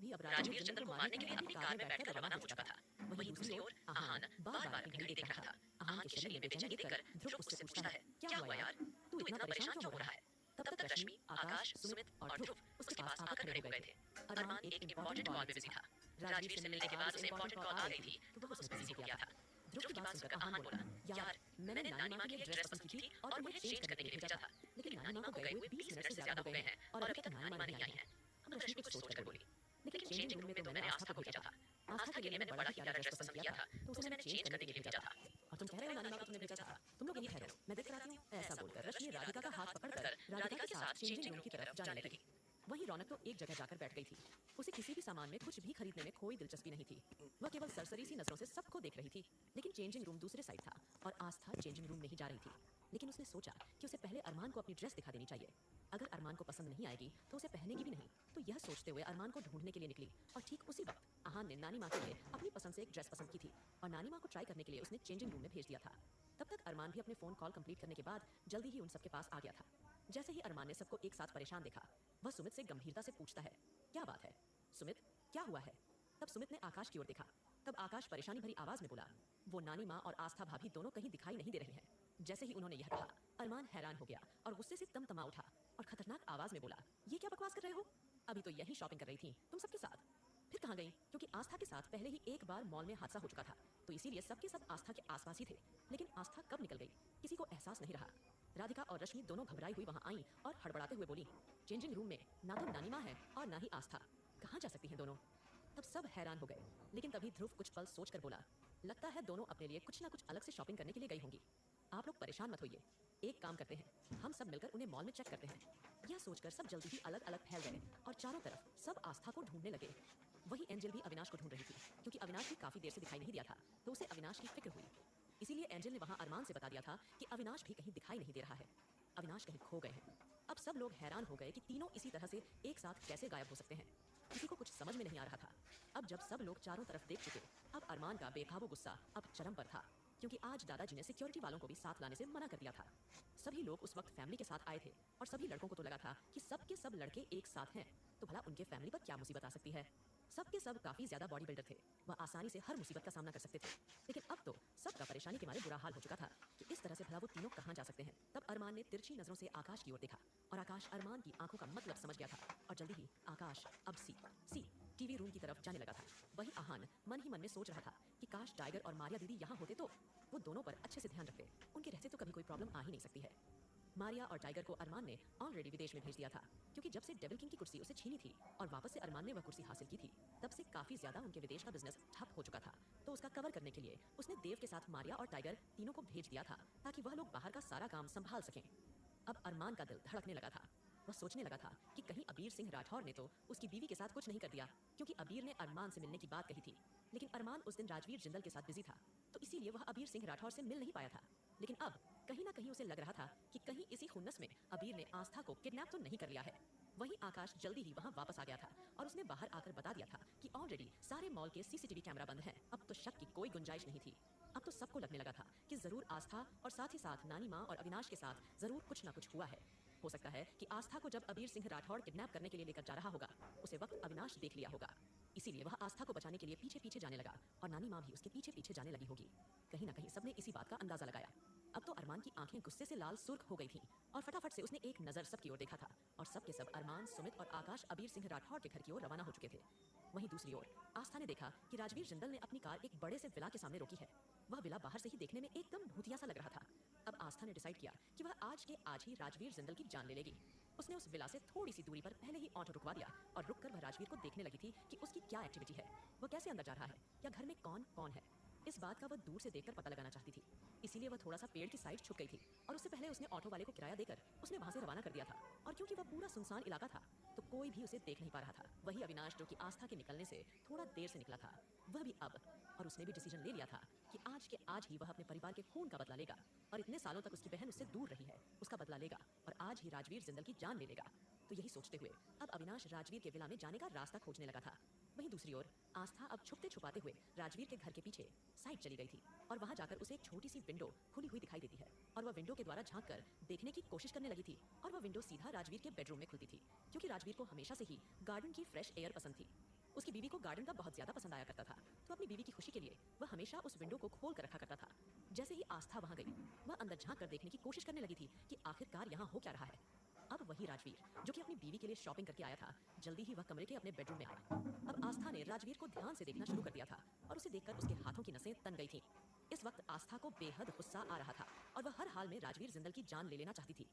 भी अब राजवीर जिंदल को मारने के लिए अपनी कार में बैठकर रवाना हो चुका था। वहीं दूसरी ओर आहान बार बार अपनी घड़ी देख रहा था। आहान के शरीर में बेचैनी देखकर ध्रुव उससे पूछता है, क्या हुआ यार, तू इतना परेशान क्यों हो रहा है? तब तक रश्मि, आकाश, सुमित और ध्रुव उसके पास आकर खड़े हो गए थे। अरमान एक इम्पोर्टेंट कॉल पे बिजी था। राजवीर से मिलने के बाद उसे इम्पोर्टेंट कॉल आ गई थी तो वह उसमें बिजी हो गया था। ध्रुव की बात सुनकर आहान बोला, यार मैंने नानी माँ के लिए ड्रेस पसंद की थी और उन्हें चेंज करने के लिए भेजा था, लेकिन नानी माँ को गए हुए 20 मिनट से ज्यादा हो गए हैं और अभी तक नानी माँ नहीं आई है। अब रश्मि कुछ सोचकर बोली, लेकिन चेंजिंग रूम में तो मैंने आस्था को भेजा था। आस्था के लिए मैंने बड़ा ही प्यारा ड्रेस पसंद किया था तो उसे मैंने चेंज करने के लिए भेजा था। और तुम कह रहे हो नानी माँ को तुमने भेजा था? तुम लोग यहीं ठहरो, मैं देख कर आती हूँ। ऐसा बोलकर रश्मि राधिका का हाथ पकड़कर राधिका के साथ चेंजिंग रूम की तरफ जाने लगी। वहीं रौनक तो एक जगह जाकर बैठ गई थी। उसे किसी भी सामान में कुछ भी खरीदने में कोई दिलचस्पी नहीं थी। वह केवल सरसरी सी नजरों से सबको देख रही थी। लेकिन चेंजिंग रूम दूसरे साइड था और आस्था चेंजिंग रूम नहीं जा रही थी। लेकिन उसने सोचा कि उसे पहले अरमान को अपनी ड्रेस दिखा देनी चाहिए। अगर अरमान को पसंद नहीं आएगी तो उसे पहनेगी भी नहीं। तो यह सोचते हुए अरमान को ढूंढने के लिए निकली और ठीक उसी वक्त आहान ने नानी माँ के लिए अपनी पसंद से एक ड्रेस पसंद की थी और नानी माँ को ट्राई करने के लिए उसने चेंजिंग रूम में भेज दिया था। तब तक अरमान भी अपने फोन कॉल कंप्लीट करने के बाद जल्दी ही उन सबके पास आ गया था। जैसे ही अरमान ने सबको एक साथ परेशान देखा, वह सुमित से गंभीरता से पूछता है, क्या बात है सुमित, क्या हुआ है? तब सुमित ने आकाश की ओर देखा। तब आकाश परेशानी भरी आवाज में बोला, वो नानी माँ और आस्था भाभी दोनों कहीं दिखाई नहीं दे रही हैं। जैसे ही उन्होंने यह कहा, अरमान हैरान हो गया और गुस्से से तमा उठा और खतरनाक आवाज में बोला, ये क्या बकवास कर रहे हो? अभी तो यही शॉपिंग कर रही थी तुम सबके साथ, फिर कहाँ गई? क्योंकि आस्था के साथ पहले ही एक बार मॉल में हादसा हो चुका था तो इसीलिए सबके सब आस्था के आसपास ही थे। लेकिन आस्था कब निकल गई किसी को एहसास नहीं रहा। राधिका और रश्मि दोनों घबराई हुई वहां आई और हड़बड़ाते हुए बोली, चेंजिंग रूम में ना तो नानी माँ है और ना ही आस्था, कहाँ जा सकती हैं दोनों? तब सब हैरान हो गए। लेकिन तभी ध्रुव कुछ पल सोचकर बोला, लगता है दोनों अपने लिए कुछ ना कुछ अलग से शॉपिंग करने के लिए गई होंगी। आप लोग परेशान मत होइए, एक काम करते हैं, हम सब मिलकर उन्हें मॉल में चेक करते हैं। यह सोचकर सब जल्दी ही अलग अलग फैल गए और चारों तरफ सब आस्था को ढूंढने लगे। वही एंजल भी अविनाश को ढूंढ रही थी क्योंकि अविनाश भी काफी देर से दिखाई नहीं दिया था तो उसे अविनाश की फिक्र हुई। इसीलिए एंजल ने वहां अरमान से बता दिया था कि अविनाश भी कहीं दिखाई नहीं दे रहा है, अविनाश कहीं खो गए हैं। अब सब लोग हैरान हो गए कि तीनों इसी तरह से एक साथ कैसे गायब हो सकते हैं। किसी को कुछ समझ में नहीं आ रहा था। अब जब सब लोग चारों तरफ देख चुके, अब अरमान का बेकाबू गुस्सा अब चरम पर था क्योंकि आज दादाजी ने सिक्योरिटी वालों को भी साथ लाने से मना कर दिया था। सभी लोग उस वक्त फैमिली के साथ आए थे और सभी लड़कों को तो लगा था कि सब के सब लड़के एक साथ हैं तो भला उनके फैमिली पर क्या मुसीबत आ सकती है। सबके सब काफी ज्यादा बॉडी बिल्डर थे, वह आसानी से हर मुसीबत का सामना कर सकते थे। लेकिन अब तो सबका परेशानी के मारे बुरा हाल हो चुका था कि इस तरह से भला वो तीनों कहाँ जा सकते हैं। तब अरमान ने तिरछी नजरों से आकाश की ओर देखा और आकाश अरमान की आंखों का मतलब समझ गया था और जल्दी ही आकाश अब सी टीवी रूम की तरफ जाने लगा था। वही आहान मन ही मन में सोच रहा था कि काश टाइगर और मारिया दीदी यहाँ होते तो वो दोनों पर अच्छे से ध्यान रखते, उनके रहते तो कभी कोई प्रॉब्लम आ ही नहीं सकती है। मारिया और टाइगर को अरमान ने ऑलरेडी विदेश में भेज दिया था क्योंकि जब से डेविल किंग की कुर्सी उसे छीनी थी और वापस से अरमान ने वह कुर्सी हासिल की थी तब से काफी ज्यादा उनके विदेश का बिजनेस ठप हो चुका था। तो उसका कवर करने के लिए उसने देव के साथ मारिया और टाइगर तीनों को भेज दिया था ताकि वह लोग बाहर का सारा काम संभाल सकें। अब अरमान का दिल धड़कने लगा था। वह सोचने लगा था कि कहीं अबीर सिंह राठौर ने तो उसकी बीवी के साथ कुछ नहीं कर दिया क्योंकि अबीर ने अरमान से मिलने की बात कही थी। लेकिन अरमान उस दिन राजवीर जिंदल के साथ बिजी था तो इसीलिए वह अबीर सिंह राठौर से मिल नहीं पाया था। लेकिन अब कहीं ना कहीं उसे लग रहा था कि कहीं इसी खुन्नस में अबीर ने आस्था को किडनैप तो नहीं कर लिया है। वहीं आकाश जल्दी ही वहां वापस आ गया था और उसने बाहर आकर बता दिया था कि ऑलरेडी सारे मॉल के सीसीटीवी कैमरा बंद हैं। अब तो शक की कोई गुंजाइश नहीं थी। अब तो सबको लगने लगा था कि जरूर आस्था और साथ ही साथ नानी माँ और अविनाश के साथ जरूर कुछ ना कुछ हुआ है। हो सकता है कि आस्था को जब अबीर सिंह राठौड़ किडनैप करने के लिए लेकर जा रहा होगा उसे वक्त अविनाश देख लिया होगा, इसीलिए वह आस्था को बचाने के लिए पीछे पीछे जाने लगा और नानी माँ भी उसके पीछे पीछे जाने लगी होगी। कहीं ना कहीं सबने इसी बात का अंदाजा लगाया। अब तो अरमान की आंखें गुस्से से लाल सुर्ख हो गई थीं और फटाफट से उसने एक नजर सबकी ओर देखा था और सबके सब अरमान, सुमित और आकाश अबीर सिंह राठौड़ के घर की ओर रवाना हो चुके थे। वहीं दूसरी ओर आस्था ने देखा कि राजवीर जिंदल ने अपनी कार एक बड़े से विला के सामने रोकी है। वह विला बाहर से ही देखने में एकदम भूतिया सा लग रहा था। अब आस्था ने डिसाइड किया कि वह आज के आज ही राजवीर जिंदल की जान ले लेगी। उसने उस विला से थोड़ी सी दूरी पर पहले ही ऑटो रुकवा दिया और रुककर वह राजवीर को देखने लगी थी कि उसकी क्या एक्टिविटी है, वह कैसे अंदर जा रहा है या घर में कौन कौन है। इस बात का वह दूर से देखकर पता लगाना चाहती थी, इसीलिए वह थोड़ा सा पेड़ की साइड छुप गई थी और उससे पहले उसने ऑटो वाले को किराया देकर उसने वहां से रवाना कर दिया था। और क्योंकि वह पूरा सुनसान इलाका था तो कोई भी उसे देख नहीं पा रहा था। वही अविनाश जो कि आस्था के निकलने से थोड़ा देर से निकला था, वह भी अब, और उसने भी डिसीजन ले लिया था कि आज के आज ही वह अपने परिवार के खून का बदला लेगा और इतने सालों तक उसकी बहन उससे दूर रही है उसका बदला लेगा और आज ही राजवीर जिंदल की जान ले लेगा। तो यही सोचते हुए अब अविनाश राजवीर के विला में जाने का रास्ता खोजने लगा था। वहीं दूसरी ओर आस्था अब छुपते छुपाते हुए राजवीर के घर के पीछे साइड चली गई थी और वहां जाकर उसे एक छोटी सी विंडो खुली हुई दिखाई देती है और वह विंडो के द्वारा झांक कर देखने की कोशिश करने लगी थी और वह विंडो सीधा राजवीर के बेडरूम में खुलती थी क्योंकि राजवीर को हमेशा से ही गार्डन की फ्रेश एयर पसंद थी। उसकी बीवी को गार्डन का बहुत ज्यादा पसंद आया करता था, तो अपनी बीवी की खुशी के लिए वह हमेशा उस विंडो को खोल कर रखा करता था। जैसे ही आस्था वहां गई, वह अंदर झांक कर देखने की कोशिश करने लगी थी कि आखिरकार यहाँ हो क्या रहा है। अब वही राजवीर जो कि अपनी बीवी के लिए शॉपिंग करके आया था, जल्दी ही वह कमरे के अपने बेडरूम में आया। अब आस्था ने राजवीर को ध्यान से देखना शुरू कर दिया था और उसे देखकर उसके हाथों की नसें तन गई थीं। इस वक्त आस्था को बेहद गुस्सा आ रहा था और वह हर हाल में राजवीर जिंदल की जान ले लेना चाहती थी।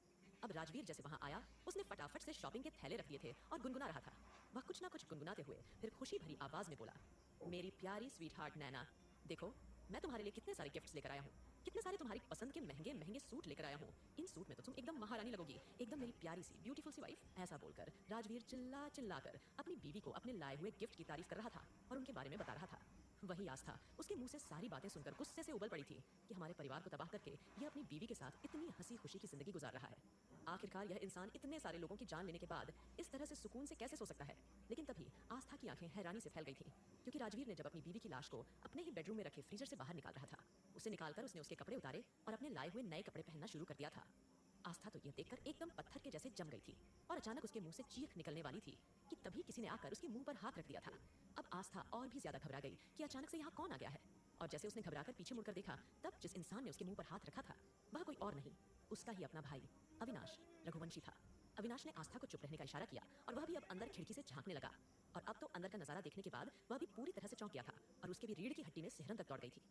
अब राजवीर जैसे वहां आया, उसने फटाफट से शॉपिंग के थैले रख दिए थे और गुनगुना रहा था। वह कुछ ना कुछ गुनगुनाते हुए फिर खुशी भरी आवाज में बोला, मेरी प्यारी स्वीट हार्ट नैना, देखो मैं तुम्हारे लिए कितने सारे गिफ्ट्स लेकर आया हूँ, कितने सारे तुम्हारी पसंद के महंगे महंगे सूट लेकर आया हूँ। इन सूट में तो तुम एकदम महारानी लगोगी, एकदम मेरी प्यारी सी ब्यूटीफुल सी वाइफ। ऐसा बोलकर राजवीर चिल्ला चिल्ला कर अपनी बीवी को अपने लाए हुए गिफ्ट की तारीफ कर रहा था और उनके बारे में बता रहा था। वही आस्था उसके मुंह से सारी बातें सुनकर गुस्से से उबल पड़ी थी कि हमारे परिवार को तबाह करके यह अपनी बीवी के साथ इतनी हंसी खुशी की जिंदगी गुजार रहा है। आखिरकार यह इंसान इतने सारे लोगों की जान लेने के बाद इस तरह से सुकून से कैसे सो सकता है। लेकिन तभी आस्था की आंखें हैरानी से फैल गई थीं, क्योंकि राजवीर ने जब अपनी बीवी की लाश को अपने ही बेडरूम में रखे फ्रीजर से बाहर निकाल रहा था, उसे निकालकर उसने उसके कपड़े उतारे और अपने लाए हुए नए कपड़े पहनना शुरू कर दिया था। आस्था तो यह देखकर एकदम पत्थर के जैसे जम गई थी और अचानक उसके मुंह से चीख निकलने वाली थी कि तभी किसी ने आकर उसके मुंह पर हाथ रख दिया था। अब आस्था और भी ज्यादा घबरा गई कि अचानक से यहाँ कौन आ गया है, और जैसे उसने घबराकर पीछे मुड़कर देखा, तब जिस इंसान ने उसके मुंह पर हाथ रखा था वह कोई और नहीं, उसका ही अपना भाई अविनाश रघुवंशी था। अविनाश ने आस्था को चुप रहने का इशारा किया और वह भी अब अंदर खिड़की से झांकने लगा। और अब तो अंदर का नजारा देखने के बाद वह भी पूरी तरह से चौंक गया था और उसके भी रीढ़ की हड्डी में सिहरन तक दौड़ गई थी।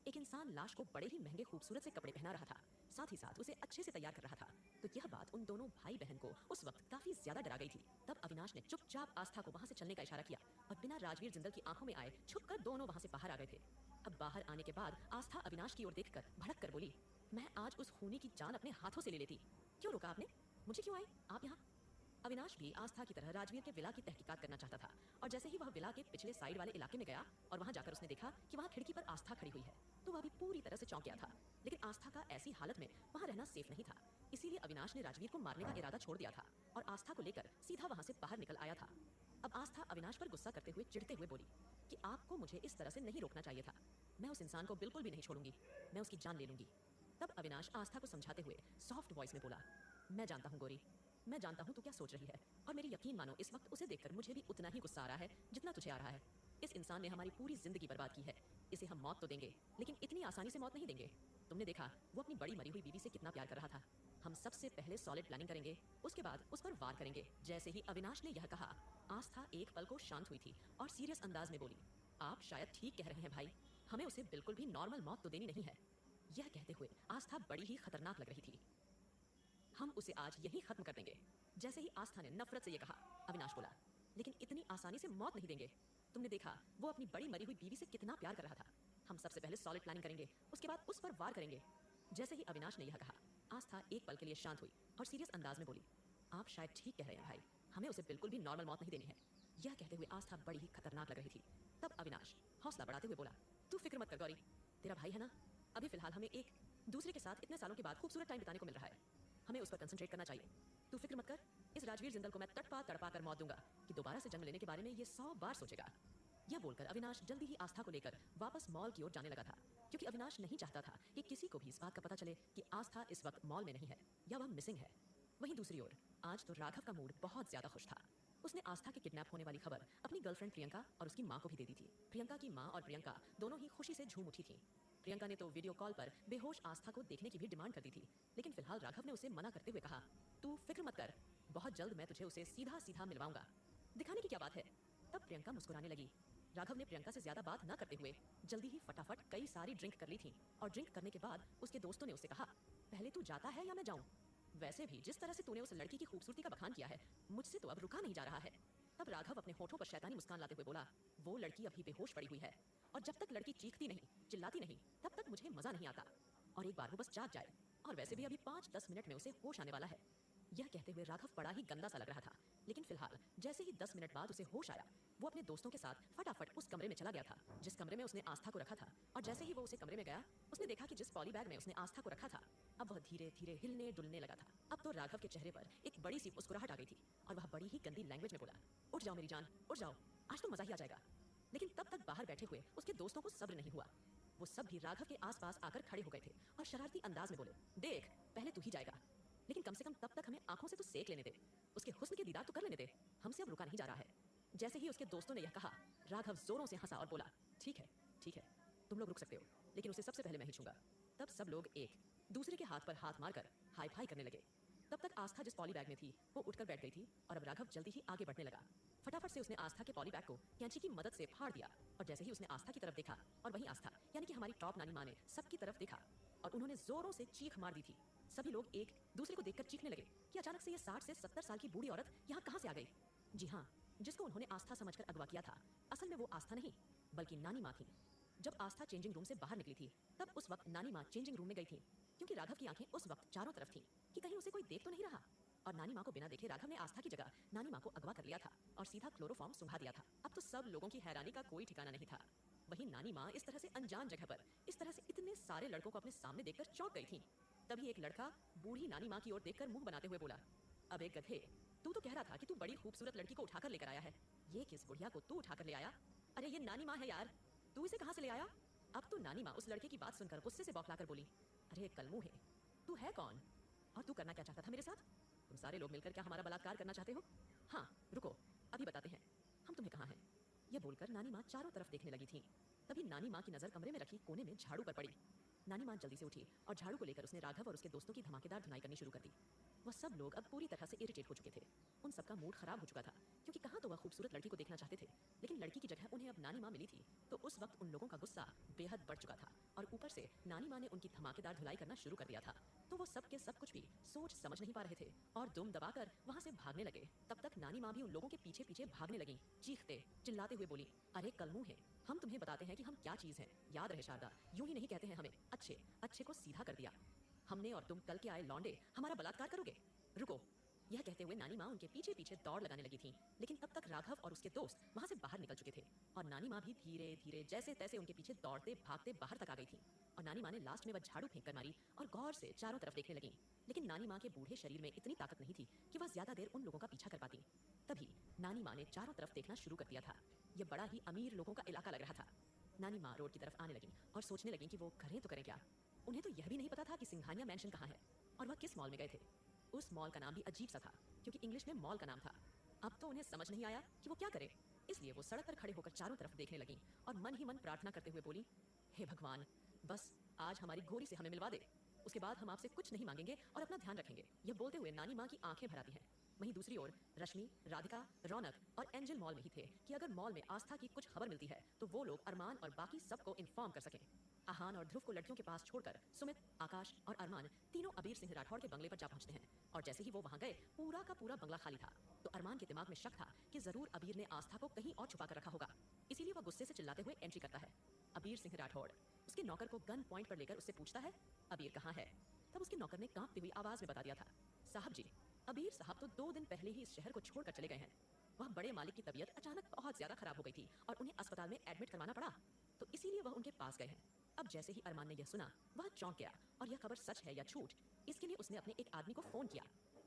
एक इंसान लाश को बड़े ही महंगे खूबसूरत से कपड़े पहना रहा था, साथ ही साथ उसे अच्छे से तैयार कर रहा था। तो यह बात उन दोनों भाई बहन को उस वक्त काफी ज्यादा डरा गई थी। तब अविनाश ने चुपचाप आस्था को वहां से चलने का इशारा किया और बिना राजवीर जिंदल की आंखों में आए छुपकर दोनों वहां से बाहर आ गए थे। अब बाहर आने के बाद आस्था अविनाश की ओर देखकर भड़क कर बोली, मैं आज उस खूनी की जान अपने हाथों से ले लेती। क्यों रोका आपने? मुझे क्यों आए आप यहाँ? अविनाश भी आस्था की तरह राजवीर के विला की तहकीकात करना चाहता था, और जैसे ही वह विला के पिछले साइड वाले इलाके में गया और वहां जाकर उसने देखा कि वहां खिड़की पर आस्था खड़ी हुई है, तो वह भी पूरी तरह से चौंक गया था। लेकिन आस्था का ऐसी हालत में वहां रहना सेफ नहीं था, इसीलिए अविनाश ने राजवीर को मारने का इरादा छोड़ दिया था और आस्था को लेकर सीधा वहां से बाहर निकल आया था। अब आस्था अविनाश पर गुस्सा करते हुए चिढ़ते हुए बोली कि आपको मुझे इस तरह से नहीं रोकना चाहिए था, मैं उस इंसान को बिल्कुल भी नहीं छोड़ूंगी, मैं उसकी जान ले लूंगी। तब अविनाश आस्था को समझाते हुए सॉफ्ट वॉइस में बोला, मैं जानता हूँ गोरी, मैं जानता हूँ तू क्या सोच रही है, और मेरी यकीन मानो इस वक्त उसे देखकर मुझे भी उतना ही गुस्सा आ रहा है जितना तुझे आ रहा है। इस इंसान ने हमारी पूरी जिंदगी बर्बाद की है, इसे हम मौत तो देंगे लेकिन इतनी आसानी से मौत नहीं देंगे। तुमने देखा वो अपनी बड़ी मरी हुई बीवी से कितना प्यार कर रहा था। हम सबसे पहले सॉलिड प्लानिंग करेंगे, उसके बाद उस पर वार करेंगे। जैसे ही अविनाश ने यह कहा, आस्था एक पल को शांत हुई थी और सीरियस अंदाज में बोली, आप शायद ठीक कह रहे हैं भाई, हमें उसे बिल्कुल भी नॉर्मल मौत तो देनी नहीं है। यह कहते हुए आस्था बड़ी ही खतरनाक लग रही थी। हम उसे आज यहीं खत्म कर देंगे। जैसे ही आस्था ने नफरत से यह कहा, अविनाश बोला, लेकिन इतनी आसानी से मौत नहीं देंगे। तुमने देखा वो अपनी बड़ी मरी हुई बीवी से कितना प्यार कर रहा था। हम सबसे पहले सॉलिड प्लानिंग करेंगे, उसके बाद उस पर वार करेंगे। जैसे ही अविनाश ने यह कहा, आस्था एक पल के लिए शांत हुई और सीरियस अंदाज में बोली, आप शायद ठीक कह रहे हैं भाई, हमें उसे बिल्कुल भी नॉर्मल मौत नहीं देनी है। यह कहते हुए आस्था बड़ी ही खतरनाक लग रही थी। तब अविनाश हौसला बढ़ाते हुए बोला, तू फिक्र मत कर गौरी, तेरा भाई है ना, अभी फिलहाल हमें एक दूसरे के साथ इतने सालों के बाद खूबसूरत टाइम बिताने को मिल रहा है, हमें उस पर कंसंट्रेट करना चाहिए। तू फिक्र मत कर, इस राजवीर जिंदल को मैं तड़पा तड़पा कर मौत दूंगा कि दोबारा से जन्म लेने के बारे में ये 100 बार सोचेगा। यह बोलकर अविनाश जल्दी ही आस्था को लेकर वापस मॉल की ओर जाने लगा था, क्योंकि अविनाश नहीं चाहता था कि किसी को भी इस बात का पता चले कि आस्था इस वक्त मॉल में नहीं है या वह मिसिंग है। वहीं दूसरी ओर आज तो राघव का मूड बहुत ज्यादा खुश था। उसने आस्था के किडनैप होने वाली खबर अपनी गर्लफ्रेंड प्रियंका और उसकी माँ को भी दे दी थी। प्रियंका की माँ और प्रियंका दोनों ही खुशी से झूम उठी थी। प्रियंका ने तो वीडियो कॉल पर बेहोश आस्था को देखने की भी डिमांड कर दी थी, लेकिन फिलहाल राघव ने उसे मना करते हुए कहा, तू फिक्र मत कर, बहुत जल्द मैं तुझे उसे सीधा सीधा मिलवाऊंगा, दिखाने की क्या बात है। तब प्रियंका मुस्कुराने लगी। राघव ने प्रियंका से ज्यादा बात न करते हुए जल्दी ही फटाफट कई सारी ड्रिंक कर ली थी, और ड्रिंक करने के बाद उसके दोस्तों ने उससे कहा, पहले तू जाता है या मैं जाऊं? वैसे भी जिस तरह से तूने उस लड़की की खूबसूरती का बखान किया है, मुझसे तो अब रुका नहीं जा रहा है। तब राघव अपने होठों पर शैतानी मुस्कान लाते हुए बोला, वो लड़की अभी बेहोश पड़ी हुई है, और जब तक लड़की चीखती नहीं, चिल्लाती नहीं, तब तक मुझे मजा नहीं आता, और एक बार वो बस जाग जाए, और वैसे भी अभी 5-10 मिनट में उसे होश आने वाला है। यह कहते हुए राघव बड़ा ही गंदा सा लग रहा था, लेकिन फिलहाल जैसे ही 10 मिनट बाद उसे होश आया, वो अपने दोस्तों के साथ फटाफट उस कमरे में चला गया था जिस कमरे में उसने आस्था को रखा था। और जैसे ही वो उसे कमरे में गया, उसने देखा कि जिस पॉली बैग में उसने आस्था को रखा था, अब वह धीरे धीरे हिलने डुलने लगा था। अब तो राघव के चेहरे पर एक बड़ी सी मुस्कुराहट आ गई थी, और वह बड़ी ही गंदी लैंग्वेज में बोला, उठ जाओ मेरी जान, उठ जाओ, आज तो मजा ही आ जाएगा। लेकिन तब तक बाहर बैठे हुए उसके दोस्तों को सब्र नहीं हुआ। वो सब भी राघव के आसपास आकर खड़े हो गए थे और शरारती अंदाज में बोले, देख पहले तू ही जाएगा, लेकिन कम से कम तब तक हमें आंखों से तो सेक लेने दे, उसके हुस्न के दीदार तो कर लेने दे, हमसे अब रुका नहीं जा रहा है। जैसे ही उसके दोस्तों ने यह कहा, राघव जोरों से हंसा और बोला, ठीक है, तुम लोग रुक सकते हो, लेकिन उसे सबसे पहले मैं ही छूंगा। तब सब लोग एक दूसरे के हाथ पर हाथ मारकर हाई फाई करने लगे। तब तक आस्था जिस पॉली बैग में थी वो उठकर बैठ गई थी और अब राघव जल्दी ही आगे बढ़ने लगा। फटाफट से उसने आस्था के पॉली बैग को कैंची की मदद से फाड़ दिया और जैसे ही उसने आस्था की तरफ देखा, और वहीं आस्था यानी कि हमारी टॉप नानी माँ ने सबकी तरफ देखा और उन्होंने जोरों से चीख मार दी थी। सभी लोग एक दूसरे को देखकर चीखने लगे कि अचानक से ये 60 से 70 साल की बूढ़ी औरत यहाँ कहाँ से आ गई। जी हाँ, जिसको उन्होंने आस्था समझकर अगवा किया था, असल में वो आस्था नहीं बल्कि नानी माँ थी। जब आस्था चेंजिंग रूम से बाहर निकली थी तब उस वक्त नानी माँ चेंजिंग रूम में गई थी, क्योंकि राघव की आंखें उस वक्त चारों तरफ थीं कि कहीं उसे कोई देख तो नहीं रहा। और नानी माँ को बिना देखे राघव ने आस्था की जगह नानी माँ को अगवा कर लिया था और सीधा क्लोरोफॉर्म सुंघा दिया था। अब तो सब लोगों की हैरानी का कोई ठिकाना नहीं था। वहीं नानी माँ इस तरह से अनजान जगह पर इस तरह से इतने सारे लड़कों को अपने सामने देखकर चौंक गई थी। तभी एक लड़का बूढ़ी नानी माँ की ओर देखकर मुंह बनाते हुए बोला, अब एक गधे, तू तो कह रहा था कि तू बड़ी खूबसूरत लड़की को उठाकर लेकर आया है, ये किस बुढ़िया को तू उठाकर ले आया? अरे ये नानी माँ है यार, तू इसे कहाँ से ले आया? अब तो नानी माँ उस लड़के की बात सुनकर गुस्से से बौखलाकर बोली, अरे कलमुंह है, तू है कौन और तू करना क्या चाहता था मेरे साथ? तुम सारे लोग मिलकर क्या हमारा बलात्कार करना चाहते हो? हाँ रुको, अभी बताते हैं हम तुम्हें कहाँ हैं। यह बोलकर नानी माँ चारों तरफ देखने लगी थी। तभी नानी माँ की नजर कमरे में रखी कोने में झाड़ू पर पड़ी। नानी माँ जल्दी से उठी और झाड़ू को लेकर उसने राघव और उसके दोस्तों की धमाकेदार धुनाई करनी शुरू कर दी। वह सब लोग अब पूरी तरह से इरिटेट हो चुके थे। उन सबका मूड खराब हो चुका था, क्योंकि कहाँ तो वह खूबसूरत लड़की को देखना चाहते थे, लेकिन लड़की की जगह उन्हें अब नानी माँ मिली थी। तो उस वक्त उन लोगों का गुस्सा बेहद बढ़ चुका था और ऊपर से नानी माँ ने उनकी धमाकेदार धुलाई करना शुरू कर दिया था। तो वो सब के सब कुछ भी सोच समझ नहीं पा रहे थे और दुम दबाकर वहाँ से भागने लगे। तब तक नानी माँ भी उन लोगों के पीछे पीछे भागने लगी, चीखते चिल्लाते हुए बोली, अरे कलमुंह है, हम तुम्हें बताते हैं कि हम क्या चीज हैं। याद रहे शारदा, यूं ही नहीं कहते हैं हमें, अच्छे अच्छे को सीधा कर दिया हमने और तुम कल के आए लौंडे हमारा बलात्कार करोगे? रुको। यह कहते हुए नानी माँ उनके पीछे पीछे दौड़ लगाने लगी थी, लेकिन तब तक राघव और उसके दोस्त वहां से बाहर निकल चुके थे और नानी माँ भी धीरे धीरे जैसे तैसे उनके पीछे दौड़ते भागते बाहर तक आ गई थी। और नानी माँ ने लास्ट में वह झाड़ू फेंक कर मारी और गौर से चारों तरफ देखने लगी, लेकिन नानी माँ के बूढ़े शरीर में इतनी ताकत नहीं थी कि वह ज्यादा देर उन लोगों का पीछा कर पाती। तभी नानी माँ ने चारों तरफ देखना शुरू कर दिया था। यह बड़ा ही अमीर लोगों का इलाका लग रहा था। नानी माँ रोड की तरफ आने लगी और सोचने लगी कि वो करें तो करें क्या। उन्हें तो यह भी नहीं पता था कि सिंघानिया मैंशन कहाँ है और वह किस मॉल में गए थे। उस मॉल का नाम भी अजीब सा था, क्योंकि इंग्लिश में मॉल का नाम था। अब तो उन्हें समझ नहीं आया कि वो क्या करे, इसलिए वो सड़क पर खड़े होकर चारों तरफ देखने लगी और मन ही मन प्रार्थना करते हुए बोली, हे भगवान, बस आज हमारी गोरी से हमें मिलवा दे, उसके बाद हम आपसे कुछ नहीं मांगेंगे और अपना ध्यान रखेंगे। यह बोलते हुए नानी माँ की आंखें भर आती हैं। वहीं दूसरी ओर रश्मि, राधिका, रौनक और एंजल मॉल में ही थे कि अगर मॉल में आस्था की कुछ खबर मिलती है तो वो लोग अरमान और बाकी सबको इन्फॉर्म कर सकें। आहान और ध्रुव को लड़कियों के पास छोड़कर सुमित, आकाश और अरमान तीनों अबीर सिंह राठौड़ के बंगले पर जा पहुंचते हैं और जैसे ही वो वहां गए पूरा का पूरा बंगला खाली था। तो अरमान के दिमाग में शक था कि जरूर अबीर ने आस्था को कहीं और छुपा कर रखा होगा, इसीलिए वह गुस्से से चिल्लाते हुए एंट्री करता है। अबीर सिंह राठौड़ उसके नौकर को गन पॉइंट पर लेकर उससे पूछता है, अबीर कहाँ है? तब उसके नौकर ने कांपती हुई आवाज में बता दिया था, साहब जी, अबीर साहब तो 2 दिन पहले ही इस शहर को छोड़कर चले गए हैं। वह बड़े मालिक की तबीयत अचानक बहुत ज्यादा खराब हो गई थी और उन्हें अस्पताल में एडमिट करवाना पड़ा, तो इसीलिए वह उनके पास गए हैं। अब जैसे ही अरमान ने यह सुना वह चौंक गया और यह खबर सच है या झूठ इसके लिए उसने अपने एक आदमी को फोन किया।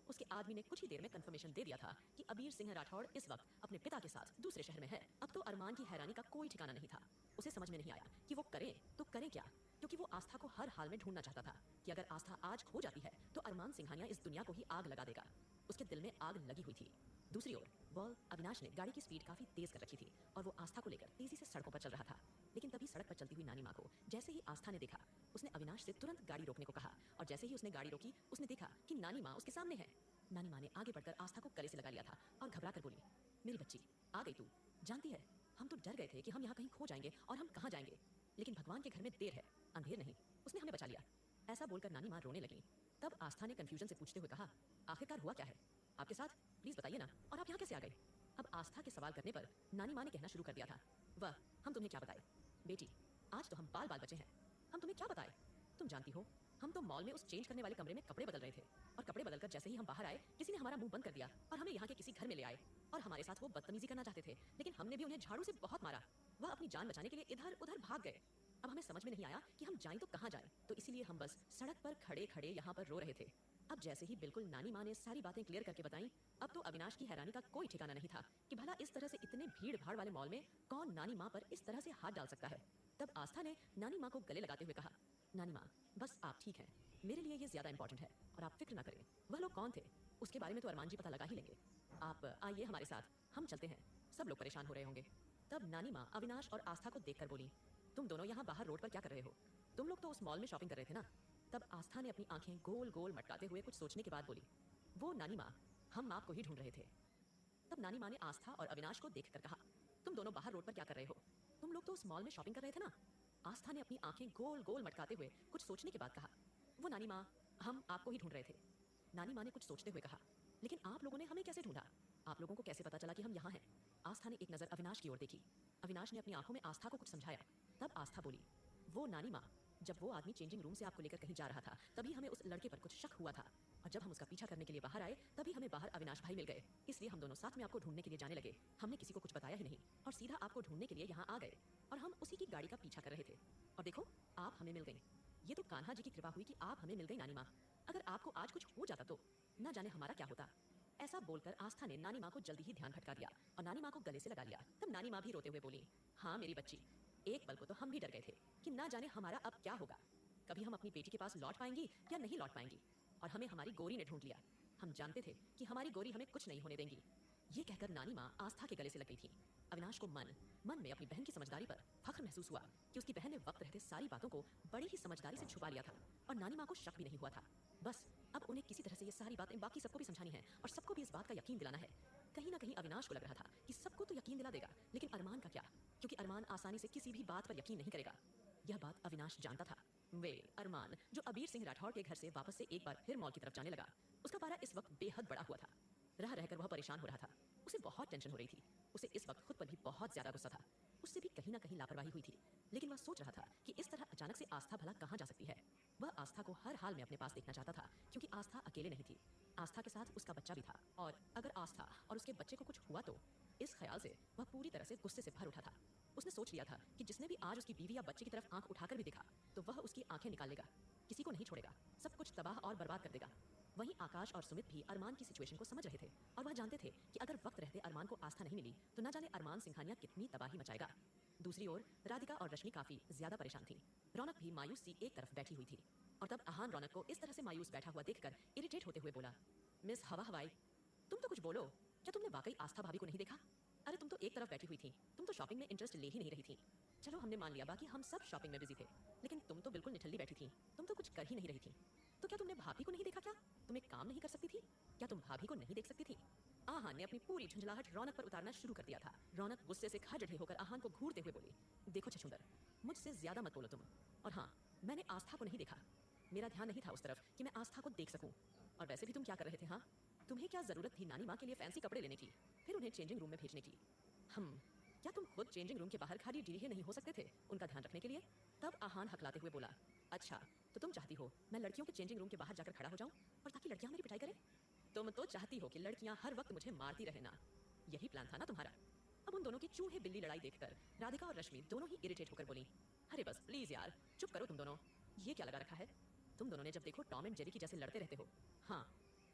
उसके आदमी ने कुछ ही देर में कंफर्मेशन दे दिया था कि अबीर सिंह राठौड़ इस वक्त अपने पिता के साथ दूसरे शहर में है। अब तो अरमान की हैरानी का कोई ठिकाना नहीं था। उसे समझ में नहीं आया कि वो करें तो करें क्या, क्योंकि वो आस्था को हर हाल में ढूंढना चाहता था कि अगर आस्था आज खो जाती है तो अरमान सिंघानिया इस दुनिया को ही आग लगा देगा। उसके दिल में आग लगी हुई थी। दूसरी ओर बॉल अविनाश ने गाड़ी की स्पीड काफी तेज कर रखी थी और वो आस्था को लेकर तेजी से सड़कों पर चल रहा था। लेकिन तभी सड़क पर चलती हुई नानी माँ को जैसे ही आस्था ने देखा, उसने अविनाश से तुरंत गाड़ी रोकने को कहा और जैसे ही उसने गाड़ी रोकी उसने देखा कि नानी माँ उसके सामने है। नानी माँ ने आगे बढ़कर आस्था को गले से लगा लिया था और घबरा कर बोली, मेरी बच्ची आ गई तू? जानती है हम तो डर गए थे कि हम यहाँ कहीं खो जाएंगे और हम कहाँ जाएंगे, लेकिन भगवान के घर में देर है अंधेर नहीं, उसने हमें बचा लिया। ऐसा बोलकर नानी माँ रोने लगी। तब आस्था ने कंफ्यूजन से पूछते हुए कहा, आखिरकार हुआ क्या है आपके साथ, प्लीज बताइए ना, और आप यहाँ कैसे आ गए? अब आस्था के सवाल करने पर नानी माँ ने कहना शुरू कर दिया था, वह हम तुम्हें क्या बताए बेटी, आज तो हम बाल बाल बचे हैं, हम तुम्हें क्या बताए? तुम जानती हो हम तो मॉल में उस चेंज करने वाले कमरे में कपड़े बदल रहे थे और कपड़े बदलकर जैसे ही हम बाहर आए किसी ने हमारा मुंह बंद कर दिया और हमें यहाँ के किसी घर में ले आए और हमारे साथ वो बदतमीजी करना चाहते थे, लेकिन हमने भी उन्हें झाड़ू से बहुत मारा। वह अपनी जान बचाने के लिए इधर उधर भाग गए। अब हमें समझ में नहीं आया कि हम जाएं तो कहाँ जाएं, तो इसीलिए हम बस सड़क पर खड़े खड़े यहाँ पर रो रहे थे। अब जैसे ही बिल्कुल नानी माँ ने सारी बातें क्लियर करके बताई, अब तो अविनाश की हैरानी का कोई ठिकाना नहीं था कि भला इस तरह से इतने भीड़ भाड़ वाले मॉल में कौन नानी माँ पर इस तरह से हाथ डाल सकता है। तब आस्था ने नानी माँ को गले लगाते हुए कहा, नानी माँ बस आप ठीक हैं, मेरे लिए ये ज्यादा इंपॉर्टेंट है और आप फिक्र ना करें। वह लोग कौन थे उसके बारे में तो अरमान जी पता लगा ही लेंगे। आप आइए हमारे साथ, हम चलते हैं, सब लोग परेशान हो रहे होंगे। तब नानी माँ अविनाश और आस्था को देखकर बोली, तुम दोनों यहाँ बाहर रोड पर क्या कर रहे हो? तुम लोग तो उस मॉल में शॉपिंग कर रहे थे ना? तब आस्था ने अपनी आंखें गोल गोल मटकाते हुए कुछ सोचने के बाद बोली, वो नानी माँ, हम आपको ही ढूंढ रहे थे। तब नानी माँ ने आस्था और अविनाश को देखकर कहा, तुम दोनों बाहर रोड पर क्या कर रहे हो? तुम लोग तो उस मॉल में शॉपिंग कर रहे थे ना? आस्था ने अपनी आंखें गोल गोल मटकाते हुए कुछ सोचने के बाद कहा, वो नानी माँ, हम आपको ही ढूंढ रहे थे। नानी माँ ने कुछ सोचते हुए कहा, लेकिन आप लोगों ने हमें कैसे ढूंढा? आप लोगों को कैसे पता चला कि हम यहाँ हैं? आस्था ने एक नजर अविनाश की ओर देखी। अविनाश ने अपनी आंखों में आस्था को कुछ समझाया। तब आस्था बोली, वो नानी माँ, जब वो आदमी चेंजिंग रूम से आपको लेकर कहीं जा रहा था, तभी हमें उस लड़के पर कुछ शक हुआ था, और जब हम उसका पीछा करने के लिए बाहर आए, तभी हमें बाहर अविनाश भाई मिल गए। इसलिए हम दोनों साथ में आपको ढूंढने के लिए जाने लगे। हमने किसी को कुछ बताया ही नहीं और सीधा आपको ढूंढने के लिए यहाँ आ गए, और हम उसी की गाड़ी का पीछा कर रहे थे। और देखो, आप हमें मिल गई। ये तो कान्हा जी की कृपा हुई कि आप हमें मिल गई नानी माँ। अगर आपको आज कुछ हो जाता तो न जाने हमारा क्या होता। ऐसा बोलकर आस्था ने नानी माँ को जल्दी ही ध्यान भटका दिया और नानी माँ को गले से लगा लिया। तब नानी माँ भी रोते हुए बोली, हाँ मेरी बच्ची, एक पल को तो हम भी डर गए थे कि ना जाने हमारा अब क्या होगा। कभी हम अपनी बेटी के पास लौट पाएंगी या नहीं लौट पाएंगी, और हमें हमारी गोरी ने ढूंढ लिया। हम जानते थे कि हमारी गोरी हमें कुछ नहीं होने देंगी। ये कहकर नानी माँ आस्था के गले से लग गई थी। अविनाश को मन में अपनी बहन की समझदारी पर फख्र महसूस हुआ कि उसकी बहन ने वक्त रहते सारी बातों को बड़ी ही समझदारी से छुपा लिया था, और नानी माँ को शक भी नहीं हुआ था। बस अब उन्हें किसी तरह से ये सारी बातें बाकी सबको भी समझानी है और सबको भी इस बात का यकीन दिलाना है। कहीं ना कहीं अविनाश को लग रहा था कि सबको तो यकीन दिला देगा, लेकिन अरमान का क्या? क्योंकि अरमान आसानी से किसी भी बात पर यकीन नहीं करेगा। यह बात अविनाश जानता था। अरमान, जो अबीर सिंह राठौड़ के घर से वापस से एक बार फिर मॉल की तरफ जाने लगा, उसका पारा इस वक्त बेहद बड़ा हुआ था। रह रहकर वह परेशान हो रहा था। उसे बहुत टेंशन हो रही थी। उसे इस वक्त खुद पर भी बहुत ज्यादा गुस्सा था। उससे भी कहीं ना कहीं लापरवाही हुई थी, लेकिन वह सोच रहा था कि इस तरह अचानक से आस्था भला कहाँ जा सकती है। वह आस्था को हर हाल में अपने पास देखना चाहता था, क्योंकि आस्था अकेले नहीं थी। आस्था के साथ उसका बच्चा भी था, और अगर आस्था और उसके बच्चे को कुछ हुआ तो इस ख्याल से वह पूरी तरह से गुस्से से भर उठा था। उसने सोच लिया था कि जिसने भी आज उसकी बीवी या बच्चे की तरफ आंख उठाकर भी देखा, तो वह उसकी आंखें निकाल लेगा, किसी को नहीं छोड़ेगा, सब कुछ तबाह और बर्बाद कर देगा। वहीं आकाश और सुमित भी अरमान की सिचुएशन को समझ रहे थे, और वह जानते थे कि अगर वक्त रहते अरमान को आस्था नहीं मिली तो न जाने अरमान सिंघानिया कितनी तबाही मचाएगा। दूसरी ओर राधिका और रश्मि काफी ज्यादा परेशान थी। रौनक भी मायूस सी एक तरफ बैठी हुई थी, और तब आहान रौनक को इस तरह से मायूस बैठा हुआ देखकर इरिटेट होते हुए बोला, मिस हवा हवाई, तुम तो कुछ बोलो। क्या तुमने वाकई आस्था भाभी को नहीं देखा? अरे तुम तो एक तरफ बैठी हुई थी, तुम तो शॉपिंग में इंटरेस्ट ले ही नहीं रही थी। चलो हमने मान लिया, बाकी हम सब शॉपिंग में बिजी थे, लेकिन तुम तो बिल्कुल निठल्ली बैठी थी, तुम तो कुछ कर ही नहीं रही थी। तो क्या तुमने भाभी को नहीं देखा? क्या तुम एक काम नहीं कर सकती थी? क्या तुम भाभी को नहीं देख सकती थी? आहान ने अपनी पूरी झुंझलाहट रौनक पर उतारना शुरू कर दिया था। रौनक गुस्से से खड़े होकर आहान को घूरते हुए बोली, देखो छछूंदर, मुझसे ज्यादा मत बोलो तुम। और हाँ, मैंने आस्था को नहीं देखा। मेरा ध्यान नहीं था उस तरफ कि मैं आस्था को देख सकूं। और वैसे भी तुम क्या कर रहे थे? हाँ, तुम्हें क्या जरूरत थी नानी माँ के लिए फैंसी कपड़े लेने की, फिर उन्हें चेंजिंग रूम में भेजने की? क्या तुम खुद चेंजिंग रूम के बाहर खाली डीहे नहीं हो सकते थे उनका ध्यान रखने के लिए? तब आहान हकलाते हुए बोला, अच्छा तो तुम चाहती हो मैं लड़कियों के चेंजिंग रूम के बाहर जाकर खड़ा हो जाऊं, और ताकि लड़कियां मेरी पिटाई करें? तुम तो चाहती हो कि लड़कियां हर वक्त मुझे मारती रहे ना? यही प्लान था ना तुम्हारा? अब उन दोनों की चूहे बिल्ली लड़ाई देखकर राधिका और रश्मि दोनों ही इरिटेट होकर बोली, अरे बस प्लीज यार, चुप करो तुम दोनों। ये क्या लगा रखा है? तुम दोनों ने जब देखो टॉम एंड जेरी की जैसे लड़ते रहते हो। हाँ,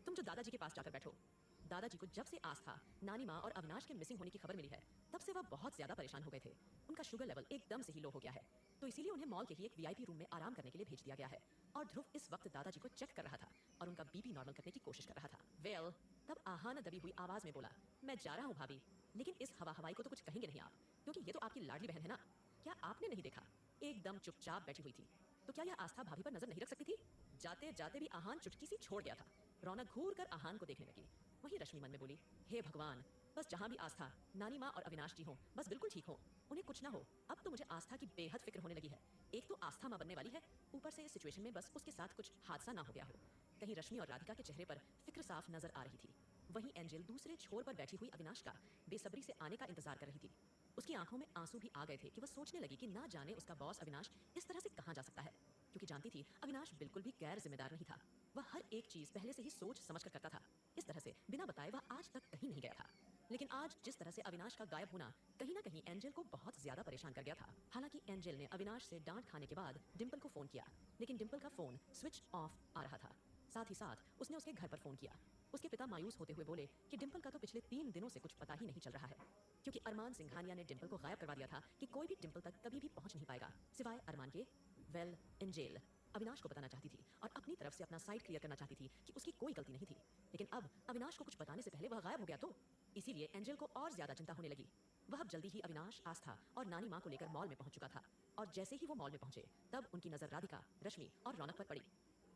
तुम जो दादाजी के पास जाकर बैठो। दादाजी को जब से आस्था, नानी माँ और अविनाश के मिसिंग होने की खबर मिली है, तब से वह बहुत ज्यादा परेशान हो गए थे। उनका शुगर लेवल एकदम से ही लो हो गया है, तो इसीलिए उन्हें मॉल के ही एक वीआईपी रूम में आराम करने के लिए भेज दिया गया है। और ध्रुव इस वक्त दादाजी को चेक कर रहा था और उनका बीपी नॉर्मल करने की कोशिश कर रहा था। तब आहान दबी हुई आवाज में बोला, मैं जा रहा हूँ भाभी, लेकिन इस हवा हवाई को तो कुछ कहेंगे नहीं आप, क्योंकि ये तो आपकी लाडली बहन है ना? क्या आपने नहीं देखा? एकदम चुपचाप बैठी हुई थी, तो क्या यह आस्था भाभी पर नजर नहीं रख सकती थी? जाते जाते भी आहान चुटकी सी छोड़ गया था। रौनक घूर कर आहान को देखने लगी। वहीं रश्मि मन में बोली, हे भगवान, बस जहाँ भी आस्था, नानी माँ और अविनाश जी हो, बस बिल्कुल ठीक हो, उन्हें कुछ ना हो। अब तो मुझे आस्था की बेहद फिक्र होने लगी है। एक तो आस्था माँ बनने वाली है, ऊपर से इस सिचुएशन में बस उसके साथ कुछ हादसा ना हो गया हो। कहीं रश्मि और राधिका के चेहरे पर फिक्र साफ नजर आ रही थी। वहीं एंजल दूसरे छोर पर बैठी हुई अविनाश का बेसब्री से आने का इंतजार कर रही थी। उसकी आंखों में आंसू भी आ गए थे कि वह सोचने लगी कि ना जाने उसका बॉस अविनाश इस तरह से कहाँ जा सकता है, क्योंकि जानती थी अविनाश बिल्कुल भी गैर जिम्मेदार नहीं था। वह हर एक चीज पहले से ही सोच समझ कर करता था। इस तरह से बिना बताए वह आज तक कहीं नहीं गया था। लेकिन आज जिस तरह से अविनाश का गायब होना कहीं ना कहीं एंजल को बहुत ज्यादा परेशान कर गया था। हालांकि एंजल ने अविनाश से डांट खाने के बाद डिंपल को फोन किया, लेकिन डिंपल का फोन स्विच ऑफ आ रहा था। साथ ही साथ उसने उसके घर पर फोन किया। उसके पिता मायूस होते हुए बोले कि डिंपल का तो पिछले 3 दिनों से कुछ पता ही नहीं चल रहा है, क्योंकि अरमान सिंघानिया ने डिंपल को गायब करवा दिया था कि कोई भी डिंपल तक कभी भी पहुंच नहीं पाएगा सिवाय अरमान के। एंजल अविनाश को बताना चाहती थी और अपनी तरफ से अपना साइड क्लियर करना चाहती थी कि उसकी कोई गलती नहीं थी, लेकिन अब अविनाश को कुछ बताने से पहले वह गायब हो गया तो इसीलिए एंजल को और ज्यादा चिंता होने लगी। वह अब जल्दी ही अविनाश, आस्था और नानी माँ को लेकर मॉल में पहुंच चुका था। और जैसे ही वो मॉल में पहुंचे तब उनकी नजर राधिका, रश्मि और रौनक पर पड़ी।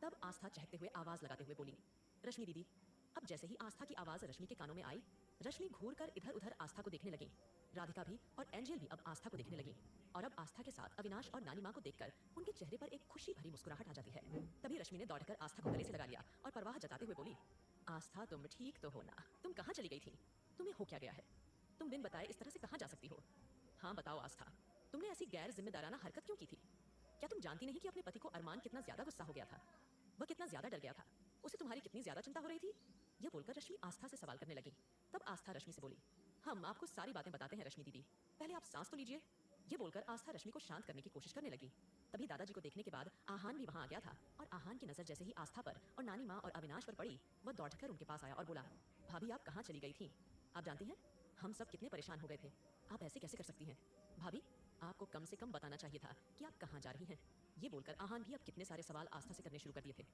तब आस्था चहकते हुए आवाज लगाते हुए बोली, रश्मि दीदी। अब जैसे ही आस्था की आवाज रश्मि के कानों में आई, रश्मि घूर कर इधर उधर आस्था को देखने लगी। राधिका भी और एंजल भी अब आस्था को देखने लगी। और अब आस्था के साथ अविनाश और नानी माँ को देखकर उनके चेहरे पर एक खुशी भरी मुस्कुराहट आ जाती है। तभी रश्मि ने दौड़कर आस्था को गले से लगा लिया और परवाह जताते हुए बोली, आस्था तुम ठीक तो हो ना? तुम कहाँ चली गई थी? तुम्हें हो क्या गया है? तुम बिन बताए इस तरह से कहाँ जा सकती हो? हाँ बताओ आस्था, तुमने ऐसी गैर जिम्मेदाराना हरकत क्यों की थी? क्या तुम जानती नहीं कि अपने पति को अरमान कितना ज्यादा गुस्सा हो गया था? वह कितना ज्यादा डर गया था? उसे तुम्हारी कितनी ज्यादा चिंता हो रही थी? यह बोलकर रश्मि आस्था से सवाल करने लगी। तब आस्था रश्मि से बोली, हम आपको सारी बातें बताते हैं रश्मि दीदी, पहले आप सांस तो लीजिए। ये बोलकर आस्था रश्मि को शांत करने की कोशिश करने लगी। तभी दादाजी को देखने के बाद आहान भी वहां आ गया था और आहान की नजर जैसे ही आस्था पर और नानी माँ और अविनाश पर पड़ी, वह दौड़कर उनके पास आया और बोला, भाभी आप कहाँ चली गई थी? आप जानती हैं हम सब कितने परेशान हो गए थे, आप ऐसे कैसे कर सकती हैं? भाभी आपको कम से कम बताना चाहिए था कि आप कहाँ जा रही हैं। ये बोलकर आहान भी अब कितने सारे सवाल आस्था से करने शुरू कर दिए थे।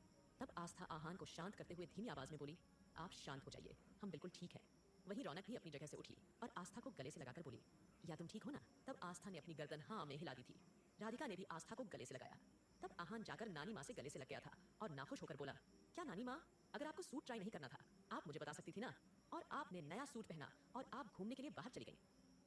तब आस्था आहान को शांत करते हुए धीमी आवाज में बोली, आप शांत हो जाइए, हम बिल्कुल ठीक है। वहीं रौनक भी अपनी जगह से उठी और आस्था को गले से लगाकर बोली, या तुम ठीक हो ना? तब आस्था ने अपनी गर्दन हाँ में हिला दी थी। राधिका ने भी आस्था को गले से लगाया। तब आहान जाकर नानी माँ से गले से लग गया था और नाखुश होकर बोला, क्या नानी माँ, अगर आपको सूट ट्राई नहीं करना था आप मुझे बता सकती थी ना? और आपने नया सूट पहना और आप घूमने के लिए बाहर चली गई,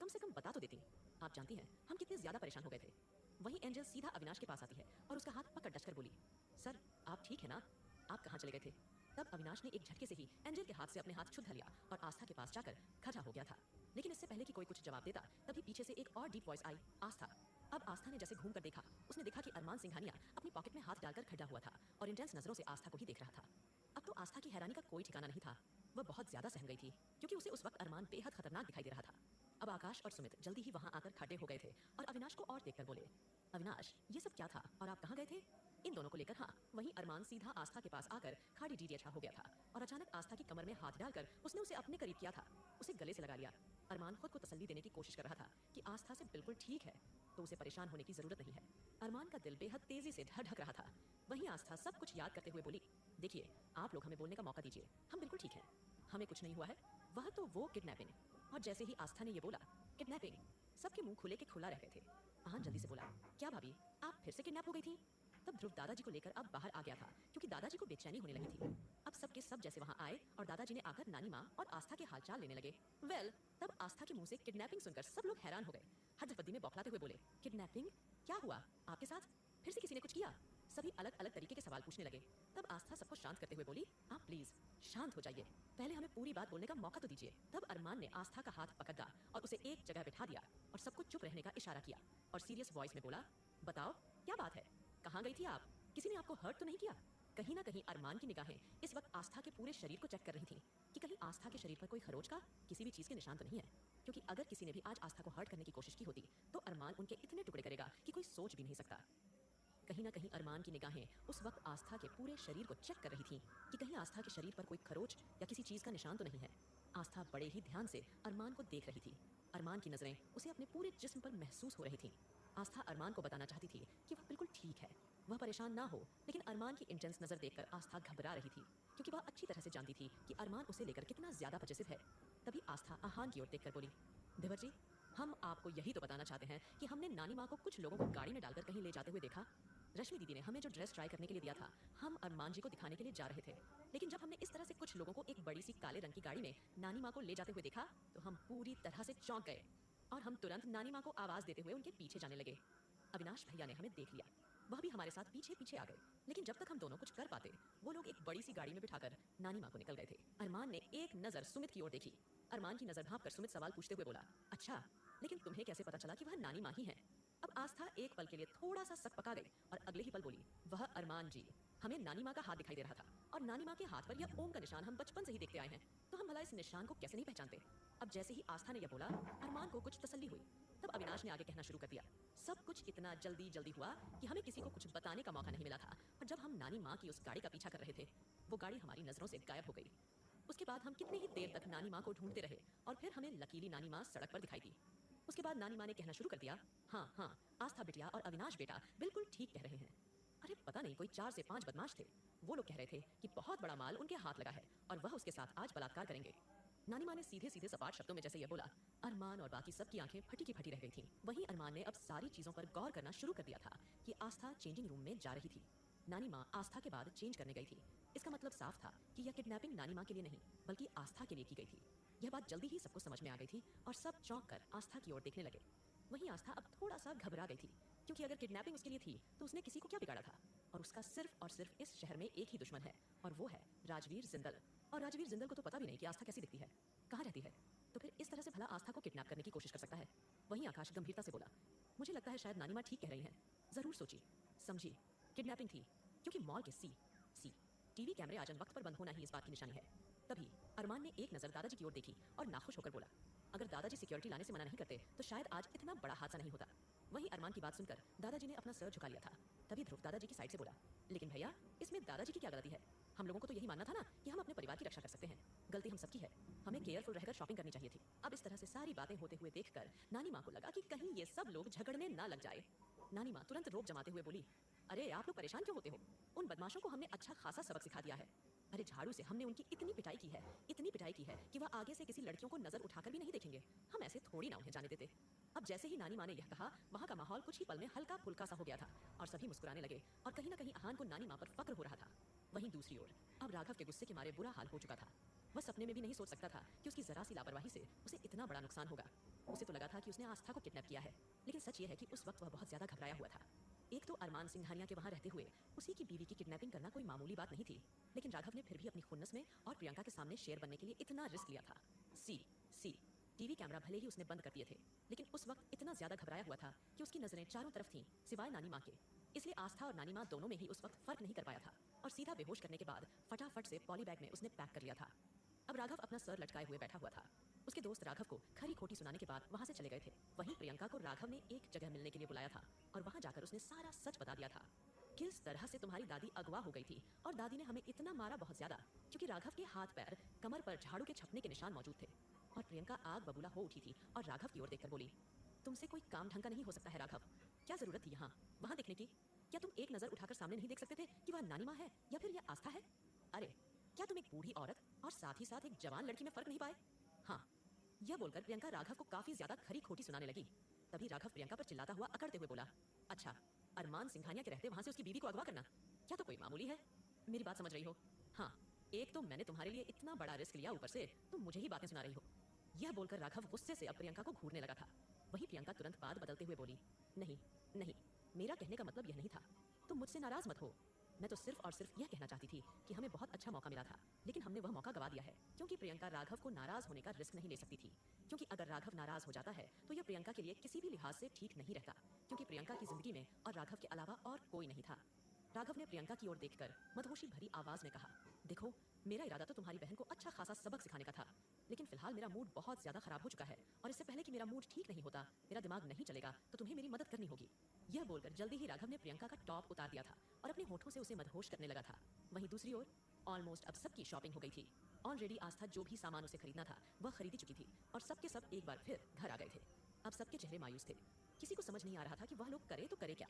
कम से कम बता तो देती। आप जानती हैं हम कितने ज्यादा परेशान हो गए थे। वहीं एंजल सीधा अविनाश के पास आती है और उसका हाथ पकड़ डसकर बोली, सर आप ठीक है ना? आप कहाँ चले गए थे? तब अविनाश ने एक झटके से ही एंजल के हाथ से अपने हाथ छुड़ा लिया और आस्था के पास जाकर खड़ा हो गया था। लेकिन इससे पहले कि कोई कुछ जवाब देता तभी पीछे से एक और डीप वॉइस आई, आस्था। अब आस्था ने जैसे घूम कर देखा, उसने देखा कि अरमान सिंघानिया अपनी पॉकेट में हाथ डालकर खड़ा हुआ था और इंटेंस नजरों से आस्था को ही देख रहा था। अब तो आस्था की हैरानी का कोई ठिकाना नहीं था। वह बहुत ज्यादा सहम गई थी क्योंकि उसे उस वक्त अरमान बेहद खतरनाक दिखाई दे रहा था। अब आकाश और सुमित जल्दी ही वहां आकर खड़े हो गए थे और अविनाश को और देखकर बोले, अविनाश ये सब क्या था और आप कहाँ गए थे? इन दोनों को लेकर हाँ। वहीं अरमान सीधा आस्था के पास आकर खाड़ी डी हो गया था और अचानक आस्था की कमर में हाथ डालकर उसने उसे अपने करीब किया था, उसे गले से लगा लिया। अरमान खुद को तसल्ली देने की कोशिश कर रहा था कि आस्था से बिल्कुल ठीक है तो उसे परेशान होने की जरूरत नहीं है। अरमान का दिल बेहद तेजी से धड़क रहा था। वहीं आस्था सब कुछ याद करते हुए बोली, देखिए आप लोग हमें बोलने का मौका दीजिए, हम बिल्कुल ठीक हैं, हमें कुछ नहीं हुआ है। वह तो वो किडनैपिंग। और जैसे ही आस्था ने ये बोला किडनैपिंग, सबके मुंह खुले के खुला रह गए थे। आहान जल्दी से बोला, क्या भाभी आप फिर से किडनैप हो गई थी? तब ध्रुव दादाजी को लेकर अब बाहर आ गया था क्योंकि दादाजी को बेचैनी होने लगी थी। अब सबके सब जैसे वहां आए और दादाजी ने आकर नानी माँ और आस्था के हालचाल लेने लगे। तब आस्था के मुंह से किडनैपिंग सुनकर सब लोग हैरान हो गए। हद्दपद्दी में बौखलाते हुए बोले, किडनैपिंग? क्या हुआ आपके साथ? फिर से किसी ने कुछ किया? सभी अलग अलग तरीके के सवाल पूछने लगे। तब आस्था सबको शांत करते हुए बोली, आप प्लीज शांत हो जाइए, पहले हमें पूरी बात बोलने का मौका तो दीजिए। तब अरमान ने आस्था का हाथ पकड़ा और उसे एक जगह बिठा दिया और सबको चुप रहने का इशारा किया और सीरियस वॉइस में बोला, बताओ क्या बात है, कहाँ गई थी आप? किसी ने आपको हर्ट तो नहीं किया? कहीं ना कहीं अरमान की निगाहें इस वक्त आस्था के पूरे शरीर को चेक कर रही थी कि कहीं आस्था के शरीर पर कोई खरोच का, किसी भी चीज के निशान तो नहीं है। क्योंकि अगर किसी ने भी आज आस्था को हर्ट करने की कोशिश की होती तो अरमान उनके इतने टुकड़े करेगा कि कोई सोच भी नहीं सकता। कहीं ना कहीं अरमान की निगाहें उस वक्त आस्था के पूरे शरीर को चेक कर रही थी कि कहीं आस्था के शरीर पर कोई खरोच या किसी चीज का निशान तो नहीं है। आस्था बड़े ही ध्यान से अरमान को देख रही थी। अरमान की नजरें उसे अपने पूरे जिस्म पर महसूस हो रही थी। आस्था अरमान को बताना चाहती थी कि वह बिल्कुल ठीक है, वह परेशान ना हो, लेकिन अरमान की इंटेंस नजर देखकर आस्था घबरा रही थी क्योंकि वह अच्छी तरह से जानती थी कि अरमान उसे लेकर कितना ज्यादा पजेसिव है। तभी आस्था आहान की ओर देखकर बोली, देवर जी हम आपको यही तो बताना चाहते हैं कि हमने नानी माँ को कुछ लोगों को गाड़ी में डालकर कहीं ले जाते हुए देखा। रश्मि दीदी ने हमें जो ड्रेस ट्राई करने के लिए दिया था हम अरमान जी को दिखाने के लिए जा रहे थे, लेकिन जब हमने इस तरह से कुछ लोगों को एक बड़ी सी काले रंग की गाड़ी में नानी माँ को ले जाते हुए देखा तो हम पूरी तरह से चौंक गए और हम तुरंत नानी माँ को आवाज देते हुए उनके पीछे जाने लगे। अविनाश भैया ने हमें देख लिया, वह भी हमारे साथ पीछे पीछे आ गए, लेकिन जब तक हम दोनों कुछ कर पाते वो लोग एक बड़ी सी गाड़ी में बिठाकर नानी माँ को निकल गए थे। अरमान ने एक नजर सुमित की ओर देखी। अरमान की नजर भांप कर सुमित सवाल पूछते हुए बोला, अच्छा लेकिन तुम्हें कैसे पता चला कि वह नानी माँ ही है? अब आस्था एक पल के लिए थोड़ा सा सक पका गई और अगले ही पल बोली, वह अरमान जी, हमें नानी माँ का हाथ दिखाई दे रहा था और नानी माँ के हाथ पर यह ओम का निशान हम बचपन से ही देखते आए हैं, तो हम भला इस निशान को कैसे नहीं पहचानते? अब जैसे ही आस्था ने यह बोला अरमान को कुछ तसल्ली हुई। तब अविनाश ने आगे कहना शुरू कर दिया, सब कुछ इतना जल्दी जल्दी हुआ कि हमें किसी को कुछ बताने का मौका नहीं मिला था और जब हम नानी माँ की उस गाड़ी का पीछा कर रहे थे वो गाड़ी हमारी नजरों से गायब हो गई। उसके बाद हम कितनी ही देर तक नानी माँ को ढूंढते रहे और फिर हमें लकीली नानी माँ सड़क पर दिखाई दी। उसके बाद नानी माँ ने कहना शुरू कर दिया, हाँ हाँ आस्था बिटिया और अविनाश बेटा बिल्कुल ठीक कह रहे हैं। अरे पता नहीं कोई 4 से 5 बदमाश थे, वो लोग कह रहे थे कि बहुत बड़ा माल उनके हाथ लगा है और वह उसके साथ आज बलात्कार करेंगे। नानी माँ ने सीधे सीधे सपाट शब्दों में जैसे ये बोला, अरमान और बाकी सबकी आंखें फटी की फटी रह गई थीं। वहीं अरमान ने अब सारी चीजों पर गौर करना शुरू कर दिया था कि आस्था चेंजिंग रूम में जा रही थी। नानी माँ आस्था के बाद चेंज करने गई थी। इसका मतलब साफ था कि यह किडनैपिंग नानी माँ के लिए नहीं बल्कि आस्था के लिए की गई थी। यह बात जल्दी ही सबको समझ में आ गई थी और सब चौंक कर आस्था की ओर देखने लगे। वहीं आस्था अब थोड़ा सा घबरा गई थी, क्योंकि अगर किडनैपिंग उसके लिए थी तो उसने किसी को क्या बिगाड़ा था। और उसका सिर्फ और सिर्फ इस शहर में एक ही दुश्मन है, और वो है राजवीर जिंदल। और राजवीर जिंदल को तो पता भी नहीं कि आस्था कैसी दिखती है, कहाँ रहती है, तो फिर इस तरह से भला आस्था को किडनैप करने की कोशिश कर सकता है। वहीं आकाश गंभीरता से बोला, मुझे लगता है शायद नानी माँ ठीक कह रही हैं। जरूर सोची समझी, किडनैपिंग थी, क्योंकि मॉल के सी टीवी कैमरे आज वक्त पर बंद होना ही इस बात की निशानी है। तभी अरमान ने एक नजर दादाजी की ओर देखी और नाखुश होकर बोला, अगर दादाजी सिक्योरिटी लाने से मना नहीं करते तो शायद आज इतना बड़ा हादसा नहीं होता। वहीं अरमान की बात सुनकर दादाजी ने अपना सर झुका लिया था। तभी ध्रुव दादाजी की साइड से बोला, लेकिन भैया इसमें दादाजी की क्या गलती है? हम लोगों को तो यही मानना था ना कि हम अपने परिवार की रक्षा कर सकते हैं। गलती हम सबकी है, हमें केयरफुल रहकर शॉपिंग करनी चाहिए थी। अब इस तरह से सारी बातें होते हुए देखकर नानी माँ को लगा कि कहीं ये सब लोग झगड़ने ना लग जाए। नानी माँ तुरंत रोब जमाते हुए बोली, अरे आप लोग परेशान क्यों होते हो? उन बदमाशों को हमने अच्छा खासा सबक सिखा दिया है। अरे झाड़ू से हमने उनकी इतनी पिटाई की है, इतनी पिटाई की है कि वह आगे से किसी लड़कियों को नजर उठाकर भी नहीं देखेंगे। हम ऐसे थोड़ी ना उन्हें जाने देते। अब जैसे ही नानी माँ ने यह कहा, वहाँ का माहौल कुछ ही पल में हल्का फुल्का सा हो गया था और सभी मुस्कुराने लगे और कहीं ना कहीं अहान को नानी माँ पर फक्र हो रहा था। वहीं दूसरी ओर अब राघव के गुस्से के मारे बुरा हाल हो चुका था। वह सपने में भी नहीं सोच सकता था कि उसकी जरा सी लापरवाही से उसे इतना बड़ा नुकसान होगा। उसे तो लगा था कि उसने आस्था को किडनैप किया है, लेकिन सच ये है कि उस वक्त वह बहुत ज्यादा घबराया हुआ था। एक तो अरमान सिंघानिया के वहाँ रहते हुए उसी की बीवी की किडनैपिंग करना कोई मामूली बात नहीं थी, लेकिन राघव ने फिर भी अपनी खुन्नस में और प्रियंका के सामने शेर बनने के लिए इतना रिस्क लिया था। सी टीवी कैमरा भले ही उसने बंद कर दिए थे, लेकिन उस वक्त इतना ज्यादा घबराया हुआ था कि उसकी नजरें चारों तरफ थीं सिवाय नानी माँ के। इसलिए आस्था और नानी माँ दोनों में ही उस वक्त फर्क नहीं कर पाया था और सीधा बेहोश करने के बाद फटाफट से पॉली बैग में उसने पैक कर लिया था। अब राघव अपना सर लटकाए हुए बैठा हुआ था। उसके दोस्त राघव को खरी खोटी सुनाने के बाद वहां से चले गए थे। वहीं प्रियंका को राघव ने एक जगह मिलने के लिए बुलाया था और वहां जाकर उसने सारा सच बता दिया था। किस तरह से तुम्हारी दादी अगवा हो गई थी और दादी ने हमें इतना मारा, बहुत ज्यादा, क्योंकि राघव के हाथ पैर कमर पर झाड़ू के छपने के निशान मौजूद थे। और प्रियंका आग बबूला हो उठी थी और राघव की ओर देखकर बोली, तुमसे कोई काम ढंग का नहीं हो सकता है राघव। क्या जरूरत थी यहाँ वहां देखने की? क्या तुम एक नजर उठाकर सामने नहीं देख सकते थे कि वह नानी माँ है या फिर यह आस्था है? अरे क्या तुम एक बूढ़ी औरत और साथ ही साथ एक जवान लड़की में फर्क नहीं पाए? हाँ, यह बोलकर प्रियंका राघव को काफी ज्यादा खरी खोटी सुनाने लगी। तभी राघव प्रियंका पर चिल्लाता हुआ अकड़ते हुए बोला, अच्छा, अरमान सिंघानिया के रहते वहां से उसकी बीवी को अगवा करना क्या तो कोई मामूली है? मेरी बात समझ रही हो? हाँ, एक तो मैंने तुम्हारे लिए इतना बड़ा रिस्क लिया, ऊपर से तुम मुझे ही बातें सुना रही हो। यह बोलकर राघव गुस्से से अब प्रियंका को घूरने लगा था। वही प्रियंका तुरंत बात बदलते हुए बोली, नहीं नहीं, मेरा कहने का मतलब यह नहीं था, तुम मुझसे नाराज मत हो। मैं तो सिर्फ और सिर्फ यह कहना चाहती थी कि हमें बहुत अच्छा मौका मिला था, लेकिन हमने वह मौका गवा दिया है। क्योंकि प्रियंका राघव को नाराज होने का रिस्क नहीं ले सकती थी, क्योंकि अगर राघव नाराज हो जाता है तो यह प्रियंका के लिए किसी भी लिहाज से ठीक नहीं रहता, क्योंकि प्रियंका की जिंदगी में और राघव के अलावा और कोई नहीं था। राघव ने प्रियंका की ओर देखकर मदहोशी भरी आवाज में कहा, देखो, मेरा इरादा तो तुम्हारी बहन को अच्छा खासा सबक सिखाने का था, लेकिन फिलहाल मेरा मूड बहुत ज्यादा खराब हो चुका है और इससे पहले कि मेरा मूड ठीक नहीं होता, मेरा दिमाग नहीं चलेगा, तो तुम्हें मेरी मदद करनी होगी। यह बोलकर जल्दी ही राघव ने प्रियंका का टॉप उतार दिया था और अपने होठों से उसे मदहोश करने लगा था। वहीं दूसरी ओर ऑलमोस्ट अब सबकी शॉपिंग हो गई थी। ऑलरेडी आस्था जो भी सामान उसे खरीदना था वह खरीदी चुकी थी और सबके सब एक बार फिर घर आ गए थे। अब सबके चेहरे मायूस थे। किसी को समझ नहीं आ रहा था कि वह लोग करे तो करे क्या।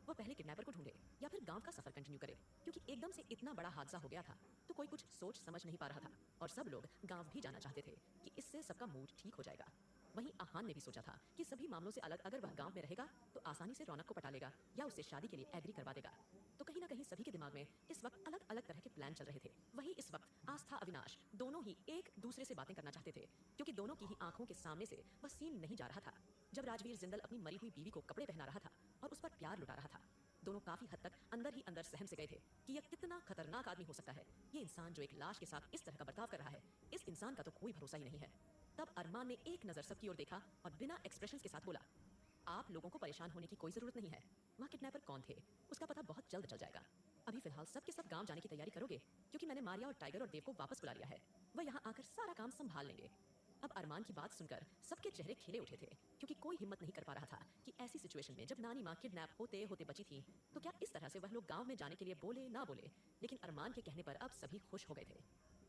वह पहले किडनैपर को ढूंढे या फिर गांव का सफर कंटिन्यू करे, क्योंकि एकदम से इतना बड़ा हादसा हो गया था तो कोई कुछ सोच समझ नहीं पा रहा था और सब लोग गांव भी जाना चाहते थे कि इससे सबका मूड ठीक हो जाएगा। वहीं आहान ने भी सोचा था कि सभी मामलों से अलग अगर वह गांव में रहेगा तो आसानी से रौनक को पटा लेगा या उससे शादी के लिए एग्री करवा देगा। तो कहीं ना कहीं सभी के दिमाग में इस वक्त अलग अलग तरह के प्लान चल रहे थे। वहीं इस वक्त आस्था अविनाश दोनों ही एक दूसरे से बातें करना चाहते थे, क्योंकि दोनों की ही आंखों के सामने से वह सीन नहीं जा रहा था जब राजवीर जिंदल अपनी मरी हुई बीवी को कपड़े पहना रहा था और उस पर प्यार लुटा रहा था। दोनों काफी हद तक अंदर ही अंदर सहम से गए थे कि यह कितना खतरनाक आदमी हो सकता है। ये इंसान जो एक लाश के साथ इस तरह का बर्ताव कर रहा है, इस इंसान का तो कोई भरोसा ही नहीं है। तब अरमान ने एक नजर सबकी ओर देखा और बिना एक्सप्रेशंस के साथ बोला, आप लोगों को परेशान होने की कोई जरूरत नहीं है। वहाँ किडनैपर कौन थे उसका पता बहुत जल्द चल जाएगा। अभी फिलहाल सबके सब गांव जाने की तैयारी करोगे, क्योंकि मैंने मारिया और टाइगर और देव को वापस बुला लिया है। वह यहाँ आकर सारा काम संभाल लेंगे। अब अरमान की बात सुनकर सबके चेहरे खिले उठे थे, क्योंकि कोई हिम्मत नहीं कर पा रहा था कि ऐसी सिचुएशन में जब नानी माँ किडनैप होते होते बची थी तो क्या इस तरह से वह लोग गांव में जाने के लिए बोले ना बोले। लेकिन अरमान के कहने पर अब सभी खुश हो गए थे।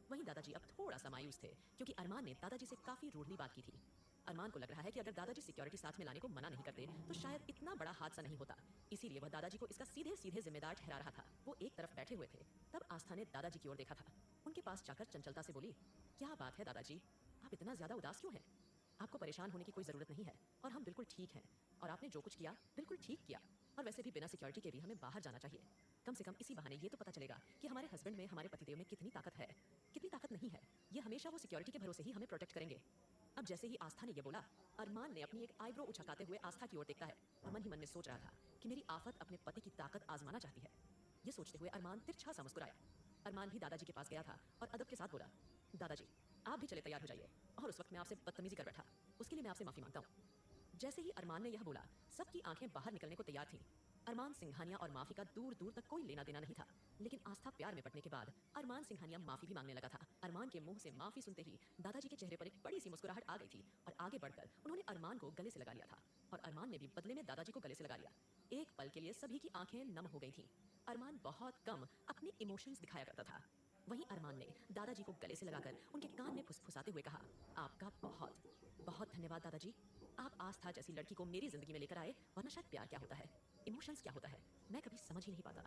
वहीं दादाजी अब थोड़ा सा मायूस थे, क्योंकि अरमान ने दादाजी से काफी रूडली बात की थी। अरमान को लग रहा है कि अगर दादाजी सिक्योरिटी साथ में लाने को मना नहीं करते तो शायद इतना बड़ा हादसा नहीं होता, इसीलिए वह दादाजी को इसका सीधे सीधे जिम्मेदार ठहरा रहा था। वो एक तरफ बैठे हुए थे। तब आस्था ने दादाजी की ओर देखा था। उनके पास जाकर चंचलता से बोली, क्या बात है दादाजी, आप इतना ज्यादा उदास क्यों हैं? आपको परेशान होने की कोई जरूरत नहीं है और हम बिल्कुल ठीक हैं और आपने जो कुछ किया बिल्कुल ठीक किया। और वैसे भी बिना सिक्योरिटी के भी हमें बाहर जाना चाहिए। कम से कम इसी बहाने ये तो पता चलेगा कि हमारे हस्बैंड में, हमारे पतिदेव में कितनी ताकत है, कितनी ताकत नहीं है। ये हमेशा वो सिक्योरिटी के भरोसे ही हमें प्रोटेक्ट करेंगे। अब जैसे ही आस्था ने ये बोला, अरमान ने अपनी एक आईब्रो उछकाते हुए आस्था की ओर देखता है और मन ही मन में सोच रहा था कि मेरी आफत अपने पति की ताकत आजमाना चाहती है। ये सोचते हुए अरमान तिरछा सा मुस्कुराया। अरमान भी दादाजी के पास गया था और अदब के साथ बोला, दादाजी आप भी चले तैयार हो जाइए। और उस वक्त मैं आपसे बदतमीजी कर बैठा, उसके लिए मैं आपसे माफी मांगता हूँ। जैसे ही अरमान ने यह बोला, सबकी आंखें बाहर निकलने को तैयार थीं। अरमान सिंघानिया और माफी का दूर दूर तक कोई लेना देना नहीं था, लेकिन आस्था प्यार में पड़ने के बाद अरमान सिंघानिया माफी भी मांगने लगा था। अरमान के मुंह से माफी सुनते ही दादाजी के चेहरे पर एक बड़ी सी मुस्कुराहट आ गई थी और आगे बढ़कर उन्होंने अरमान को गले से लगा लिया था और अरमान ने भी बदले में दादाजी को गले से लगा लिया। एक पल के लिए सभी की आंखें नम हो गई थीं। अरमान बहुत कम अपने इमोशंस दिखाया करता था। वहीं अरमान ने दादाजी को गले से लगाकर उनके कान में फुसफुसाते हुए कहा, आपका बहुत बहुत धन्यवाद दादाजी। आप आस्था जैसी लड़की को मेरी जिंदगी में लेकर आए, वरना शायद प्यार क्या होता है, इमोशंस क्या होता है, मैं कभी समझ ही नहीं पाता।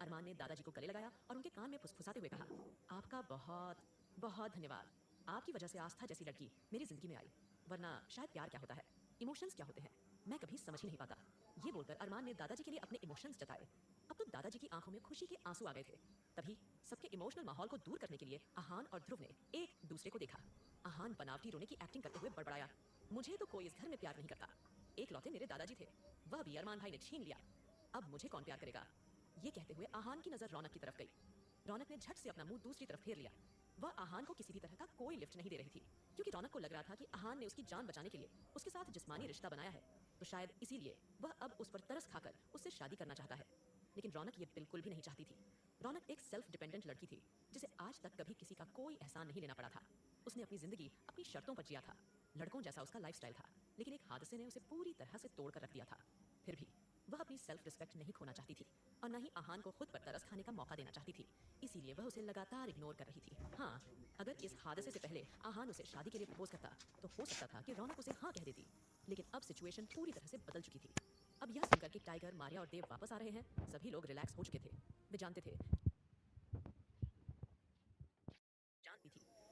अरमान ने दादाजी को गले लगाया और उनके कान में फुसफुसाते हुए कहा, आपका बहुत बहुत धन्यवाद। आपकी वजह से आस्था जैसी लड़की मेरी जिंदगी में आई, वरना शायद प्यार क्या होता है, इमोशंस क्या होते हैं, मैं कभी समझ ही नहीं पाता। ये बोलकर अरमान ने दादाजी के लिए अपने इमोशंस जताए। अब तो दादाजी की आंखों में खुशी के आंसू आ गए थे। तभी सबके इमोशनल माहौल को दूर करने के लिए आहान और ध्रुव ने एक दूसरे को देखा। आहान बनावटी रोने की एक्टिंग करते हुए बड़बड़ाया, मुझे तो कोई इस घर में प्यार नहीं करता, एक लौते मेरे दादाजी थे, वह भी अरमान भाई ने छीन लिया, अब मुझे कौन प्यार करेगा। ये कहते हुए आहान की नजर रौनक की तरफ गई। रौनक ने झट से अपना मुंह दूसरी तरफ फेर लिया। वह आहान को किसी भी तरह का कोई लिफ्ट नहीं दे रही थी, क्योंकि रौनक को लग रहा था कि आहान ने उसकी जान बचाने के लिए उसके साथ जिस्मानी रिश्ता बनाया है, तो शायद इसीलिए वह अब उस पर तरस खाकर उससे शादी करना चाहता है। लेकिन रौनक ये बिल्कुल भी नहीं चाहती थी। रौनक एक सेल्फ डिपेंडेंट लड़की थी, जिसे आज तक कभी किसी का कोई एहसान नहीं लेना पड़ा था। उसने अपनी जिंदगी अपनी शर्तों पर जिया था, लड़कों जैसा उसका लाइफस्टाइल था, लेकिन एक हादसे ने उसे पूरी तरह से तोड़ कर रख दिया था। फिर भी वह अपनी सेल्फ रिस्पेक्ट नहीं खोना चाहती थी और न ही आहान को खुद पर तरस खाने का मौका देना चाहती थी, इसीलिए वह उसे लगातार इग्नोर कर रही थी। हाँ, अगर इस हादसे से पहले आहान उसे शादी के लिए प्रपोज करता तो हो सकता था कि रौनक उसे हाँ कह देती, लेकिन अब सिचुएशन पूरी तरह से बदल चुकी थी। अब यह सुनकर कि टाइगर, मारिया और देव वापस आ रहे हैं, सभी लोग रिलैक्स हो चुके थे। वे जानती थी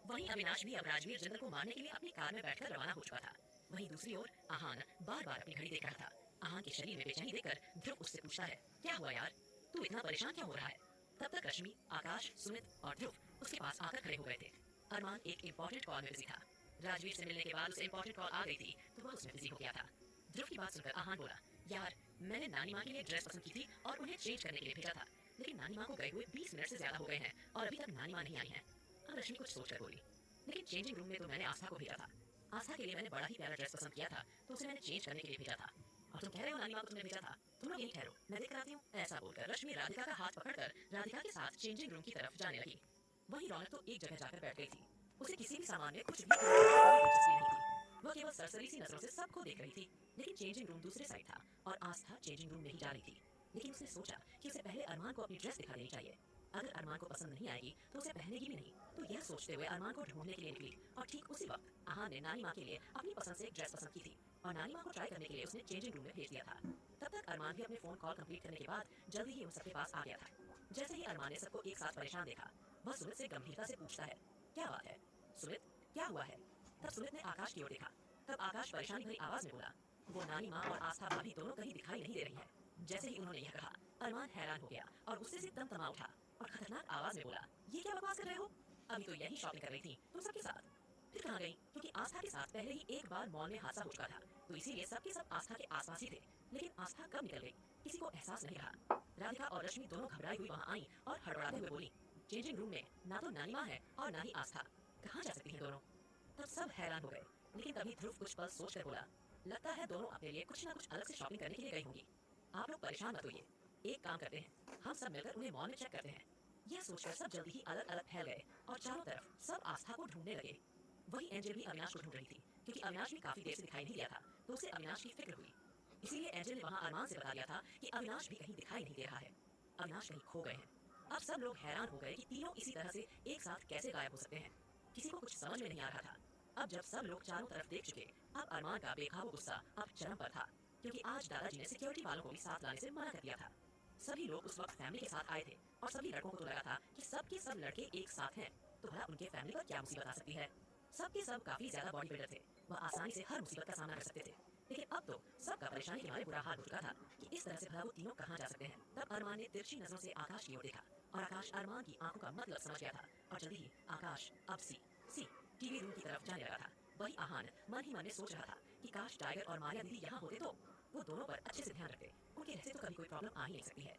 वहीं अविनाश भी अब राजवीर जिंदल को मारने के लिए अपनी कार में बैठकर रवाना हो चुका था। वहीं दूसरी ओर आहान बार बार अपनी घड़ी देख रहा था। आहान के शरीर में बेचैनी देखकर ध्रुव उससे पूछता है, क्या हुआ यार, तू इतना परेशान क्यों हो रहा है। तब तक रश्मि, आकाश, सुमित और ध्रुव उसके पास आकर खड़े हो गए थे। अरमान एक इंपॉर्टेंट कॉल में बिजी था। राजवीर से मिलने के बाद उसे इंपॉर्टेंट कॉल आ गई थी, तो वह उसमें बिजी हो गया था। ध्रुव की बात सुनकर आहान बोला, यार मैंने नानी माँ के लिए ड्रेस पसंद की थी और उन्हें चेंज करने के लिए भेजा था, लेकिन नानी माँ को गए हुए 20 मिनट से ज्यादा हो गए हैं और अभी तक नानी माँ नहीं आई है। अब रश्मि कुछ सोचकर बोली, लेकिन चेंजिंग रूम में तो मैंने आस्था को भेजा था, आस्था के लिए मैंने बड़ा ही प्यारा ड्रेस पसंद किया था, तो उसे मैंने चेंज करने के लिए भेजा था, और तुम कह रहे हो नानी माँ को तुमने भेजा था, तुम लोग यहीं ठहरो, मैं देख कराती हूँ। ऐसा बोलकर रश्मि राधिका का हाथ पकड़कर राधिका के साथ चेंजिंग रूम की तरफ जाने लगी। वहीं रौनक तो एक जगह जाकर बैठ गई थी। उसे किसी भी सामान में कुछ भी कोई दिलचस्पी नहीं थी। वह केवल सरसरी सी नजरों से सबको देख रही थी, लेकिन चेंजिंग रूम दूसरे साइड था और आस्था चेंजिंग रूम में ही जा रही थी। लेकिन उसने सोचा कि उसे पहले अरमान को अपनी ड्रेस दिखा देनी चाहिए। अगर अरमान को पसंद नहीं आएगी तो उसे पहनेगी भी नहीं। तो यह सोचते हुए अरमान को ढूंढने के लिए निकली और ठीक उसी वक्त आहान ने नानी माँ के लिए अपनी पसंद से एक ड्रेस पसंद की थी और नानी माँ को ट्राई करने के लिए उसने चेंजिंग रूम में भेज दिया था। तब तक अरमान भी अपने फोन कॉल कंप्लीट करने के बाद जल्दी ही उन सबके पास आ गया था। जैसे ही अरमान ने सबको एक साथ परेशान देखा, वह सुमित से गंभीरता से पूछता है, क्या बात है सुमित, क्या हुआ है। तब सुमित ने आकाश की ओर देखा। तब आकाश परेशानी भरी आवाज में बोला, वो नानी माँ और आस्था भाभी दोनों कहीं दिखाई नहीं दे रही है। जैसे ही उन्होंने यह कहा, अरमान हैरान हो गया और गुस्से से तमा उठा और खतरनाक आवाज में बोला, ये क्या बकवास कर रहे हो, अभी तो यही शॉपिंग कर रही थी तुम सबके साथ, फिर कहाँ गई। क्योंकि आस्था के साथ पहले ही एक बार मॉल में हादसा हो चुका था, तो इसीलिए सबके सब आस्था के आसपास ही थे। लेकिन आस्था कब निकल गई किसी को एहसास नहीं रहा। राधिका और रश्मि दोनों घबराई हुई वहाँ आई और हड़बड़ाते हुए बोली, चेंजिंग रूम में ना तो नानी माँ है और ना ही आस्था, कहाँ जा सकती है दोनों। तब सब हैरान हो गए, लेकिन तभी ध्रुव कुछ पल सोचकर बोला, लगता है दोनों अपने लिए कुछ ना कुछ अलग से शॉपिंग करने के लिए गई होंगी। आप लोग परेशान मत होइए, एक काम करते हैं, हम सब मिलकर उन्हें मॉल में चेक करते हैं। यह सोचकर सब जल्दी ही अलग अलग फैल गए और चारों तरफ सब आस्था को ढूंढने लगे। वही एंजल भी अविनाश को ढूंढ रही थी, क्योंकि अविनाश भी काफी देर से दिखाई नहीं दिया था, तो उसे अविनाश की फिक्र हुई। इसीलिए एंजल ने वहां अरमान से बता दिया था कि अविनाश भी कहीं दिखाई नहीं दे रहा है, अविनाश कहीं खो गए हैं। अब सब लोग हैरान हो गए कि तीनों इसी तरह से एक साथ कैसे गायब हो सकते हैं। किसी को कुछ समझ में नहीं आ रहा था। अब जब सब लोग चारों तरफ देख चुके, अब अरमान का बेकाबू गुस्सा अब चरम पर था, क्योंकि आज दादाजी ने सिक्योरिटी वालों को भी साथ लाने से मना कर दिया था। सभी लोग उस वक्त फैमिली के साथ आए थे और सभी लड़कों को तो लगा था कि सब के सब लड़के एक साथ हैं, तो भला उनके फैमिली पर क्या मुसीबत आ सकती है। सबके सब काफी ज्यादा बॉडी बिल्डर थे, वह आसानी से हर मुसीबत का सामना कर सकते थे। लेकिन अब तो सबका परेशानी के मारे बुरा हाल हो चुका था कि इस तरह से भला वो तीनों कहाँ जा सकते हैं। तब अरमान ने तिरछी नजरों से आकाश की ओर देखा और आकाश अरमान की आंखों का मतलब समझ गया था। और जल्दी ही आकाश अब सी टीवी रूम की तरफ जाने लगा था। वही आहान मन ही मन में सोच रहा था कि काश टाइगर और मारिया दीदी यहाँ होते तो वो दोनों पर अच्छे से ध्यान रखते, उनके रहते तो कभी कोई प्रॉब्लम आ ही नहीं सकती है।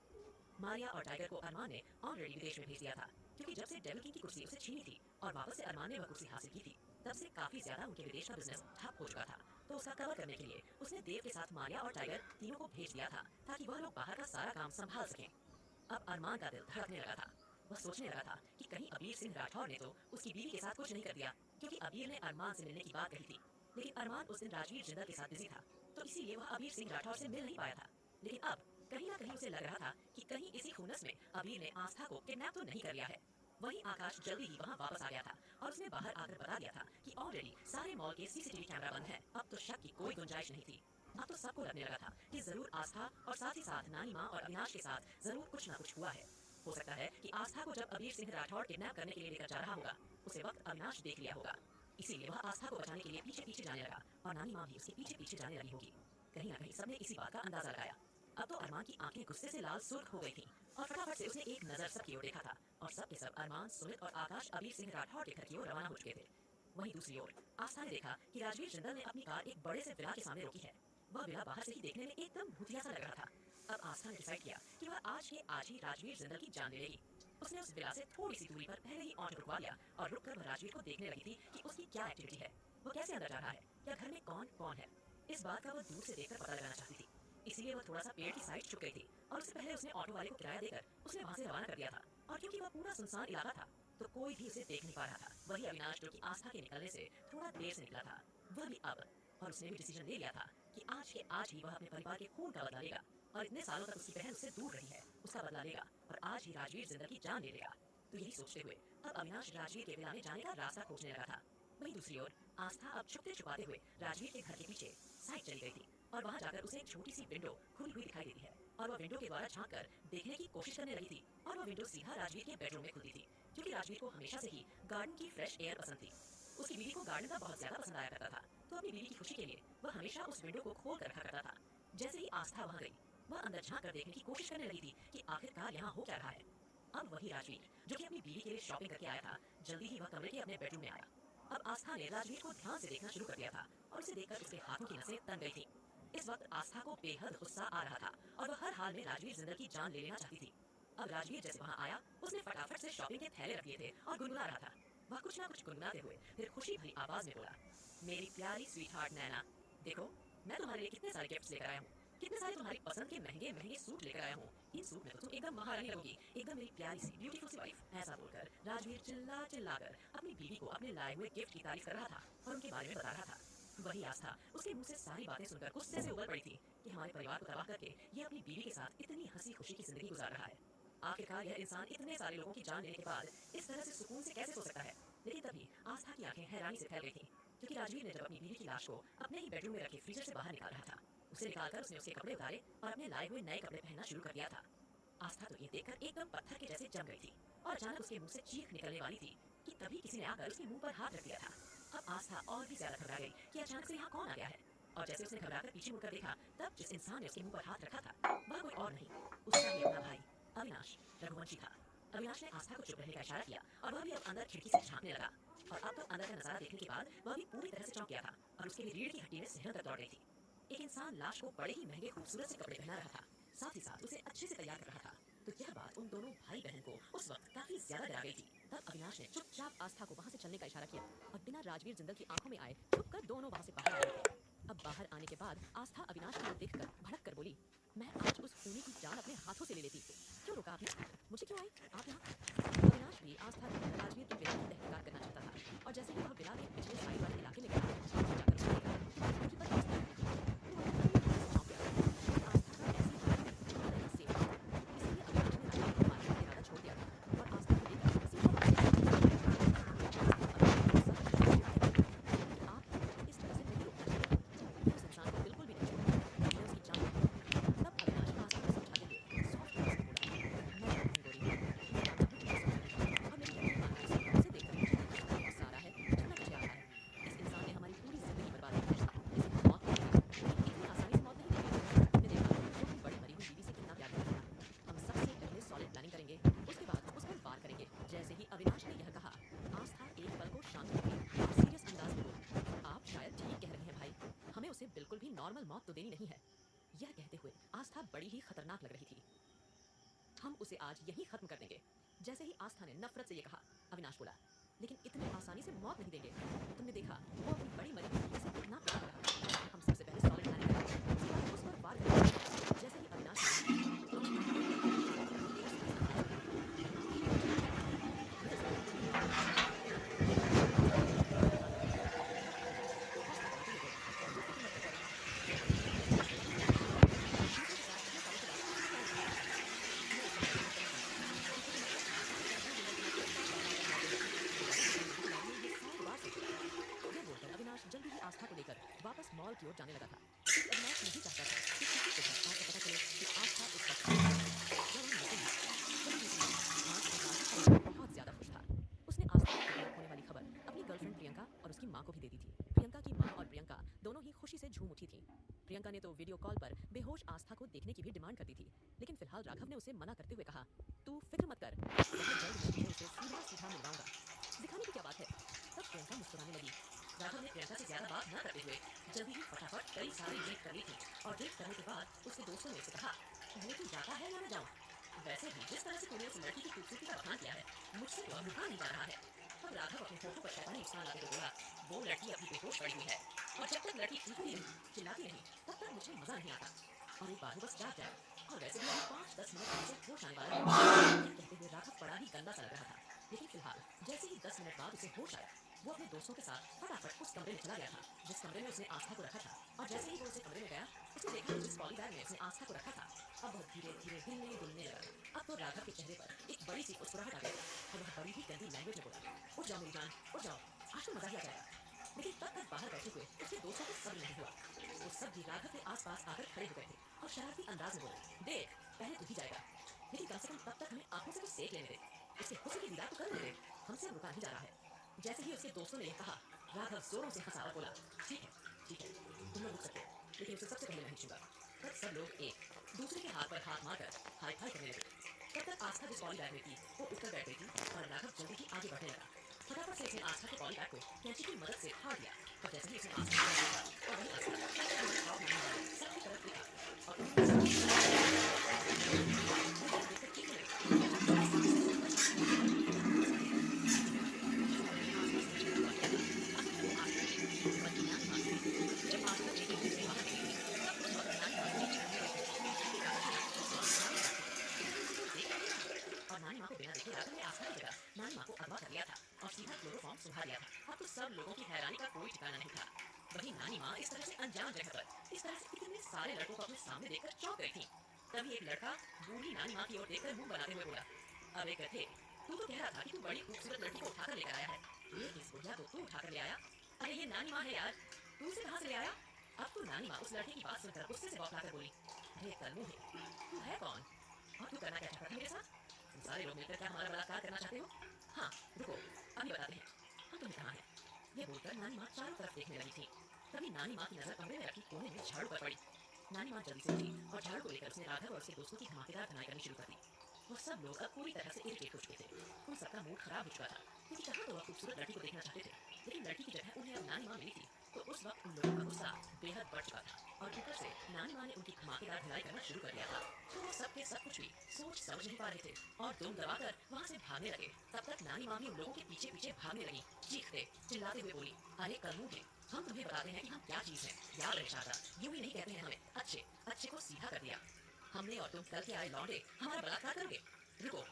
मारिया और टाइगर को अरमान ने ऑलरेडी विदेश में भेज दिया था, क्योंकि जब से डेविल किंग की कुर्सी उसे छीनी थी और वापस से अरमान ने वह कुर्सी हासिल की थी, तब से काफी ज्यादा उनके विदेश का बिजनेस ठप हो चुका था। तो उसका कवर करने के लिए उसने देव के साथ मारिया और टाइगर तीनों को भेज दिया था, ताकि वह लोग बाहर का सारा काम संभाल सकें। अब अरमान का दिल धड़कने लगा था। वह सोचने लगा था कि कहीं अबीर सिंह राठौर ने तो उसकी बीवी के साथ कुछ नहीं कर दिया, क्योंकि अबीर ने अरमान से मिलने की बात कही थी। लेकिन अरमान उस दिन राजवीर जिंदल के साथ बिजी था, तो इसीलिए वह अबीर सिंह राठौर से मिल नहीं पाया था। लेकिन अब कहीं ना कहीं उसे लग रहा था कि कहीं इसी खुन्नस में अबीर ने आस्था को किडनैप तो नहीं कर लिया है। वही आकाश जल्दी ही वहाँ वापस आ गया था और उसने बाहर आकर बता दिया था कि ऑलरेडी सारे मॉल के सीसीटीवी कैमरा बंद है। अब तो शक की कोई गुंजाइश नहीं थी। अब तो सबको लगने लगा था कि जरूर आस्था और साथ ही साथ नानी माँ और अविनाश के साथ जरूर कुछ ना कुछ हुआ है। हो सकता है कि आस्था को जब अबीर सिंह राठौर किडनैप करने के लिए लेकर जा रहा होगा, उसे वक्त अविनाश देख लिया होगा, इसीलिए वह आस्था को बचाने के लिए पीछे पीछे जाने लगा और नानी माँ भी उसके पीछे पीछे जाने लगी होगी। कहीं ना कहीं सबने इसी बात का अंदाजा लगाया। अब तो अरमान की आंखें गुस्से से लाल सुर्ख हो गई थीं और फटाफट से उसने एक नजर सबकी ओर देखा था और सबके सब अरमान, सुमित और आकाश अबीर सिंह राठौर के घर की ओर रवाना हो चुके थे। वहीं दूसरी ओर आस्था ने देखा कि राजवीर जिंदल ने अपनी कार एक बड़े से विला के सामने रोकी है। वह विला बाहर से ही देखने में एकदम भूतिया सा लग रहा था। अब आस्था ने डिसाइड किया कि वह आज के आज ही राजवीर जिंदल की जान ले लेगी। उसने उस विला से थोड़ी सी दूरी पर पहले ही ऑटो रुकवा लिया और रुककर वह राजवीर को देखने लगी थी कि उसकी क्या एक्टिविटी है, वो कैसे अंदर जा रहा है, या घर में कौन कौन है। इस बात का वह दूर से देखकर पता लगाना चाहती थी, इसीलिए वह थोड़ा सा पेड़ की साइड छुप गई थी और उससे पहले उसने ऑटो वाले को किराया देकर उसने वहां से रवाना कर दिया था। और क्योंकि वह पूरा सुनसान इलाका था, तो कोई भी उसे देख नहीं पा रहा था। वही अविनाश, जो कि आस्था के निकलने से थोड़ा देर से निकला था, वह भी अब, और उसने भी डिसीजन ले लिया था कि आज के आज ही वह अपने परिवार के खून का बदला लेगा। और इतने सालों तक उसकी बहन उससे दूर रही है, उसका बदला लेगा और आज ही राजवीर जिंदल की जान ले लेगा। तो यही सोचते हुए अब अविनाश राजवीर के विला में जाने का रास्ता खोजने लगा था। वहीं दूसरी ओर आस्था अब छुपते छुपाते हुए राजवीर के घर के पीछे साइड चली गई थी और वहां जाकर उसे एक छोटी सी विंडो खुली हुई दिखाई देती है और वह विंडो के द्वारा झांक कर देखने की कोशिश करने लगी थी। और वह विंडो सीधा राजवीर के बेडरूम में खुलती थी, क्योंकि राजवीर को हमेशा से ही गार्डन की फ्रेश एयर पसंद थी। उसकी बीवी को गार्डन का बहुत ज्यादा पसंद आया करता था, तो अपनी बीवी की खुशी के लिए वह हमेशा उस विंडो को खोल कर रखा करता था। जैसे ही आस्था वहां गई, वह अंदर झांक कर देखने की कोशिश करने लगी थी कि आखिरकार यहाँ हो क्या रहा है। अब वही राजवीर, जो कि अपनी बीवी के लिए शॉपिंग करके आया था, जल्दी ही वह कमरे के अपने बेडरूम में आया। अब आस्था ने राजवीर को ध्यान से देखना शुरू कर दिया था और उसे देखकर उसके हाथों की नसें तन गई थी। इस वक्त आस्था को बेहद गुस्सा आ रहा था और वह हर हाल में राजवीर जिंदल की जान ले लेना चाहती थी। अब राजवीर जैसे वहां आया, उसने फटाफट से शॉपिंग के थैले रख दिए थे और गुनगुना रहा था। वह कुछ ना कुछ गुनगुनाते हुए फिर खुशी भरी आवाज में बोला, मेरी प्यारी स्वीट हार्ट नैना, देखो मैं तुम्हारे लिए कितने सारे गिफ्ट्स लेकर आया हूँ, कितने सारे तुम्हारी पसंद के महंगे महंगे सूट लेकर आया हूँ। इन सूट में तो तुम एकदम महारानी लगोगी, एकदम मेरी प्यारी सी ब्यूटीफुल सी वाइफ। ऐसा बोलकर राजवीर चिल्ला चिल्ला कर अपनी बीवी को अपने लाए हुए गिफ्ट की तारीफ कर रहा था और उनके बारे में बता रहा था। वही आस्था उसके मुंह से सारी बातें सुनकर गुस्से से उबल पड़ी थी कि हमारे परिवार को तबाह करके ये अपनी बीवी के साथ इतनी हंसी खुशी की जिंदगी गुजार रहा है। आखिरकार यह इंसान इतने सारे लोगों की जान लेने के बाद इस तरह से सुकून से कैसे सो सकता है। लेकिन तभी आस्था की आंखें हैरानी से फैल गई थीं, क्योंकि राजवीर ने जब अपनी बीवी की लाश को अपने ही बेडरूम में रखे फ्रीजर से बाहर निकाल रहा था, उसे निकालकर उसने उसके कपड़े उतारे और अपने लाए हुए नए कपड़े पहनना शुरू कर दिया था। आस्था तो ये देखकर एकदम पत्थर के जैसे जम गई थी और अचानक उसके मुंह से चीख निकलने वाली थी कि तभी किसी ने आकर उसके मुंह पर हाथ रख दिया था। अब आस्था और भी ज्यादा घबरा गई कि अचानक से यहाँ कौन आ गया है। और जैसे उसने घबराकर पीछे मुड़कर देखा, तब जिस इंसान ने उसके मुंह पर हाथ रखा था वह कोई और नहीं, उसका ही अपना भाई अविनाश रघुवंशी था। अविनाश ने आस्था को चुप रहने का इशारा किया और वह भी अब अंदर खिड़की से झांकने लगा। और अब तो अंदर का नजारा देखने के बाद वह भी पूरी तरह से चौंक गया था और उसके भी रीढ़ की हड्डी में सिहरन तक दौड़ गई थी। एक इंसान लाश को बड़े ही महंगे खूबसूरत से कपड़े पहना रहा था, साथ ही साथ उसे अच्छे से तैयार कर रहा था। तो यह बात उन दोनों भाई बहन को उस वक्त काफी ज्यादा डरा गई थी। तब अविनाश ने चुपचाप आस्था को वहां से चलने का इशारा किया और बिना राजवीर जिंदल की आंखों में आए छुपकर दोनों वहां से बाहर आ गए थे। अब बाहर आने के बाद आस्था अविनाश की ओर देखकर भड़क कर बोली, मैं आज उस खूनी की जान अपने हाथों से ले लेती। क्यों रोका आपने? मुझे क्यों आई आप यहाँ? अविनाश भी आस्था की राजवीर के विला की तहकीकात करना चाहता था और जैसे ही वह विला के पिछले साइड वाले इलाके में गया, वहां जाकर उसने देखा कि खिड़की पर आस्था खड़ी थी। वो अंदर से चौंक गया कि आस्था का ऐसी हालत पूरी तरह सेफ था। इसलिए अविनाश ने राजवीर को मारने का इरादा छोड़ दिया था और आस्था को लेकर सीधा वहां से भाग गया। आप इस तरह से नहीं रोकना चाहिए, उस इंसान को बिल्कुल भी नहीं छोड़ना, मैंने उसकी जान ली। तब अविनाश आस्था को समझाते हुए सॉफ्ट आवाज में बोला, मैं जानती हूँ गोरी, मैं जानता हूँ तुम्हें समझ नहीं और मेरी यकीन मानो, उसे देखकर मुझे इतना गुस्सा आ रहा है, इतना मुझे आ रहा है मौत तो देनी नहीं है। यह कहते हुए आस्था बड़ी ही खतरनाक लग रही थी। हम उसे आज यहीं खत्म कर देंगे। जैसे ही आस्था ने नफरत से ये कहा, अविनाश बोला, लेकिन इतनी आसानी से मौत नहीं देंगे। तुमने देखा वो अपनी बड़ी मरी हुई से कितना प्यार रहा। हम सबसे पहले सॉलिड लाने लगा, उसके बाद उस पर वार करेंगे। जैसे ही अविनाश जल्दी ही आस्था को लेकर वापस मॉल की ओर जाने लगा था। अविनाश नहीं चाहता था कि किसी को भी बात का पता चले कि आस्था उस वक्त बहुत ज्यादा खुश था। उसने आस्था को तलाक होने वाली खबर अपनी गर्लफ्रेंड प्रियंका और उसकी माँ को भी दे दी थी। प्रियंका की माँ और प्रियंका दोनों ही खुशी से झूम उठी थी। प्रियंका ने तो वीडियो कॉल पर बेहोश आस्था को देखने की भी डिमांड कर दी थी, लेकिन फिलहाल राघव ने उसे मना करते हुए कहा, तू फिक्र मत कर, बहुत जल्द मैं उसे सीधा सीधा मिलवाऊंगा। दिखाने की क्या बात है। तब प्रियंका मुस्कुराने लगी। राघव ने प्रियंका से ज्यादा बात न करते हुए जल्दी ही फटाफट कई सारी ड्रिंक कर ली थी और ड्रिंक करने के बाद उसके दोस्तों ने उसे कहा, पहले तू जाता है या मैं जाऊं? वैसे भी जिस तरह से तूने उस लड़की की खूबसूरती का बखान किया है, मुझसे तो अब रुका नहीं जा रहा है। तब राघव अपने होठों पर शैतानी मुस्कान लाते हुए बोला, वो लड़की अभी बेहोश पड़ी हुई है और जब तक लड़की ठीक नहीं चिल्लाती नहीं तब तक मुझे मजा नहीं आता। और एक बार वो बस जाग जाए, और वैसे भी 5-10 मिनट मुझे होश आने वाला है। कहते हुए राघव बड़ा ही गंदा सा लग रहा था, लेकिन फिलहाल जैसे ही 10 मिनट बाद उसे होश आया, वो अपने दोस्तों के साथ फटाफट उस कमरे में चला गया था जिस कमरे में उसने आस्था को रखा था। और जैसे ही वो उस कमरे में गया, उसने देखा जिस पॉली बैग में उसने आस्था को रखा था अब वह धीरे धीरे हिलने डुलने लगा। अब तो राघव के चेहरे पर एक बड़ी सी मुस्कुराहट आ गई और वह बड़ी ही गंदी लैंग्वेज में बोला, उठ जाओ मेरी जान, उठ जाओ, आज तो मजा ही आ जाएगा। लेकिन तब तक बाहर बैठे हुए उसके दोस्तों को सब्र नहीं हुआ। वो सब भी राघव के आसपास आकर खड़े हो गए थे और शरारती अंदाज में बोले, देख पहले तू ही जाएगा, लेकिन कम से कम तब तक हमें आंखों से कुछ सेक लेने दे, उसके हुस्न की दीदार तो कर ले, हमसे अब रुका नहीं जा रहा है। जैसे ही उसके दोस्तों ने यह कहा, राघव जोरों से हंसा और बोला, ठीक है तुम लोग रुक सकते हो, लेकिन उसे सबसे पहले मैं ही छूंगा। तब सब लोग एक दूसरे के हाथ पर हाथ मारकर हाई फाई करने लगे। तब तक आस्था जिस पॉली बैग में थी वो उठकर बैठ गई थी और राघव जल्दी ही आगे बढ़ने लगा। फटाफट से उसने आस्था के पॉली बैग को कैंची की मदद से फाड़ दिया और जैसे ही उसने आस्था को देखा और वही आस्था सबकी तरफ देखा और और नानी माँ को बिना देखे राघव ने आस्था की जगह नानी माँ को अगवा कर लिया था और सीधा क्लोरोफॉर्म सुखा दिया था। अब तो सब लोगों की हैरानी का कोई ठिकाना नहीं था। वही नानी माँ इस तरह से अनजान जगह पर इस तरह से इतने सारे लड़कों को अपने सामने देखकर चौंक गई थी। तभी एक लड़का बूढ़ी नानी माँ की ओर देखकर मुंह बनाते हुए बोला, अबे कथे, तू तो कह रहा था कि तू बड़ी खूबसूरत लड़की को उठाकर लेकर आया है, ये किस बुढ़िया को तू उठाकर ले आया? अरे ये नानी माँ है यार, तू उसे कहाँ से ले आया? अब तो नानी माँ उस लड़के की बात सुनकर गुस्से से बौखलाकर बोली, अरे कल्लू है, तू है कौन और तू करना क्या चाहता था मेरे साथ? तुम सारे लोग मिलकर क्या हमारा बलात्कार करना चाहते हो? हाँ रुको, अभी बताते हैं हम तुम्हें कहाँ है। ये बोलकर नानी माँ चारों तरफ देखने लगी थी। तभी नानी माँ की नजर कमरे में रखी कोने में झाड़ू पर पड़ी। नानी माँ जल्दी से उठी और झाड़ू को लेकर उसने राघव और उसके दोस्तों की धमाकेदार धनाई करनी शुरू कर दी। वो सब लोग अब पूरी तरह से इरिटेट हो चुके थे। उन सबका मूड खराब हो चुका था क्योंकि कहाँ तो वह खूबसूरत लड़की को देखना चाहते थे, लेकिन लड़की की जगह उन्हें अब नानी माँ मिली थी। तो उस वक्त उन लोगों का गुस्सा बेहद बढ़ चुका था और ऊपर से नानी माँ ने उनकी धमाकेदार धुलाई करना शुरू कर दिया था। तो वो सब के सब कुछ भी सोच समझ नहीं पा रहे थे और दुम दबाकर वहाँ से भागने लगे। तब तक नानी माँ भी उन लोगों के पीछे पीछे भागने लगी, चीखते चिल्लाते हुए बोली, अरे कल्लू है, हम तुम्हें बताते हैं कि हम क्या चीज हैं। याद रहे शारदा, यूं ही नहीं कहते हैं हमें, अच्छे अच्छे को सीधा कर दिया हमने और तुम कल के आए लौंडे हमारा बलात्कार करोगे। रुको,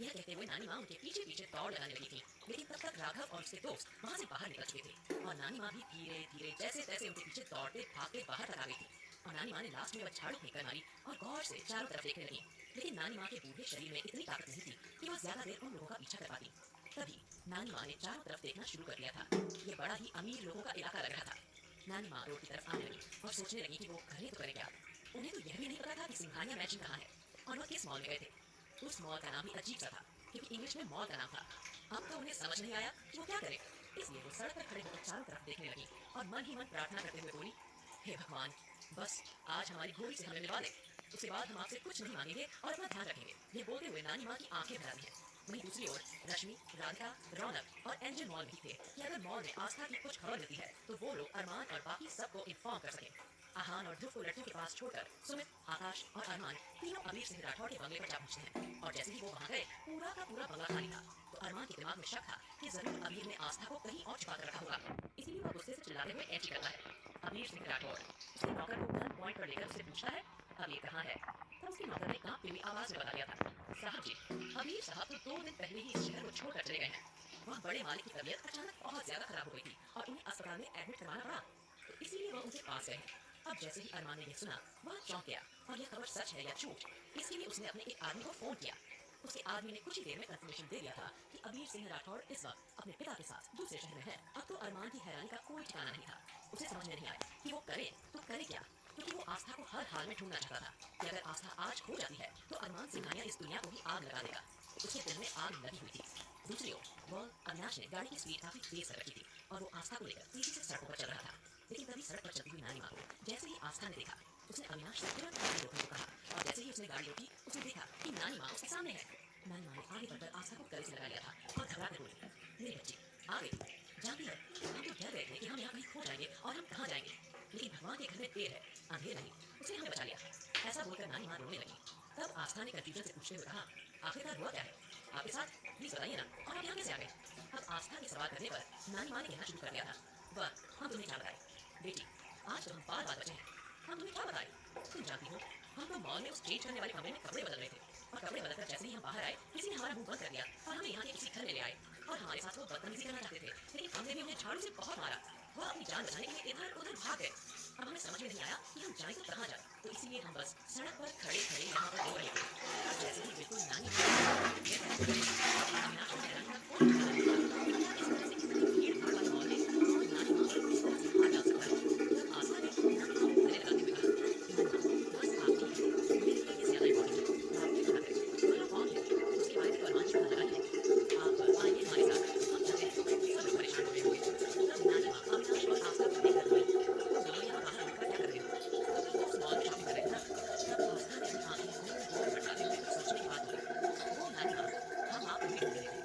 यह कहते हुए नानी माँ उनके पीछे पीछे दौड़ लगाने लगी थी, लेकिन तब तक राघव और उसके दोस्त वहाँ से बाहर निकल चुके थे और नानी माँ भी धीरे धीरे जैसे तैसे उनके पीछे दौड़ते भागते बाहर तक आ गई थी। और नानी माँ ने लास्ट में वह झाड़ू फेंक मारी और गौर से चारों तरफ देखने लगी, लेकिन नानी माँ के बूढ़े शरीर में इतनी ताकत नहीं थी कि वह ज्यादा देर उन लोगों का पीछा कर पाती। तभी नानी माँ ने चारों तरफ देखना शुरू कर दिया था। ये बड़ा ही अमीर लोगों का इलाका लग रहा था। नानी माँ रोड की तरफ आने लगी और सोचने लगी कि वो करें तो करें क्या। उन्हें तो यह भी नहीं पता था कि सिंघानिया मैचिंग कहाँ है और वह किस मॉल में गए थे। उस मॉल का नाम भी अजीब सा था क्योंकि इंग्लिश में मॉल का नाम था। अब तो उन्हें समझ नहीं आया कि वो क्या करें, इसलिए वो सड़क पर खड़े होकर चारों तरफ देखने लगी और मन ही मन प्रार्थना करते हुए बोली, हे भगवान, बस आज हमारी घोड़ी से हमें मिलवा दे, उसके बाद हम आपसे कुछ नहीं मांगेंगे और अपना ध्यान रखेंगे। ये बोलते हुए नानी माँ की आंखें भर आई हैं। वहीं दूसरी ओर रश्मि, राधिका, रौनक और एंजल मॉल भी थे कि अगर मॉल में आस्था की कुछ खबर मिलती है तो वो लोग अरमान और बाकी सबको इन्फॉर्म कर सकें। आहान और ध्रुव को लड़कियों के पास छोड़कर सुमित, आकाश और अरमान तीनों अबीर सिंह राठौड़ के बंगले पर जा पहुंचते हैं और जैसे ही वो वहां गए पूरा का पूरा बंगला खाली था। तो अरमान के दिमाग में शक था कि जरूर अबीर ने आस्था को कहीं और छुपा कर रखा होगा, इसीलिए वो गुस्से से चिल्लाते हुए एंट्री करता है। अबीर सिंह राठौड़ उसके नौकर को गन पॉइंट पर लेकर उससे पूछता है, अबीर कहाँ है? तब उसके नौकर ने कांपती हुई आवाज में बता दिया था, साहब जी, अबीर साहब तो 2 दिन पहले ही इस शहर को छोड़कर चले गए हैं। वह बड़े मालिक की तबीयत अचानक बहुत ज्यादा खराब हो गई थी और उन्हें अस्पताल में एडमिट करवाना पड़ा, तो इसीलिए वह उनके पास गए हैं। अब जैसे ही अरमान ने यह सुना वह चौंक गया और यह खबर सच है या झूठ, इसलिए उसने अपने एक आदमी को फोन किया। उसके आदमी ने कुछ ही देर में कंफर्मेशन दे दिया था कि अबीर सिंह राठौड़ इस वक्त अपने पिता के साथ दूसरे शहर में है। अब तो अरमान की हैरानी का कोई ठिकाना नहीं था। उसे समझ में नहीं आया कि वो करे तो करे क्या, क्योंकि वो आस्था को हर हाल में ढूंढना चाहता था कि अगर आस्था आज खो जाती है तो अरमान सिंघानिया इस दुनिया को ही आग लगा देगा। उसके दिल में आग लगी हुई थी। दूसरी ओर वह अविनाश ने गाड़ी की स्पीड काफी तेज कर रखी थी और वो आस्था को लेकर तेजी से सड़कों पर चल रहा था। लेकिन तभी सड़क पर चलती हुई नानी माँ को जैसे ही आस्था ने देखा, उसने अविनाश से तुरंत गाड़ी रोकने को कहा और जैसे ही उसने गाड़ी रोकी उसने देखा कि नानी माँ उसके सामने है। नानी माँ ने आगे बढ़कर आस्था को गले से लगा लिया था और घबरा कर बोली, मेरी बच्ची आ गई, जानती है हम तो डर गए थे कि हम यहाँ कहीं खो जाएंगे और हम कहाँ जाएंगे, लेकिन भगवान के घर में देर है, अंधेर नहीं, उसने हमें बचा लिया। ऐसा बोलकर नानी माँ रोने लगी। तब आस्था ने कंफ्यूजन से पूछते हुए कहा, आखिरकार हुआ क्या है आपके साथ, प्लीज बताइए ना, और आप यहाँ कैसे आ गए? अब आस्था के सवाल करने पर नानी माँ ने कहना शुरू कर दिया था, वह हम तुम्हें क्या बताए बेटी, आज तो हम बार बार बचे हैं, हम तुम्हें क्या बताए? तुम जानती हो हम तो मॉल में उस चेंज करने वाले कमरे में कपड़े बदल रहे थे और कपड़े बदलकर जैसे ही हम बाहर आए किसी ने हमारा मुंह बंद कर दिया और हमें यहाँ के किसी घर में ले आए और हमारे साथ वो बदतमीजी करना चाहते थे, लेकिन हमने भी उन्हें झाड़ू से बहुत मारा। वह अपनी जान बचाने के लिए इधर उधर भाग गए। अब हमें समझ में नहीं आया कि हम जाए तो कहाँ जाए, तो इसीलिए हम बस सड़क पर खड़े खड़े यहाँ पर रो रहे थे। अब जैसे ही बिल्कुल नानी अविनाश को हैरानी का कोई ठिकाना नहीं था। इस तरह से इतनी भीड़ भाड़ वाले मॉल में और नानी माँ पर किस तरह से हाथ डाल सकता है? तब आस्था ने नानी माँ को गले लगाते हुए कहा, नानी माँ बस आप ठीक है, मेरे लिए ये ज्यादा इम्पोर्टेंट है, आप क्यों घबरा गए? वो लोग कौन थे? उसके बारे में तो अरमान जी को पता लगा ही है। आप आइए हमारे साथ, हम चलते हैं, सब लोग परेशान हो रहे होंगे। तब नानी माँ अविनाश और आस्था को देखकर बोली, तुम दोनों यहाँ बाहर रुककर क्या कर रहे हो? तुम लोग तो उस मॉल में शॉपिंग कर रहे थे ना? तब आस्था ने अपनी आंखें गोल गोल भटकाते हुए कुछ सोचने के बाद बोली, वो नानी माँ हम आपको ही ढूंढ रहे थे।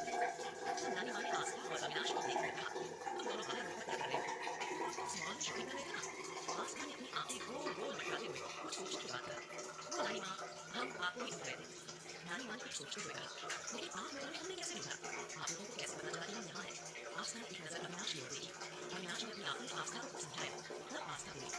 तब नानी माँ ने आस्था और अविनाश को देखकर कहा, तुम दोनों बाहर रुककर क्या कर रहे हो? तुम तो उस मॉल में शॉपिंग कर रहे थे ना? आस्था ने अपनी आंखें गोल गोल भटकाते हुए कुछ सोचने के बाद कहा, वो नानी माँ हम आपको ही ढूंढ रहे थे। नानी माँ ने कुछ सोचते हुए कहा, लेकिन आप लोगों ने हमें कैसे ढूंढा? आप लोगों को कैसे पता चला कि हम यहाँ हैं? आस्था ने एक नजर अविनाश की ओर देखी। अविनाश ने अपनी आंखों में आस्था को कुछ समझाया। तब आस्था बोली,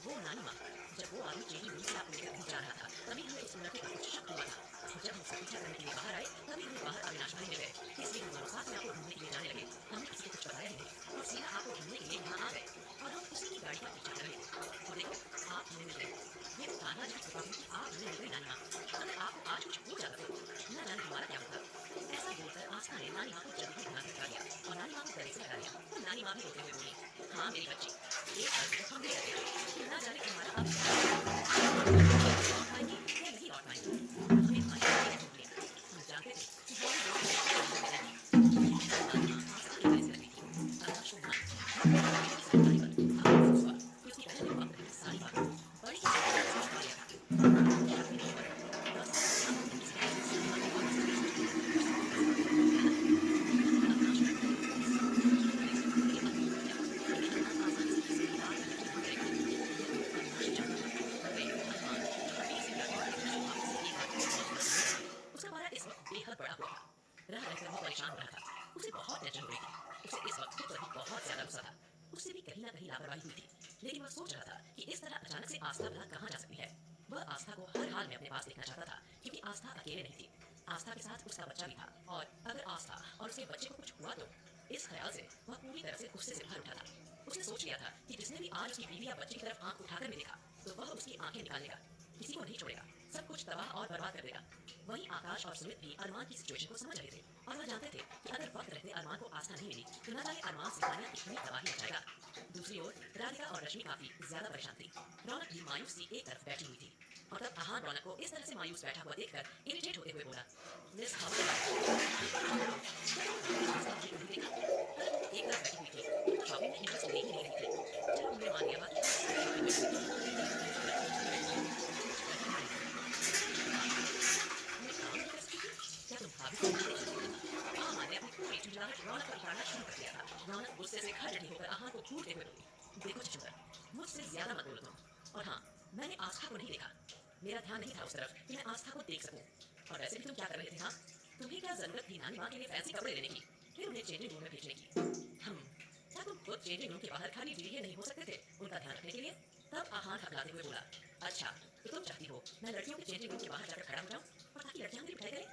वो नानी माँ जब वो आदमी चेंजिंग रूम से आपको लेकर कहीं जा रहा था तभी हमें उस लड़के पर कुछ शक हुआ था और जब हम उसका पीछा करने के लिए बाहर आए तभी हमें बाहर अविनाश भाई मिल गए, इसलिए हम दोनों साथ में आपको ढूंढने के लिए जाने लगे। हमने किसी को कुछ बताया ही नहीं और सीधा आपको ढूंढने के लिए यहाँ आ गए और हम उसी की गाड़ी का पीछा कर रहे थे और देखो आप हमें मिल गए। ये तो ताना जी छुपा कि आप हमें मिल गई नानी माँ, अगर आपको आज कुछ हो जाता तो न जाने हमारा क्या होता। ऐसा बोलकर आस्था ने नानी माँ को जल्दी ध्यान से उठा लिया और नानी माँ को गले से लगा लिया और नानी माँ भी रोते हुए बोली, हाँ मेरी बच्ची, एक बार तो हम भी डर गए कि न जाने तुम्हारा अब क्या होगा। लौट पाएंगी या नहीं लौट पाएंगी, अब हमें तुम्हारी गाड़ी ने ढूंढ लिया। हम जानते थे कि हमारी दोनों की गाड़ी में रहेगी। तब नानी माँ आस्था के गले से लगी थी। अविनाश को ध्यान अपने बेटे की समझदारी पर अब महसूस हुआ कि उसकी बहन ने वक्त रहते सारी बातों को बड़ी ही गंभीरता से छुपा लिया था। अब उन्हें शक भी नहीं हो रहा, बस अब उन्हें इस तरह से सारी बातें और विस्तार से जानने का कुछ सबूत दस्तावेज मिल रहा था। अब अविनाश को उन सबूतों को ढूंढने लगे कि आखिर हुआ क्या, लेकिन इतना आसानी से किसी भी बात पर यकीन नहीं करेगा। यह तो अविनाश ही जानता था। वही अरमान जो अबीर सिंह राठौड़ के घर से वापस से एक रात में पहुंचने वाला था, उसका पारा इस वक्त बेहद बढ़ा हुआ था। रह रहकर वो परेशान हो रहा था, उसे बहुत टेंशन हो रही थी, उसे इस वक्त खुद पर भी बहुत ज्यादा गुस्सा था। उससे भी कहीं ना कहीं लापरवाही हुई थी, लेकिन वह सोच रहा था कि इस तरह अचानक से आस्था भला कहाँ जा सकती है। वह आस्था को हर हाल में अपने पास देखना चाहता था, क्योंकि आस्था अकेले नहीं थी, आस्था के साथ उसका बच्चा भी था और अगर आस्था और उसके बच्चे को कुछ हुआ तो इस ख्याल से वह पूरी तरह से गुस्से से भर उठा था। उसने सोच लिया था कि जिसने भी आज उसकी बीवी या बच्चे की तरफ आंख उठाकर भी देखा तो वह उसकी आंखें निकालेगा, किसी को नहीं छोड़ेगा, सब कुछ तबाह और बर्बाद कर देगा। वहीं आकाश और सुमित भी अरमान की सिचुएशन को समझ रहे थे और वह जानते थे कि अगर वक्त रहते अरमान को आस्था नहीं मिली तो न जाने अरमान सिंघानिया कितनी तबाही मचाएगा। दूसरी ओर राधिका और रश्मि काफी ज्यादा परेशान थी। रौनक भी मायूस सी एक तरफ बैठी हुई थी और तब आहान रौनक को इस तरह से मायूस बैठा हुआ देखकर इरिटेट होते हुए बोला, मिस एक तरफ बैठी हुई थी, तुम तो शॉपिंग में इंटरेस्ट ले ही नहीं रही थी। चलो हमने मान लिया बात, शॉपिंग में थी, लेकिन तुम तो लड़की हो, बैठी बैठी तुम कुछ कर ही नहीं रही थी। तुम्हें क्या काम था? तुम्हें काम नहीं कर सकती थी? क्या तुम भाभी को नहीं देख सकती थी? आहान ने अपनी पूरी झुंझलाहट रौनक पर उतारना शुरू कर दिया था। रौनक गुस्से से घर चढ़ी होकर आहान को घूरते हुए बोली, देखो छछूंदर, मुझसे ज्यादा मत बोलो तुम और हाँ, मैंने आस्था को नहीं देखा। मेरा ध्यान नहीं था उस तरफ कि मैं आस्था को देख सकूं। और वैसे भी तुम क्या कर रहे थे? हाँ, तुम्हें क्या जरूरत थी नानी माँ के लिए फैंसी कपड़े लेने की, फिर उन्हें चेंजिंग रूम में भेजने की? क्या तुम खुद चेंजिंग रूम के बाहर खाली जीरिये नहीं हो सकते थे उनका ध्यान रखने के लिए? तब आहान हकलाते हुए बोला, अच्छा तो तुम चाहती हो मैं लड़कियों के चेंजिंग रूम के बाहर जाकर खड़ा हो जाऊं और ताकि लड़कियां मुझे बिठाई करें?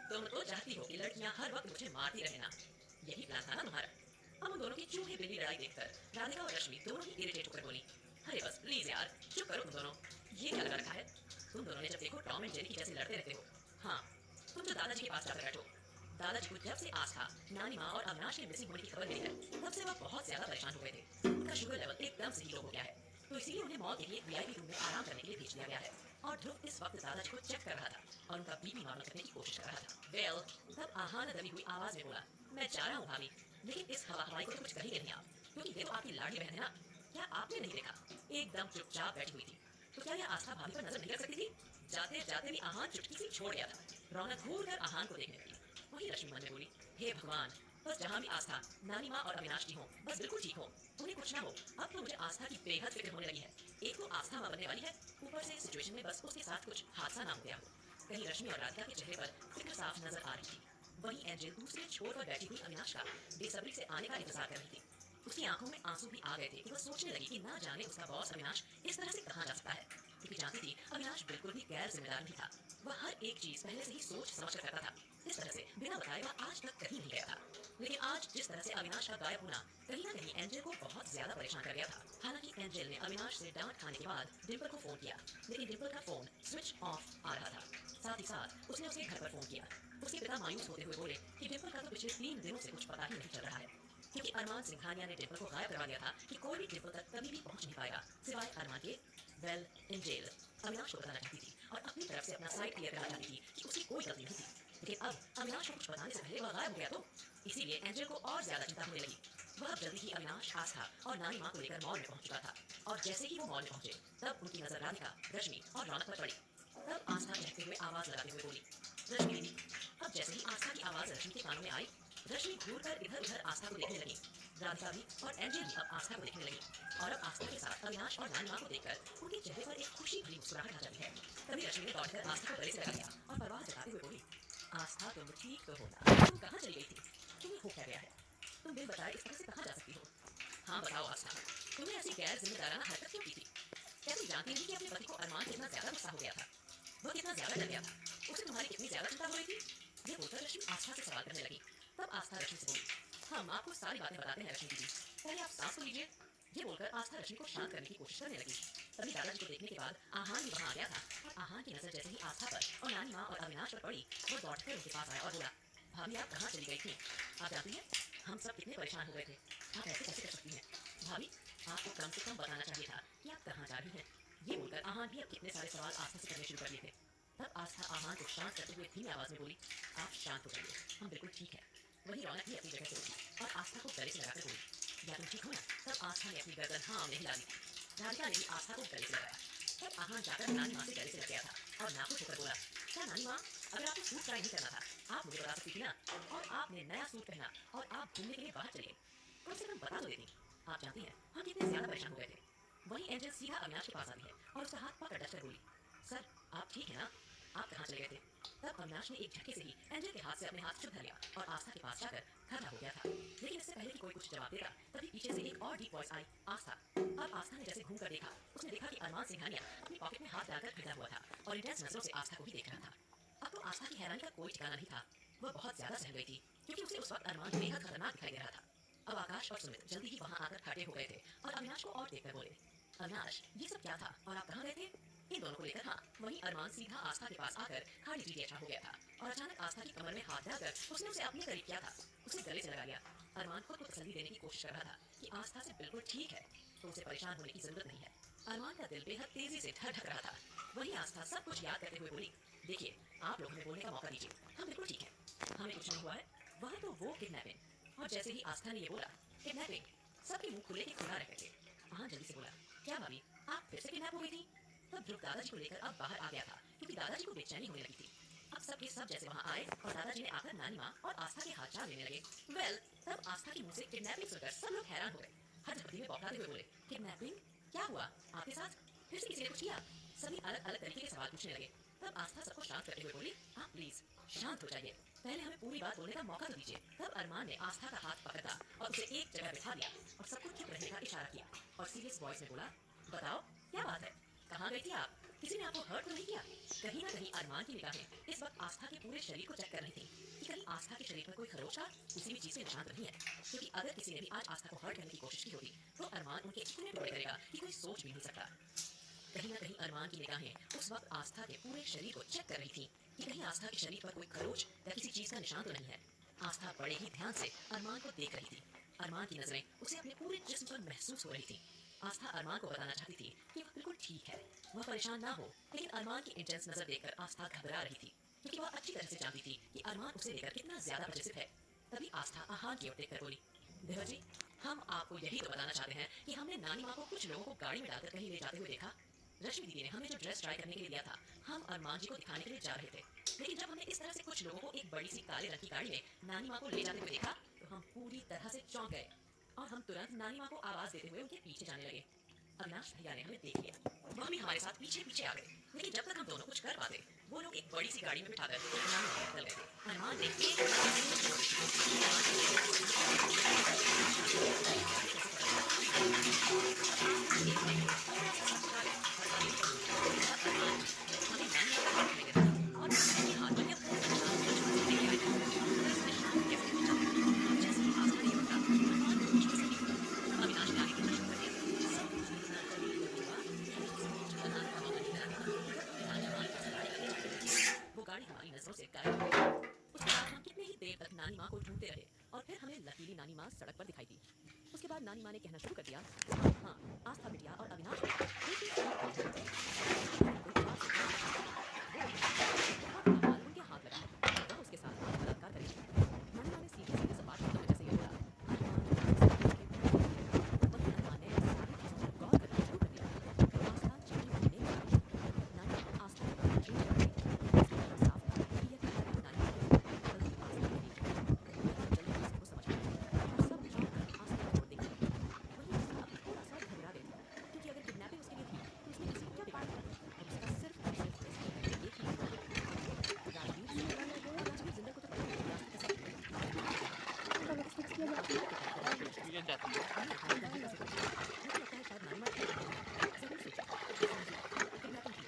तुम तो चाहती हो कि लड़कियां हर वक्त मुझे मारती रहे ना? यही प्लान था ना तुम्हारा? अब उन दोनों की चूहे बिल्ली लड़ाई देखकर राधिका और रश्मि दोनों ही इरिटेट होकर बोली, अरे बस प्लीज यार चुप करो तुम दोनों। ये क्या लगा रखा है? तुम दोनों ने जब देखो टॉम एंड जेरी की जैसे लड़ते रहते हो। हाँ, तुम जो दादाजी के पास जाकर बैठो। दादाजी को जब से आस्था, नानी माँ और अविनाश के मिसिंग होने की खबर मिली है, तब से वह बहुत ज्यादा परेशान हो गए थे। उनका शुगर लेवल एकदम से ही लो हो गया है, तो इसीलिए उन्हें मॉल के लिए वीआईपी रूम में आराम करने के लिए भेज दिया गया है। और ध्रुव इस वक्त दादाजी को चेक कर रहा था और उनका बीपी नॉर्मल करने की कोशिश कर रहा था। वेल, तब आहान दबी हुई आवाज में बोला, मैं जा रहा हूँ भाभी, लेकिन इस हवा हवाई को तो कुछ कहेंगे नहीं आप, क्योंकि ये तो आपकी लाडली बहन है ना? क्या आपने नहीं देखा? एकदम चुपचाप बैठी हुई थी, तो क्या यह आस्था भाभी पर नजर नहीं रख सकती थी? जाते जाते भी आहान चुटकी सी छोड़ गया था। रौनक घूर कर आहान को देखने लगी। वही रश्मि मन में बोली, हे भगवान, बस जहाँ भी आस्था, नानी माँ और अविनाश जी हो, बस बिल्कुल ठीक हो, उन्हें कुछ ना हो। अब तो मुझे आस्था की बेहद फिक्र होने लगी है। एक तो आस्था माँ बनने वाली है, ऊपर से सिचुएशन में बस उसके साथ कुछ हादसा ना हो गया हो। कहीं रश्मि और राधिका के चेहरे पर फिक्र साफ नजर आ रही थी। वहीं एंजल दूसरे छोर पर बैठी हुई अविनाश का बेसब्री से आने का इंतजार कर रही थी। उसकी आंखों में आंसू भी आ गए थे कि वह सोचने लगी कि ना जाने उसका बॉस अविनाश इस तरह से कहाँ जा सकता है, क्योंकि जानती थी अविनाश बिल्कुल भी गैर जिम्मेदार नहीं था। वह हर एक चीज पहले से ही सोच समझ कर करता था। इस तरह से बिना बताए वह आज तक कहीं नहीं गया था। लेकिन आज जिस तरह से अविनाश का गायब होना कहीं ना कहीं एंजल को बहुत ज्यादा परेशान कर गया था। हालांकि एंजल ने अविनाश से डांट खाने के बाद डिम्पल को फोन किया, लेकिन डिम्पल का फोन स्विच ऑफ आ रहा था। साथ ही साथ उसने उसके घर पर फोन किया। उसके पिता मायूस होते हुए बोले कि डिम्पल का तो पिछले 3 दिनों से कुछ पता ही नहीं चल रहा है, क्योंकि अरमान सिंघानिया ने डिम्पल को गायब करवा दिया था कि कोई भी डिम्पल तक कभी भी पहुंच नहीं पाएगा सिवाय अरमान के। वेल, एंजल अविनाश को बताना चाहती थी और अपनी तरफ से अपना साइड क्लियर करना चाहती थी कि उसकी कोई गलती नहीं थी। लेकिन अब अविनाश को कुछ बताने से पहले वह गायब हो गया, तो इसीलिए एंजल को और ज्यादा चिंता होने लगी। वह अब जल्दी ही अविनाश, आस्था और नानी माँ को लेकर मॉल में पहुंच चुका था। और जैसे ही वो मॉल में पहुंचे, तब उनकी नजर राधिका, रश्मि और रौनक पर पड़ी। तब आस्था कहते हुए आवाज लगाते हुए बोली, रश्मि दीदी। अब जैसे ही आस्था की आवाज रश्मि के कानों में आई, रश्मि घूर कर इधर उधर आस्था को देखने लगी। राधिका भी और एंजल भी अब आस्था को देखने लगी। और अब आस्था के साथ अविनाश और नानी माँ को देखकर उनके चेहरे पर एक खुशी भरी मुस्कुराहट आ जाती है। तभी रश्मि ने दौड़कर आस्था को गले से लगा लिया और परवाह जताते हुए बोली, आस्था तुम ठीक तो हो ना? तुम कहाँ चली गई थी? तुम्हें हो क्या गया है? तुम बिन बताए इस तरह से कहाँ जा सकती हो? हाँ बताओ आस्था, तुमने ऐसी गैर जिम्मेदाराना हरकत क्यों की थी? क्या तुम जानती नहीं कि अपने पति को अरमान कितना ज्यादा गुस्सा हो गया था? वह कितना ज्यादा डर गया था? उसे तुम्हारी कितनी ज्यादा चिंता हो रही थी? ये बोलकर रश्मि आस्था से सवाल करने लगी। तब आस्था रश्मि से बोली, हम आपको सारी बातें बताते हैं रश्मि दीदी, पहले आप सांस तो लीजिए। ये बोलकर आस्था रश्मि को शांत करने की कोशिश करने लगी। तभी दादाजी को देखने के बाद आहान भी वहां आ गया था और आहान की नजर जैसे ही आस्था पर और नानी माँ और अविनाश पर पड़ी, वो दौड़कर उनके पास आया और बोला, भाभी आप कहाँ चली गई थी? आप जानती हैं हम सब कितने परेशान हो गए थे, आप ऐसे कैसे कर सकती हैं? भाभी आपको कम से कम बताना चाहिए था कि आप कहाँ जा रही हैं। ये बोलकर आहान भी अब कितने सारे सवाल आस्था से करने शुरू कर दिए थे। तब आस्था आहान को शांत करते हुए धीमी आवाज में बोली, आप शांत हो जाइए, हम बिल्कुल ठीक है। वही रौनक भी अपनी जगह से उठी और आस्था को गले से लगाकर बोली, या तुम ठीक हो ना? तब आस्था ने अपनी गर्दन हाँ में हिला दी थी। राधिका ने भी आस्था को गले से लगाया। तब आहान जाकर नानी माँ से गले से लग गया था और नाखुश होकर बोला, क्या नानी माँ, अगर आपको सूट ट्राई नहीं करना था आप मुझे बता सकती थी ना? और आपने नया सूट पहना और आप घूमने के लिए बाहर चले गए, कम से कम बता तो देती। आप जानती हैं हम कितने ज्यादा परेशान हो गए थे। वही एंजल सीधा अविनाश के पास आती है और उसका हाथ पकड़ डसकर बोली, सर आप ठीक है ना? आप कहाँ चले गए थे? तब अविनाश ने एक झटके से ही एंजल के हाथ से अपने हाथ चुप धर लिया और आस्था के पास जाकर खड़ा हो गया था। लेकिन इससे पहले कि कोई कुछ जवाब देता, तभी पीछे से एक और डीप वॉइस आई, आस्था। अब आस्था ने जैसे घूमकर देखा, उसने देखा कि अरमान सिंघानिया अपनी पॉकेट में हाथ डालकर खड़ा हुआ था और इंटेंस नजरों से आस्था को ही देख रहा था। अब तो आस्था की हैरानी का कोई ठिकाना नहीं था। वह बहुत ज्यादा सहम गई थी, क्योंकि उसे उस वक्त अरमान बेहद खतरनाक दिखाई दे रहा था। अब आकाश और सुमित जल्दी ही वहां आकर खड़े हो गए थे और अविनाश को और देखकर बोले, अविनाश ये सब क्या था और आप कहाँ गए थे? इन दोनों को लेकर हाँ, वहीं अरमान सीधा आस्था के पास आकर खाड़ी पीटी अच्छा हो गया था और अचानक आस्था की कमर में हाथ डालकर उसने उसे अपने करीब किया था, उसे गले से लगा लिया। अरमान खुद को तसल्ली देने की कोशिश कर रहा था कि आस्था से बिल्कुल ठीक है, तो उसे परेशान होने की जरूरत नहीं है। अरमान का दिल बेहद तेजी से धड़क रहा था। वही आस्था सब कुछ याद करते हुए बोली, देखिए आप लोग हमें बोलने का मौका दीजिए, हम बिल्कुल ठीक है, हमें कुछ नहीं हुआ है। वह तो वो किडनैपिंग। और जैसे ही आस्था ने ये बोला किडनैपिंग, सबके मुंह खुले के खुला रह गए थे। हाँ जल्दी से बोला, क्या भाभी आप फिर से किडनैप हो गई थी? तब ध्रुव दादाजी को लेकर अब बाहर आ गया था, क्योंकि दादाजी को बेचैनी होने लगी थी। अब सबके सब जैसे वहां आए और दादाजी ने आकर नानी माँ और आस्था के हालचाल लेने लगे। वेल, तब आस्था के मुंह से किडनैपिंग सुनकर सब लोग हैरान हो गए। हर झपटी में बौखलाते हुए बोले, किडनैपिंग? क्या हुआ आपके साथ? फिर से किसी ने कुछ किया। सभी अलग अलग तरीके के सवाल पूछने लगे। तब आस्था सबको शांत करते हुए बोली, आप प्लीज शांत हो जाइए, पहले हमें पूरी बात बोलने का मौका तो दीजिए। तब अरमान ने आस्था का हाथ पकड़ा और उसे एक जगह बिठा दिया और सबको चुप रहने का इशारा किया और सीरियस वॉइस में बोला, बताओ क्या बात है, कहाँ गई थी आप? किसी ने आपको हर्ट तो नहीं किया? कहीं ना कहीं अरमान की निगाहें इस वक्त आस्था के पूरे शरीर को चेक कर रही थी कि कहीं आस्था के शरीर पर कोई खरोच का किसी भी चीज के निशान तो नहीं है, क्योंकि अगर किसी ने भी आज आस्था को हर्ट करने की कोशिश की होती तो अरमान उनके इतने टुकड़े करेगा कि कोई सोच भी नहीं सकता। कहीं ना कहीं अरमान की निगाहें उस वक्त आस्था के पूरे शरीर को चेक कर रही थी कि कहीं आस्था के शरीर पर कोई खरोच या किसी चीज का निशान तो नहीं है। आस्था बड़े ही ध्यान से अरमान को देख रही थी। अरमान की नजरें उसे अपने पूरे जिस्म पर महसूस हो रही थी। आस्था अरमान को बताना चाहती थी कि वह बिल्कुल ठीक है, वह परेशान ना हो, लेकिन अरमान की इंटेंस नजर देखकर आस्था घबरा रही थी, क्योंकि वह अच्छी तरह से जानती थी कि अरमान उसे लेकर कितना ज्यादा पजेसिव है। तभी आस्था आहान की ओर देखकर बोली, देवर जी, हम आपको यही तो बताना चाहते हैं कि हमने नानी माँ को कुछ लोगों को गाड़ी में डालकर कहीं ले जाते हुए देखा। रश्मि दीदी ने हमें जो ड्रेस ट्राई करने के लिए दिया था, हम अरमान जी को दिखाने के लिए जा रहे थे, लेकिन जब हमने इस तरह से कुछ लोगों को एक बड़ी सी काले रंग की गाड़ी में नानी माँ को ले जाते हुए देखा तो हम पूरी तरह से चौंक गए और हम तुरंत नानी माँ को आवाज देते हुए उनके पीछे जाने लगे। अविनाश भैया ने हमें देख लिया, वह भी हमारे साथ पीछे पीछे आ गए, लेकिन जब तक हम दोनों कुछ कर पाते वो लोग एक बड़ी सी गाड़ी में बिठाकर निकल गए थे। अरमान ने वो गाड़ी हमारी नजरों से गायब हो गई। उसके बाद हम कितने ही देर तक नानी माँ को ढूंढते रहे और फिर हमें लकीली नानी माँ सड़क पर दिखाई दी। उसके बाद नानी माँ ने कहना शुरू कर दिया, हाँ, आस्था बिटिया और अविनाश उनके हाथ लगा है, वह उसके साथ बलात्कार करेगी। नानी माँ ने सीधे सीधे सपाट शब्दों में जैसे ये बोला, अरमान ने सारी चीजों पर गौर करना शुरू कर दिया। आस्था चिड़ी होने लगी। नानी माँ आस्था को चेंज कर गई। इसका मतलब साफ था कि यह कहना भी नानी माँ की गलती आस्था की थी। यह जल्दी सबको समझ गया और सब चौंक कर आस्था की ओर देखने लगे। वहीं आस्था अब थोड़ा सा घबरा गई थी, क्योंकि अगर किडनैपिंग उसके लिए थी तो उसने किसी को क्या बिगाड़ा और उसका सिर्फ और सिर्फ इसके लिए एक ही राजवीर जिंदल। और राजवीर जिंदल को तो पता नहीं रास्ते कैसे एक्सपीरियंस आती है। मुझे लगता है शायद नानी माँ ठीक है। जरूर सोचा किडनैपिंग की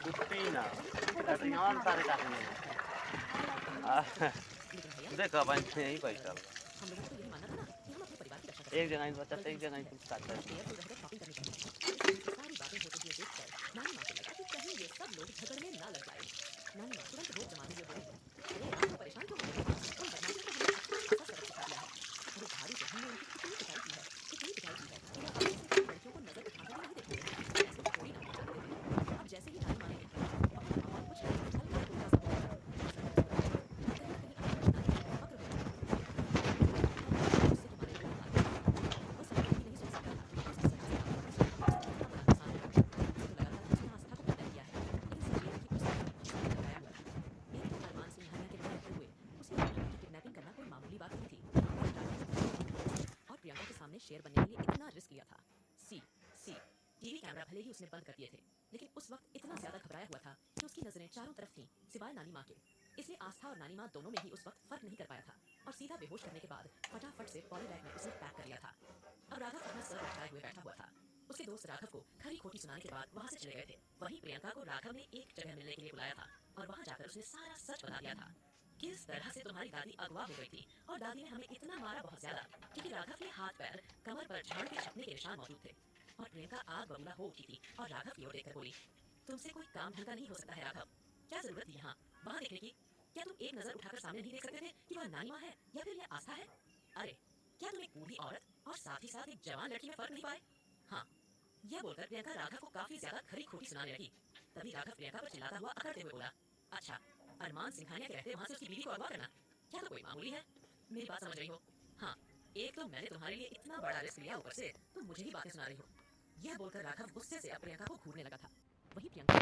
कुत्ते ना कटिंग सारे काटने देखो अपन यही पैसा हम लोगों को यही मानना था ना कि हम अपने परिवार की रक्षा एक जगह बच्चा एक जगह तुम काटता है। शॉपिंग करनी चाहिए। सारी बातें होते हुए देखकर नानी माँ को लगा कि कहीं ये सब लोग झगड़ने ना लग जाए। नानी माँ तुरंत रोक जमाते हुए बोली, अरे आप तो परेशान क्यों हो रहे हो? उन बदमाशों को हमने अच्छा खासा सबक सिखा दिया है। अरे भारी से हमने उनकी कितनी पिटाई की है कि वो अपने से लड़कियों को नजर उठाकर भी नहीं देखेंगे। ऐसे तो थोड़ी ना हो जाते थे। अब जैसे ही नानी माँ ने देखा और कुछ हल्का फुल्का सा बोला, शेयर बनने के लिए इतना रिस्क लिया था। सी टीवी कैमरा भले ही उसने बंद कर दिए थे, लेकिन उस वक्त इतना ज्यादा घबराया हुआ था कि उसकी नजरें चारों तरफ थीं सिवाय नानी माँ के। इसलिए आस्था और नानी माँ दोनों में ही उस वक्त फर्क नहीं कर पाया था और सीधा बेहोश करने के बाद फटाफट से पॉली बैग में उसने पैक कर लिया था। अब राघव अपना सर लटकाए हुए बैठा हुआ था। उसके दोस्त राघव को खरी खोटी सुनाने के बाद वहाँ से चले गए थे। वहीं प्रियंका को राघव ने एक जगह मिलने के लिए बुलाया था और वहाँ जाकर उसने सारा सच बता दिया था। किस तरह से तुम्हारी दादी अगवा हो गई थी और दादी ने हमें इतना मारा बहुत ज्यादा क्योंकि राघव के हाथ पैर कमर पर झाड़ के छपने के निशान मौजूद थे। और प्रियंका आग बबूला हो उठी थी और राघव की ओर देखकर बोली, तुमसे कोई काम ढंग का नहीं हो सकता है राघव, क्या जरूरत थी यहाँ वहाँ देखने की? क्या तुम एक नजर उठाकर सामने नहीं देख सकते थे कि वह नानी माँ है या फिर यह आस्था है? अरे क्या तुम एक बूढ़ी औरत और साथ ही साथ एक जवान लड़की में फर्क नहीं पाए? हाँ, यह बोलकर प्रियंका राघव को काफी ज्यादा खरी खोटी सुनाने लगी। तभी राघव प्रियंका पर चिल्लाता हुआ अकड़ते हुए बोला, अच्छा, अरमान सिंघानिया के रहते वहाँ से उसकी बीवी को अगवा करना क्या तो कोई मामूली है? मेरी बात समझ रही हो? हाँ, एक तो मैंने तुम्हारे लिए इतना बड़ा रिस्क लिया, ऊपर से तुम मुझे ही बातें सुना रही हो। यह बोलकर राघव गुस्से से प्रियंका को घूरने लगा था। वही प्रियंका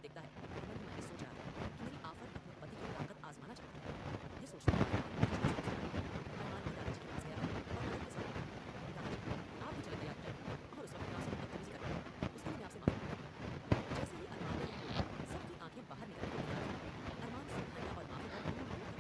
ओर देखता है और मन ही मन में सोच रहा था कि मेरी आफत अपने पति की ताकत आजमाना चाहती है। ये सोचते हुए अरमान भी दादाजी के पास गया और मदद के साथ दादाजी आप भी चले तैयार हो जाए और उस वक्त नासिर बदतमीजी कर रहा है, उसके लिए मैं आपसे माफी मांगता हूं। जैसे ही अरमान ने यह बोला सबकी आंखें बाहर निकल कर तैयार थी। अरमान सिंघानिया और माफी का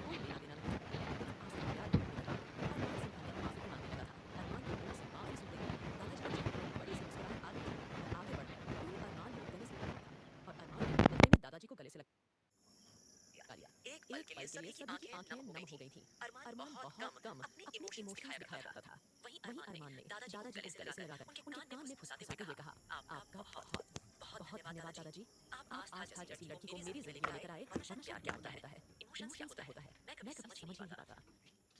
कोई लेना देना नहीं था, लेकिन आंसू प्यार नहीं लगा। अरमान सिंघानिया को माफी मांगने लगा था। अरमान के मुंह से माफी सुनते ही दादाजी के चेहरे पर बड़ी सी मुस्कुराहट आ गई और आगे बढ़ गए क्योंकि अरमान ने गले से लगाया था और अरमान ने बदले में दादाजी को गले से लगा लिया। एक पल के लिए सभी की आंखें नम हो गई थीं। अरमान अरमान बहुत कम अपने इमोशंस दिखाया करता था। वहीं अरमान ने दादाजी को गले से लगाकर उनके कान में फुसफुसाते हुए कहा, आपका बहुत बहुत धन्यवाद दादाजी। आप आस्था जैसी लड़की को मेरी जिंदगी में लेकर आए। मनुष्य प्यार क्या होता है, इमोशंस क्या होता है, मैं कभी समझ नहीं पाता।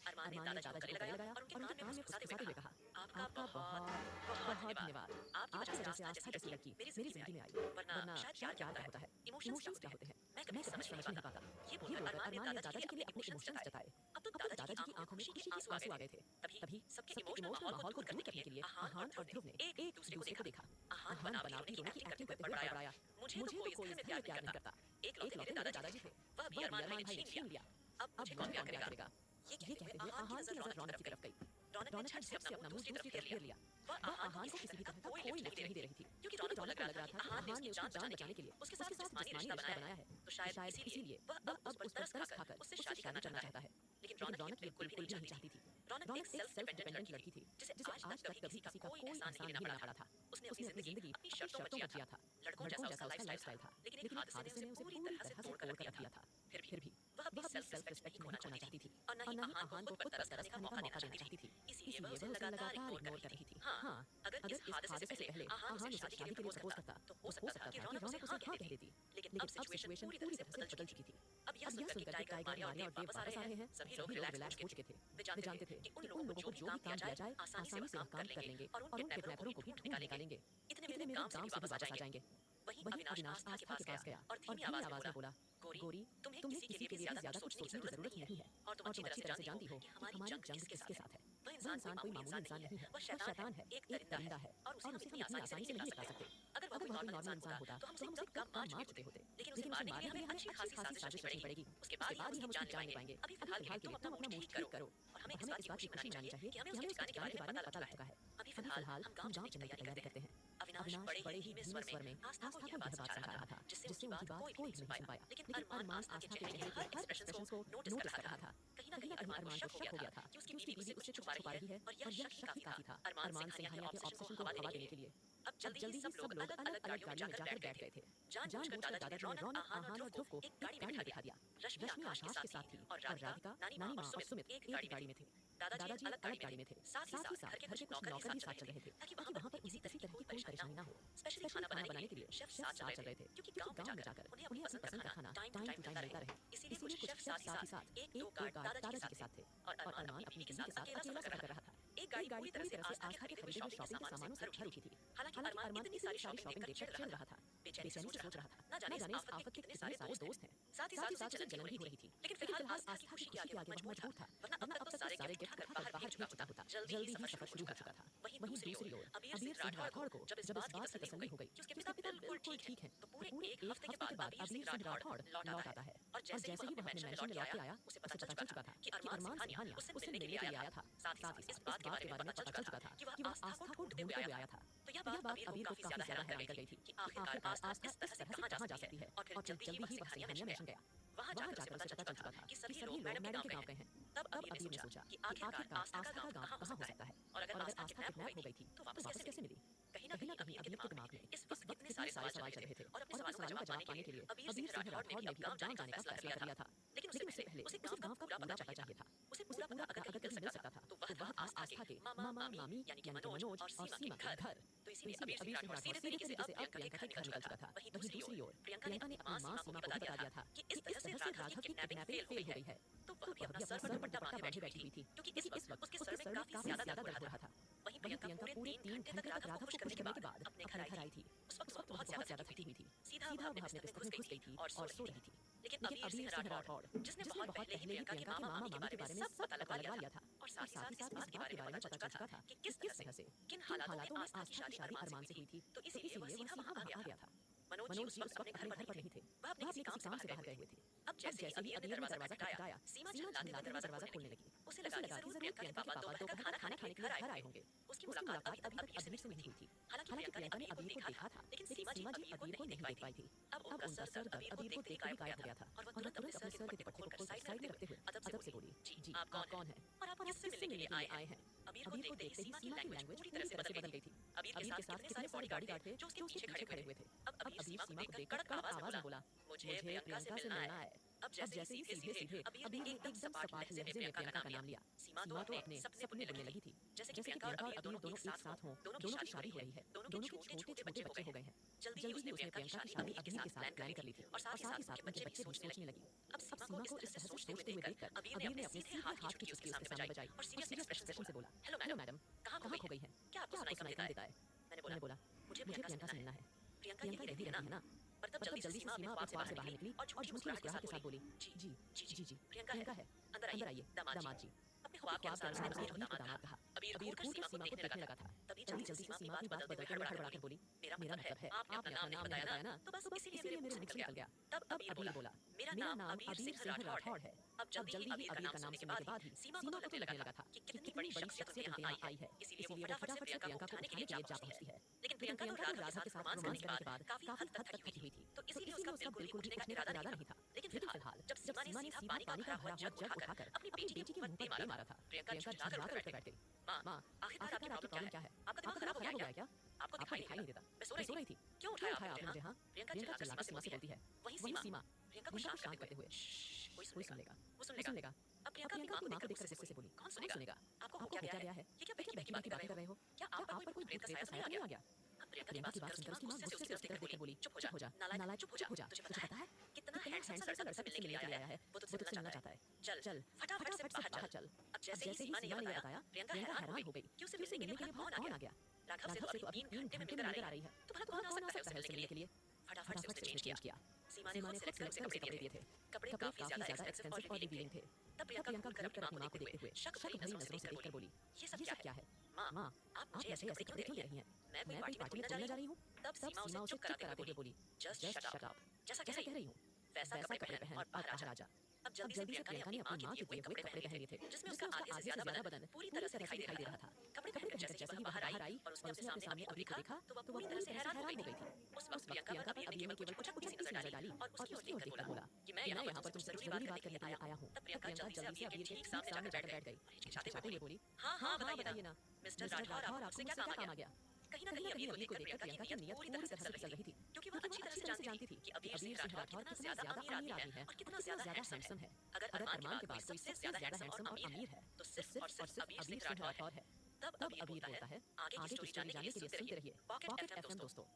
अरमान ने दादाजी को गले लगाया और उनके कान में फुसफुसाते हुए कहा, आपका बहुत बहुत धन्यवाद। आपकी वजह से आस्था जैसी लड़की मेरी जिंदगी में आई, वरना शायद प्यार क्या होता है, इमोशंस क्या होते हैं, मैं कभी समझ नहीं पाता। ये बोलकर अरमान ने दादाजी के लिए अपने इमोशंस जताए। अब तो दादाजी की आंखों में खुशी के आंसू आ गए थे। तभी सबके इमोशनल माहौल को दूर करने के लिए आहान और ध्रुव ने एक दूसरे को देखा। आहान बनावटी रोने की एक्टिंग करते हुए बड़बड़ाया, मुझे तो कोई इस घर में प्यार नहीं करता। एक लौटे मेरे दादाजी थे, वह भी अरमान भाई ने छीन लिया। अब मुझे कौन प्यार करेगा? ये कहते हुए आहान की नजर रौनक की तरफ गई। रौनक ने झट से अपना मुंह दूसरी तरफ फेर लिया। वह आहान को किसी भी तरह का कोई लिफ्ट नहीं दे रही थी क्योंकि रौनक को लग रहा था कि आहान ने उसकी जान बचाने के लिए उसके साथ जिस्मानी रिश्ता बनाया है, तो शायद इसीलिए वह अब उस पर तरस खाकर उससे शादी करना चाहता है। लेकिन रौनक ये बिल्कुल भी नहीं चाहती थी। रौनक एक सेल्फ डिपेंडेंट लड़की थी जिसे आज तक कभी किसी का कोई एहसान नहीं लेना पड़ा था। उसने अपनी जिंदगी अपनी शर्तों पर जिया था। लड़कों जैसा उसका लाइफस्टाइल था, लेकिन हादसे ने उसे पूरी तरह से तोड़ कर रख दिया था। फिर भी वह अपनी सेल्फ रिस्पेक्ट नहीं खोना चाहती थी और न ही आहान को खुद पर तरस खाने का मौका देना चाहती थी। इसीलिए वह उसे लगातार इग्नोर कर रही थी। हाँ, अगर इस हादसे से पहले आहान उसे शादी के लिए प्रपोज करता तो हो सकता था कि रौनक उसे हाँ कह देती। लेकिन अब सिचुएशन पूरी तरह से बदल चुकी थी। अब यह सुनकर कि टाइगर मारिया और देव वापस आ रहे हैं, सभी लोग रिलैक्स हो चुके थे। वे जानते थे कि उन लोगों को जो भी काम दिया जाए आसानी से वह काम कर लेंगे और उन किडनैपरों को भी ढूंढ निकालेंगे। इतने में वे गांव से भी वापस आ जाएंगे। वहीं अविनाश आस्था के पास गया और धीमी आवाज में बोला, गोरी, तुम्हें किसी के लिए भी ज्यादा कुछ सोचने की जरूरत नहीं है और तुम अच्छी तरह से जानती हो कि हमारी जंग किसके साथ है। वह इंसान कोई मामूली इंसान नहीं है, वह शैतान है, एक दरिंदा है और उसे हम इतनी आसानी से नहीं हटा सकते। अगर वह कोई नॉर्मल इंसान होता तो हम उसे कब मार चुके होते। लेकिन उसे मारने के लिए हमें अच्छी खासी साजिश रचनी पड़ेगी। उसके बाद ही हम उसकी जान ले पाएंगे। अभी फिलहाल के लिए तुम अपना मुंह ठीक करो और हमें इस बात की खुशी मनानी चाहिए कि हमें उसके ठिकाने के बारे में पता लग चुका है। अभी फिलहाल हम गांव चलने की तैयारी करते हैं। अविनाश बड़े ही धीमे स्वर में आस्था को यह बात समझा रहा था जिससे उनकी बात कोई नहीं सुन पाया। लेकिन अरमान आस्था के चेहरे के हर एक्सप्रेशन को नोटिस कर रहा था। कहीं न कहीं अरमान को शक हो गया था कि उसकी बीवी उससे छुपा रही है और यह शक ही काफी था अरमान सिंघानिया के ऑब्सेशन को हवा देने के लिए। अब जल्दी ही सब लोग अलग अलग गाड़ियों में जाकर बैठ गए थे। जानबूझकर दादाजी ने रौनक, आहान और ध्रुव को एक गाड़ी में बिठा दिया। रश्मि आकाश के साथ थी और राधिका, नानी माँ और सुमित एक गाड़ी में थे। दादाजी अलग गाड़ी में थे। साथ ही साथ घर के कुछ नौकर भी साथ चल रहे थे ताकि वहाँ पर किसी तरह की कोई परेशानी ना हो। स्पेशली खाना बनाने के लिए शेफ साथ चल रहे थे क्योंकि गांव में जाकर उन्हें अपनी पसंद का खाना टाइम टू टाइम मिलता रहे। इसीलिए कुछ शेफ साथ ही साथ एक दो गार्ड दादाजी के साथ थे और अरमान अपनी बीवी के साथ अकेला सफर कर रहा था। एक गाड़ी पूरी तरह से आस्था के खरीदे हुए शॉपिंग के सामानों से भर उठी थी। हालांकि अरमान इतनी सारी शॉपिंग देखकर चिढ़ रहा था, बेचैनी से सोच रहा था, न जाने इस आफत के कितने सारे दोस्त हैं। साथ ही साथ उसे जलन भी हो रही थी। लेकिन फिलहाल आस्था की खुशी के आगे वह मजबूर था, वरना अब तक तो सारे गिफ्ट बाहर भेज चुका होता। जल्दी ही सफर शुरू हो चुका था। वहीं दूसरी ओर अबीर सिंह राठौड़ को जब इस बात की तसल्ली हो गई कि उसके पिता बिल्कुल ठीक हैं, तो पूरे एक हफ्ते के बाद अबीर सिंह राठौड़ लौट आता है और जैसे ही वह अपने मैंशन में लौट के आया उसे पता चल चुका था कि अरमान सिंघानिया उससे मिलने के लिए आया था। साथ ही इस बात के बारे में पता चल चुका था कि वह आस्था को ढूंढते हुए आया था। तो यह बात अबीर को काफी ज्यादा हैरान कर गई थी कि आखिरकार आस्था इस तरह से कहाँ जा सकती है। और फिर जल्दी ही वह सिंघानिया मैंशन गया। वहाँ जाकर उसे पता चल चुका था कि सभी लोग मैडम के गांव गए हैं। तब अबीर ने सोचा कि आखिरकार आस्था का गांव कहाँ हो सकता है और अगर आस्था किडनैप हो गई थी तो वापस कैसे मिली। कहीं न कहीं अबीर के दिमाग में इस वक्त इतने सारे सवाल चल रहे थे और अपने सवालों का जवाब पाने के लिए अबीर सिंह राठौड़ ने भी अब गांव जाने का फैसला कर लिया था। लेकिन उससे पहले उसे गांव का पूरा पता चाहिए था। उसे पूरा अगर कहीं मिल सकता था तो वह आस्था के मामा मामी यानी मनोज और सीमा के घर। तो इसीलिए अबीर सिंह राठौड़ सीधे तरीके से अब प्रियंका के घर निकल चुका था। वहीं दूसरी ओर प्रियंका ने अपनी माँ सीमा को भी बता दिया था कि इस तरह से राघव की किडनैपिंग फेल हो गई है। तो वह भी अपना सर पर दुपट्टा बांधे बैठी हुई थी क्योंकि इस वक्त उसके सर में काफी ज्यादा दर्द हो रहा था। वहीं प्रियंका पूरे 3 घंटे तक राघव को खुश करने के बाद अपने घर आई थी। उस वक्त बहुत ज्यादा थकी हुई थी। सीधा वह अपने बिस्तर में घुस गई थी और सो रही थी। लेकिन अबीर सिंह राठौड़ जिसने बहुत पहले ही प्रियंका के मामा मामी के बारे में सब पता लगा लिया था और साथ ही साथ इस बात के बारे में पता चल चुका था कि किस तरह से किन हालातों में आस्था की शादी अरमान से हुई थी। तो इसीलिए वह सीधा वहां आ गया था। मनोज जी उस वक्त अपने घर पर नहीं थे, वह अपने किसी काम से बाहर गए हुए थे। अब जैसे ही अबीर ने दरवाजा खटखटाया, सीमा झल्लाते हुए दरवाजा खोलने लगी। उसे लगा कि जरूर प्रियंका के पापा दोपहर का खाना खाने के लिए घर आए होंगे। उसकी मुलाकात अभी तक अबीर से नहीं हुई थी। हालांकि प्रियंका ने अबीर को देखा था, लेकिन सीमा जी अबीर को नहीं देख पाई थी। अब उनका सर दर्द अबीर को देखकर ही गायब हो गया था और वह तुरंत अपने सर के दुपट्टे को खोलकर साइड में रखते हुए अदब से बोली, जी आप कौन हैं और आप किससे मिलने के लिए आए हैं? अबीर को देखते ही सीमा की लैंग्वेज पूरी तरह से बदल गई थी। अबीर के साथ कितने सारे बॉडीगार्ड थे जो उसके पीछे खड़े हुए थे। अब अबीर सीमा को देखकर कड़क आवाज में बोला, मुझे प्रियंका से मिलना है। अब जैसे ही सीधे सीधे अबीर ने एकदम सपाट लहजे में प्रियंका का नाम लिया। सीमा तो अपने सपने बुनने लगी थी, जैसे कि प्रियंका और अबीर दोनों एक साथ हों, दोनों की शादी हो रही है, दोनों के छोटे-छोटे बच्चे हो गए हैं। जल्दी ही उसने प्रियंका की शादी अबीर के साथ प्लान कर ली थी और साथ ही साथ उनके बच्चे भी सोचने लगी। अब सीमा को इस तरह से सोचते हुए देखकर अबीर ने अपने सीधे हाथ की चुटकी उसके सामने बजाई और सीरियस एक्सप्रेशन से बोला, हेलो मैडम, कहाँ खो गई हैं? क्या आपको सुनाई कम देता है? मैंने बोला, मुझे प्रियंका से मिलना है। प्रियंका यही रहती है ना? पर तब जल्दी से सीमा अपने पास से बाहर निकली और झूठी मुस्कुराहट के साथ बोली, जी प्रियंका है, अंदर आइए दामाद जी। अपने ख्वाब के अनुसार उसने अबीर को दामाद कहा। अबीर घूर कर सीमा को देखने लगा था। तभी जल्दी से सीमा अपनी बात बदलकर हड़बड़ाकर बोली, मेरा मतलब है आपने अपना नाम नहीं बताया ना, तो बस इसीलिए मेरे मुंह से निकल गया। तब अबीर बोला, मेरा नाम अबीर सिंह राठौड़ है। अब जल्दी ही अबीर का नाम सुनने के बाद ही सीमा को तो लगने लगा था कि कितनी बड़ी शख्सियत यहाँ आई है, इसीलिए वो फटाफट से प्रियंका को उठाने के लिए जा पहुंचती है। लेकिन प्रियंका तो राघव के साथ रोमांस करने के बाद काफी हद तक थकी हुई थी, तो इसीलिए उसका बिल्कुल भी उठने का इरादा नहीं था। लेकिन फिलहाल जब सीमा ने सीधा पानी का भरा हुआ जग उठाकर अपनी बेटी के मुंह पर दे मारा था, प्रियंका झुककर उठ बैठ गई। माँ, आखिरकार आपकी प्रॉब्लम क्या है? आपका दिमाग खराब हो गया क्या? आपको दिखाई नहीं देता? मैं सो रही थी। क्यों उठाया आपने मुझे? हाँ, प्रियंका चिल्लाकर सीमा से बोलती है, वही सीमा प्रियंका को शांत करते हुए, कोई सुन लेगा। अब प्रियंका की मां को देखकर गुस्से से बोली, कौन सुनेगा? आपको हो क्या गया है? ये क्या बहकी बातें कर रहे हो? क्या आप पर कोई प्रेत का साया नहीं आ गया? प्रियंका की बात सुनकर उसकी मां गुस्से से उसकी तरफ देखकर बोली, चुप हो जा, नालायक चुप हो जा। तुझे पता है कितना हैंडसम सा लड़का तुझसे मिलने के लिए आया है? वो तुझसे मिलना चाहता है। चल फटाफट से बाहर चल। अब जैसे ही सीमा ने ये बताया, प्रियंका हैरान हो गई कि उसे मिलने के लिए कौन आ गया? राघव से तो अभी 3 घंटे में मिलकर आ रही है। तो भला कौन आ सकता है उसे मिलने के लिए? फटाफट से उसने चेंज किया। सीमा ने खुद सेलेक्ट कर उसे कपड़े दिए थे। कपड़े काफी ज्यादा एक्सपेंसिव और रिवीलिंग थे। तब प्रियंका घूर कर अपनी मां को देखते हुए शक भरी नजरों से देखकर बोली, ये सब क्या है? मां, आप मुझे ऐसे कपड़े क्यों दे रही हैं? मैं कोई पार्टी में बोलने जा रही हूँ। तब सीमा उसे चुप कराते हुए बोली, जस्ट शट अप। जैसा कह रही हूँ वैसा कपड़े पहन और बाहर आ जा। अब जल्दी से प्रियंका ने अपनी मां के दिए हुए कपड़े पहन लिए थे, जिसमें उसका आधे से ज्यादा बदन पूरी तरह से दिखाई दे रहा था। कपड़े पहनकर जैसे ही बाहर आई और उसने अपने सामने अबीर को देखा, तो वह पूरी तरह से हैरान हो गई थी। उस वक्त प्रियंका पर अबीर ने केवल कुछ सी नजर डाली और उसकी ओर देखकर बोला कि मैं यहाँ पर तुमसे जरूरी बात करने के लिए आया हूँ। तब प्रियंका जल्दी से अबीर के ठीक सामने जाकर बैठ गई, हिचकिचाते हुए बोली, हाँ बताइए ना मिस्टर राठौर, आपको क्या काम आ गया? कहीं ना कहीं अबीर को देखकर प्रियंका की नीयत पूरी तरह से फिसल रही थी, क्योंकि वह अच्छी तरह से जानती थी कि अबीर सिंह राठौर कितना ज्यादा अमीर आदमी है और कितना ज्यादा हैंडसम है। अगर अरमान के पास कोई सबसे ज्यादा हैंडसम और अमीर है तो सिर्फ और सिर्फ अबीर सिंह राठौर है। तब अबीर बोलता है, आगे की स्टोरी जानने के लिए सुनते रहिए पॉकेट एफएम दोस्तों।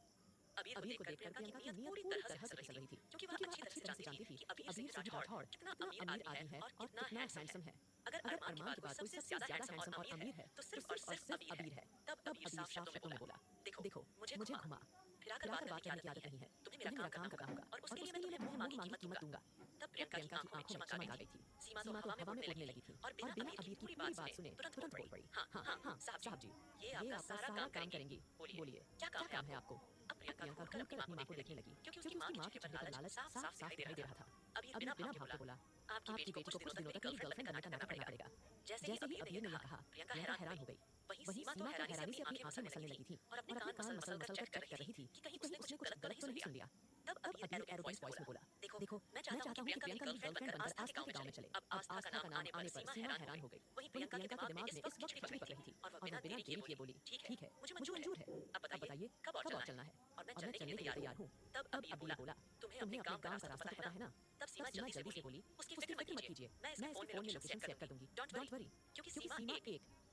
अबीर को देखकर प्रियंका की नीयत पूरी तरह से फिसल रही थी, क्योंकि वह अच्छी तरह से जानती थी कि अबीर सिंह राठौर कितना अमीर आदमी है और कितना हैंडसम है। अगर अरमान के पास कोई सबसे ज्यादा हैंडसम और अमीर है तो सिर्फ और सिर्फ अबीर है। तब अबीर साफ शब्दों में बोला, देखो मुझे घुमा फिराकर बात करने की आदत नहीं है, तुम्हें मेरा काम करना होगा और उसके लिए मैं तुम्हें मुंह मांगी कीमत दूंगा। तब प्रियंका की आंखों में चमक आ गई थी। सीमा तो हवा में उड़ने लगी थी और बिना अबीर की पूरी बात सुने तुरंत बोल पड़ी, हाँ साहब जी, ये आपका सारा काम करेंगी। बोलिए क्या काम है आपको? अब प्रियंका घूरकर अपनी मां को देखने लगी, क्योंकि उसकी मां के चेहरे पर लालच साफ दिखाई दे रहा था। अबीर बिना भाव के बोला, आपकी बेटी को कुछ दिनों तक मेरी गर्लफ्रेंड बनने का नाटक करना पड़ेगा। जैसे ही अबीर ने यह कहा, प्रियंका हैरान हो गई। वहीं सीमा तो हैरानी से अपनी आंखें मसलने लगी थी और अपने कान मसल कर चेक कर रही थी कि कहीं उसने कुछ गलत तो नहीं सुन लिया। तब अबीर एरोगेंट वॉइस में बोला, देखो मैं चाहता हूं कि प्रियंका की गर्लफ्रेंड बनकर आस्था के गांव में चले। अब आस्था का नाम आने पर सीमा हैरान हो गई। वहीं प्रियंका के दिमाग में इस वक्त खिचड़ी पक रही थी और वह बिना देरी किए बोली, ठीक है मुझे मंजूर है, अब बताइए कब और चलना है? और मैं चलने के लिए तैयार हूँ। तब अबीर बोला, तुम्हें अपने गांव का रास्ता पता है ना? तब सीमा जल्दी से बोली, उसकी फिक्र मत कीजिए, मैं इसके फोन में लोकेशन सेव कर दूंगी, डोंट वरी। क्योंकि सीमा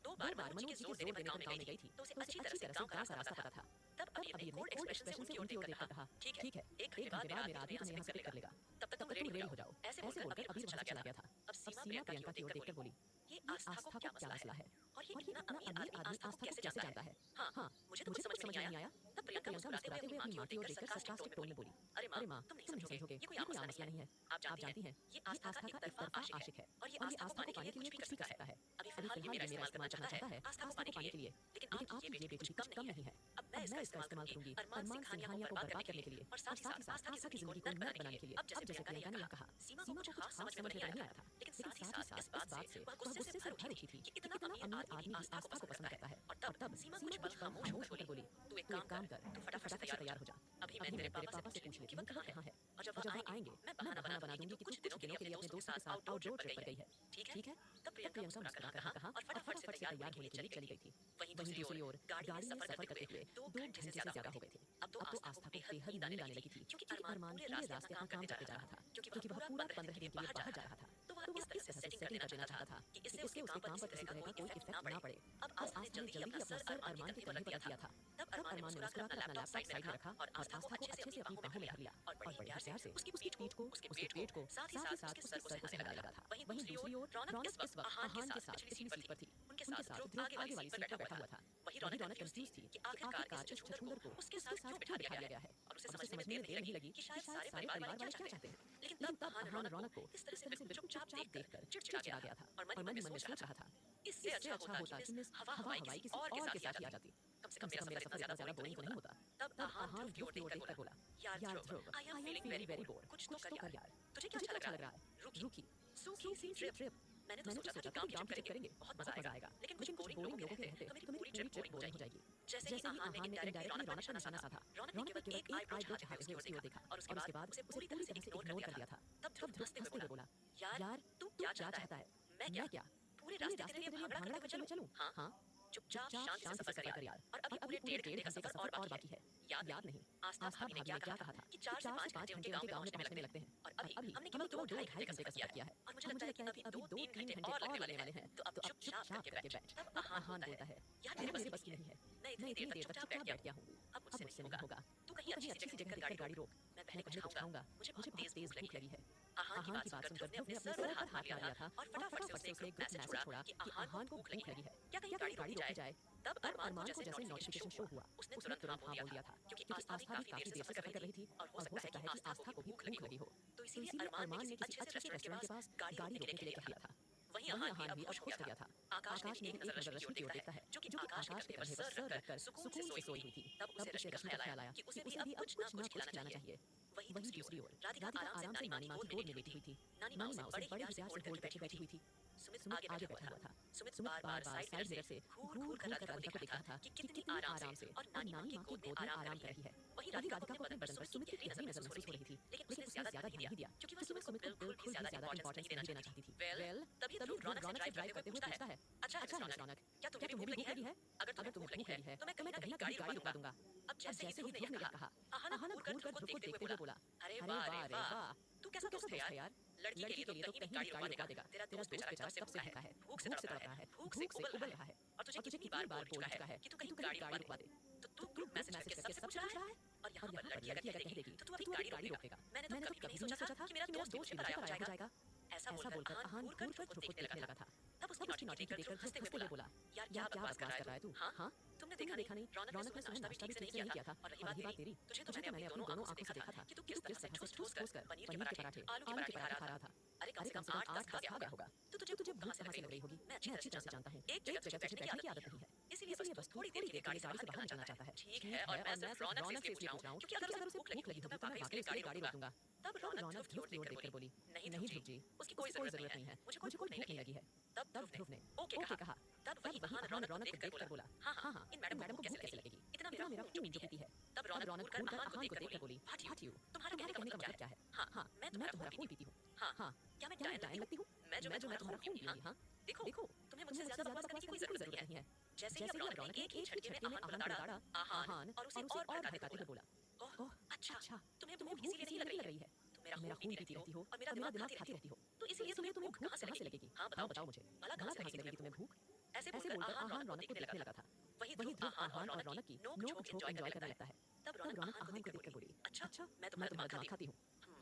दो बार मनोज जी के जोर देने पर गांव में गई थी, तो उसे अच्छी तरह से गांव का रास्ता पता था। तब अबीर ने कोल्ड एक्सप्रेशन से उनकी ओर देखकर कहा, ठीक है एक घंटे बाद मेरा आदमी तुम्हें यहाँ से पिक कर लेगा, तब तक तुम रेडी हो जाओ। ऐसे बोलकर अबीर वहां चला गया था। अब सीमा प्रियंका की ओर देखकर बोली, ये आस्था को क्या मसला है और ये इतना अमीर आदमी आस्था को कैसे जानता है? हाँ मुझे तो कुछ समझ नहीं आया। तब प्रियंका मुस्कुराते हुए अपनी मां की ओर देखकर sarcastic टोन में बोली, अरे मां तुम नहीं समझोगे, ये कोई आम मसला नहीं है। आप जानती हैं ये आस्था का एक तरफा आशिक है और ये आस्था को पाने के लिए कुछ भी कर सकता है। अभी फिलहाल ये मेरा इस्तेमाल करना चाहता है आस्था को पाने के लिए, लेकिन आपकी ये बेटी कुछ कम नहीं है। अब मैं इसका इस्तेमाल करूंगी अरमान सिंह कहानियां को बर्बाद करने के लिए और साथ ही साथ आस्था की जिंदगी को नर्क बनाने के लिए। अब जैसे प्रियंका ने कहा, सीमा को कुछ खास समझ में नहीं आया था, लेकिन साथ ही साथ इस बात से वह गुस्से से भर उठी थी कि इतना अमीर आदमी भी आस्था को पसंद करता है। और तब सीमा कुछ पल खामोश होकर बोली, तू एक काम कर, तू फटाफट से तैयार हो जा, अभी मैं तेरे पापा से पूछ लेती हूँ कि वो कहाँ है, और जब वह आएंगे मैं बहाना बना दूंगी कि तू कुछ दिनों के लिए अपने दोस्तों के साथ आउटडोर ट्रिप पर गई है। ठीक है? तब प्रियंका मुस्कुराकर कहा और फटाफट से तैयार होने के लिए चली गई थी। वहीं दूसरी ओर गाड़ी में सफर करते हुए 2 घंटे से ज्यादा हो गए थे। अब तो आस्था को बेहद नींद आने लगी थी, क्योंकि अरमान पूरे रास्ते अपना काम करते जा रहा था, क्योंकि वह पूरा 15 दिन के लिए बाहर जा रहा था। तो वह इस तरह से सेटिंग कर देना चाहता था कि इससे उसके काम पर किसी तरह का कोई इफेक्ट ना पड़े। अब आस्था ने जल्दी ही अपना सर अरमान के कंधे पर रख दिया था। तब अरमान ने मुस्कुराकर अपना लैपटॉप साइड में रखा और आस्था को अच्छे से अपनी बाहों में धर लिया और बड़े प्यार से उसकी पीठ को, उसके पेट को, साथ ही साथ उसके सर को सहलाने लगा था। वहीं दूसरी ओर रौनक इस वक्त आहान के साथ पिछली सीट पर थी। उनके साथ ध्रुव आगे वाली सीट पर बैठा हुआ था। वही रौनक कंफ्यूज थी कि आखिरकार इस छछूंदर को उसके साथ क्यों बिठा दिया गया है, और उसे समझने में देर नहीं लगी कि शायद सारे परिवार वाले क्या चाहते हैं। लेकिन तब आहान रौनक को इस तरह से बिल्कुल चुपचाप देखकर चिड़चिड़ा गया था और मन ही मन में सोच रहा था, इससे अच्छा होता कि मिस हवा हवाई किसी और के साथ ही आ जाती, कम से कम मेरा सफर इतना ज्यादा बोरिंग तो नहीं होता। तब आहान ध्रुव की ओर देखकर बोला, यार Dhruv, I am feeling very bored, कुछ तो कर यार, तुझे क्या अच्छा लग रहा है? रुकी सूखी सी ट्रिप। मैंने तो सोचा था कि गांव की ट्रिप करेंगे, बहुत मजा आएगा, लेकिन कुछ बोरिंग लोगों के रहते तो मेरी पूरी ट्रिप बोरिंग हो जाएगी। जैसे ही आहान ने इनडायरेक्टली रौनक का निशाना साधा, रौनक ने केवल एक आईब्रो उठाते हुए उसकी ओर देखा और उसके बाद उसे पूरी तरह से इग्नोर कर दिया था। तब ध्रुव हंसते हुए बोला, यार तू क्या चाहता है? मैं क्या पूरे रास्ते तेरे लिए भांगड़ा करते हुए चलूं? हाँ, चुपचाप शांति से सफर कर यार, और अभी पूरे 1.5 घंटे का सफर और बाकी है। याद नहीं आस्था भाभी ने क्या कहा था कि 4 से 5 घंटे उनके गांव में पहुंचने लगते हैं, और अभी हमने केवल 2-2.5 घंटे का सफर किया है, और मुझे लगता है कि अभी 2-3 घंटे और लगने वाले हैं। तो अब चुपचाप करके बैठ। तब आहान बोलता है, यार मेरे बस की नहीं है, मैं इतनी देर तक चुपचाप बैठ गया हूँ, अब मुझसे नहीं होगा। तू कहीं अच्छी सी जगह पर गाड़ी रोक, मैं पहले कुछ खाऊंगा, मुझे बहुत तेज भूख लगी है। आहान की बात सुनकर ध्रुव ने अपने सर पर हाथ मार लिया था और फटाफट से उसने एक मैसेज छोड़ा कि आहान को भूख लगी है, क्या कहीं गाड़ी रोकी जाए? तब अरमान को जैसे नोटिफिकेशन शो हुआ, उसने तुरंत हाँ बोल दिया था, क्योंकि आस्था भी काफी देर से सफर कर रही थी और हो सकता है कि आस्था को भी भूख लगी हो। तो इसीलिए अरमान ने किसी अच्छे से रेस्टोरेंट के पास गाड़ी रोकने के लिए कह दिया था। वहीं आहान भी अब खुश हो गया था। आकाश ने भी एक नजर रश्मि की ओर देखता है, जो कि आकाश के कंधे पर सर रखकर सुकून से सोई हुई थी। तब उसे रश्मि का ख्याल आया कि उसे भी अब कुछ ना कुछ खिलाना चाहिए। वहीं दूसरी ओर राधिका आराम से नानी माँ की गोद में लेटी हुई थी। नानी माँ उसे बड़े ही प्यार से होल्ड करके बैठी हुई थी। सुमित आगे बैठा हुआ था। सुमित बार-बार साइड मिरर से घूर कर राधिका को देख रहा था कि कितनी आराम से और नानी माँ की गोद में आराम कर रही है। वहीं राधिका को अपने बदन पर सुमित की गहरी नजर महसूस हो रही थी, लेकिन उसने ज्यादा ध्यान नहीं दिया, क्योंकि वह सुमित को बिल्कुल भी ज्यादा इंपॉर्टेंस नहीं देना चाहती थी। वेल तभी ध्रुव रौनक से ड्राइव करते हुए पूछता है, अच्छा रौनक, क्या तुम्हें भूख लगी है? अगर तुम्हें भूख लगी है तो मैं कहीं ना कहीं गाड़ी रुकवा दूंगा। अब जैसे ही ध्रुव ने कहा, आहान घूर कर ध्रुव को देखते हुए बोला, अरे वाह रे वाह, तू कैसा दोस्त है यार? लड़की के लिए तो कहीं भी गाड़ी रुकवा देगा। तेरा दोस्त बेचारा कब से भूखा है, भूख से तड़प रहा है, भूख से उबल रहा है, और तुझे कितनी बार बोल चुका है कि तू कहीं गाड़ी रुकवा दे। तो तू ग्रुप मैसेज करके सबसे पूछ रहा है, और यहाँ पर लड़की अगर कह देगी तो तू अभी गाड़ी रोकेगा। मैंने तो कभी नहीं सोचा था कि मेरा दोस्त इधर पर आया हो जाएगा। ऐसा बोलकर आहान घूर कर ध्रुव को देखने लगा था। तब उसकी नौटंकी देखकर ध्रुव हंसते हुए बोला, यार क्या बकवास कर रहा है तू? हाँ, तुमने देखा नहीं, रौनक ने सुबह नाश्ता भी ठीक से नहीं किया था, और रही बात तेरी, तुझे तो मैंने अपनी दोनों आंखों से देखा था कि तू किस तरह से ठूस कर पनीर के पराठे, आलू के पराठे खा रहा था। अरे कम से कम 8-10 खा गया होगा। तो तुझे भूख कहाँ से लग रही होगी? मैं अच्छी तरह से जानता हूँ। एक जगह तुझे बैठने की आदत नहीं है, इसीलिए बस थोड़ी देर के लिए गाड़ी से बाहर निकलना चाहता है। ठीक है, और मैं सिर्फ रौनक से इसलिए पूछ रहा हूँ क्योंकि अगर उसे भूख लगी तो मैं वाकई उसके लिए गाड़ी रोक दूंगा। तब रौनक ध्रुव की ओर देखकर बोली, नहीं ध्रुव जी, उसकी कोई जरूरत नहीं है, मुझे कोई भूख नहीं लगी है। तब ध्रुव ने ओके कहा। तब वही आहान रौनक को देखकर बोला, हाँ, इन मैडम को भूख कैसे लगेगी? इतना मेरा खून जो पीती है। तब रौनक घूर कर आहान को देखकर बोली, व्हाट यू, तुम्हारा कहने का मतलब क्या है? हाँ, मैं तुम्हारा खून पीती हूँ। हाँ, क्या मैं डायन लगती हूँ? मैं तुम्हारा खून पीऊंगी। हाँ, देखो, तुम्हें मुझसे ज्यादा बकवास करने की कोई जरूरत नहीं है। जैसे ही रौनक ने एक ही झटके में आहान पर दाड़ा, आहान और उसे और भड़काते हुए बोला, ओह अच्छा, तुम्हें भूख इसीलिए नहीं लग रही है, तुम मेरा खून पीती रहती हो और मेरा दिमाग खाती रहती हो, तो इसीलिए तुम्हें भूख कहाँ से लगेगी? हाँ बताओ मुझे, भला कहाँ से लगेगी तुम्हें भूख? ऐसे बोलकर आहान रौनक को देखने लगा था। वही ध्रुव आहान और रौनक की नोक झोंक एंजॉय करने लगता है। तब रौनक आहान को देखकर बोली, अच्छा मैं तुम्हारा दिमाग खाती हूँ।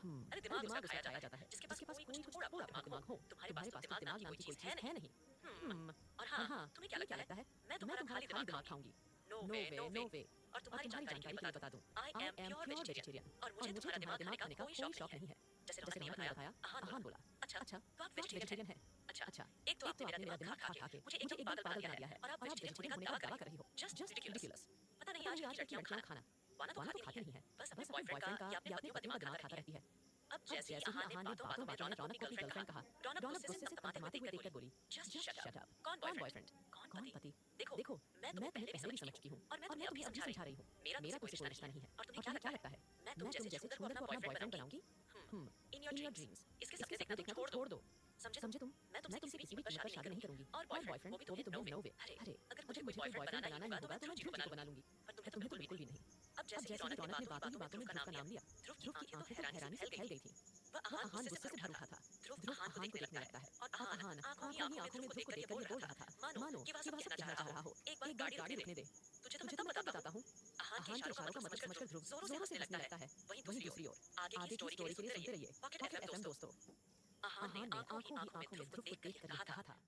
अरे दिमाग उसे खाया जाता है जिसके पास कोई कुछ थोड़ा बहुत दिमाग हो। तुम्हारे पास तो दिमाग नाम की कोई चीज है नहीं। और हाँ, तुम्हें क्या लगता है मैं तुम्हारा खाली दिमाग खाऊंगी? नो वे। और तुम्हारी जानकारी के लिए बता दूं, आई एम प्योर वेजिटेरियन और मुझे तुम्हारा दिमाग खाने का कोई शौक नहीं है। जैसे रौनक ने बताया, आहान बोला, अच्छा तो आप वेजिटेरियन हैं? अच्छा, एक तो आपने मेरा दिमाग खा के मुझे एकदम पागल बना दिया है और आप वेजिटेरियन होने का दावा कर रही हो। Just ridiculous. पता नहीं पता आज नहीं की आज की लड़कियां लड़कियां खाना खाना वाना तो वाना तो खाती खाती नहीं है नहीं है बस बस अपने अपने बॉयफ्रेंड का बॉयफ्रेंड का या या अपने अपने पतियों पतियों का का दिमाग दिमाग खाता खाता रहती है रहती है अब अब जैसे ही जैसे ही आहान ने आहान ने बातों बातों में रौनक को अपनी गर्लफ्रेंड कहा रौनक गुस्से से तमाते हुए देखकर बोली just just shut shut up up कौन कौन बॉयफ्रेंड बॉयफ्रेंड कौन कौन पति पति देखो देखो मैं मैं तुम्हें तुम्हें पहले भी समझ चुकी हूँ और मैं तुम्हें अब भी समझा रही हूँ मेरा मेरा तुमसे कोई रिश्ता नहीं है और तुम्हें और क्या तुम्हें लगता क्या है लगता है मैं तुम जैसे जैसे सुंदर को अपना बॉयफ्रेंड बनाऊंगी in your in your dreams dreams इसके इसके सपने सपने देखना देखना तो छोड़ दो समझे समझे तुम तुम मैं तुमसे किसी भी कीमत पर शादी नहीं करूंगी और बॉयफ्रेंड वो भी तुम्हें नो वे अरे अगर मुझे कोई बॉयफ्रेंड बनाना ही होगा तो मैं ध्रुव जी को बना लूंगी पर तुम्हें तो बिल्कुल भी नहीं अब जैसे ही रौनक ने बातों ही बातों में ध्रुव का नाम लिया ध्रुव की आंखें तो हैरानी से फैल गई थी वह आहान गुस्से से भर उठा था ध्रुव आहान को देखने लगता है और आहान आंखों ही आंखों में ध्रुव को देखकर ये बोल रहा था मानो कि वह सब कहना चाह रहा हो एक बार गाड़ी रुकने दे तुझे तो मैं तब बताता हूँ आहान के इशारों का मतलब समझकर ध्रुव जोरों से हंसने लगता है वहीं दूसरी ओर आगे की स्टोरी के लिए सुनते रहिए पॉकेट एफएम दोस्तों आहान ने आंखों ही आंखों में ध्रुव को देखकर यह कहा था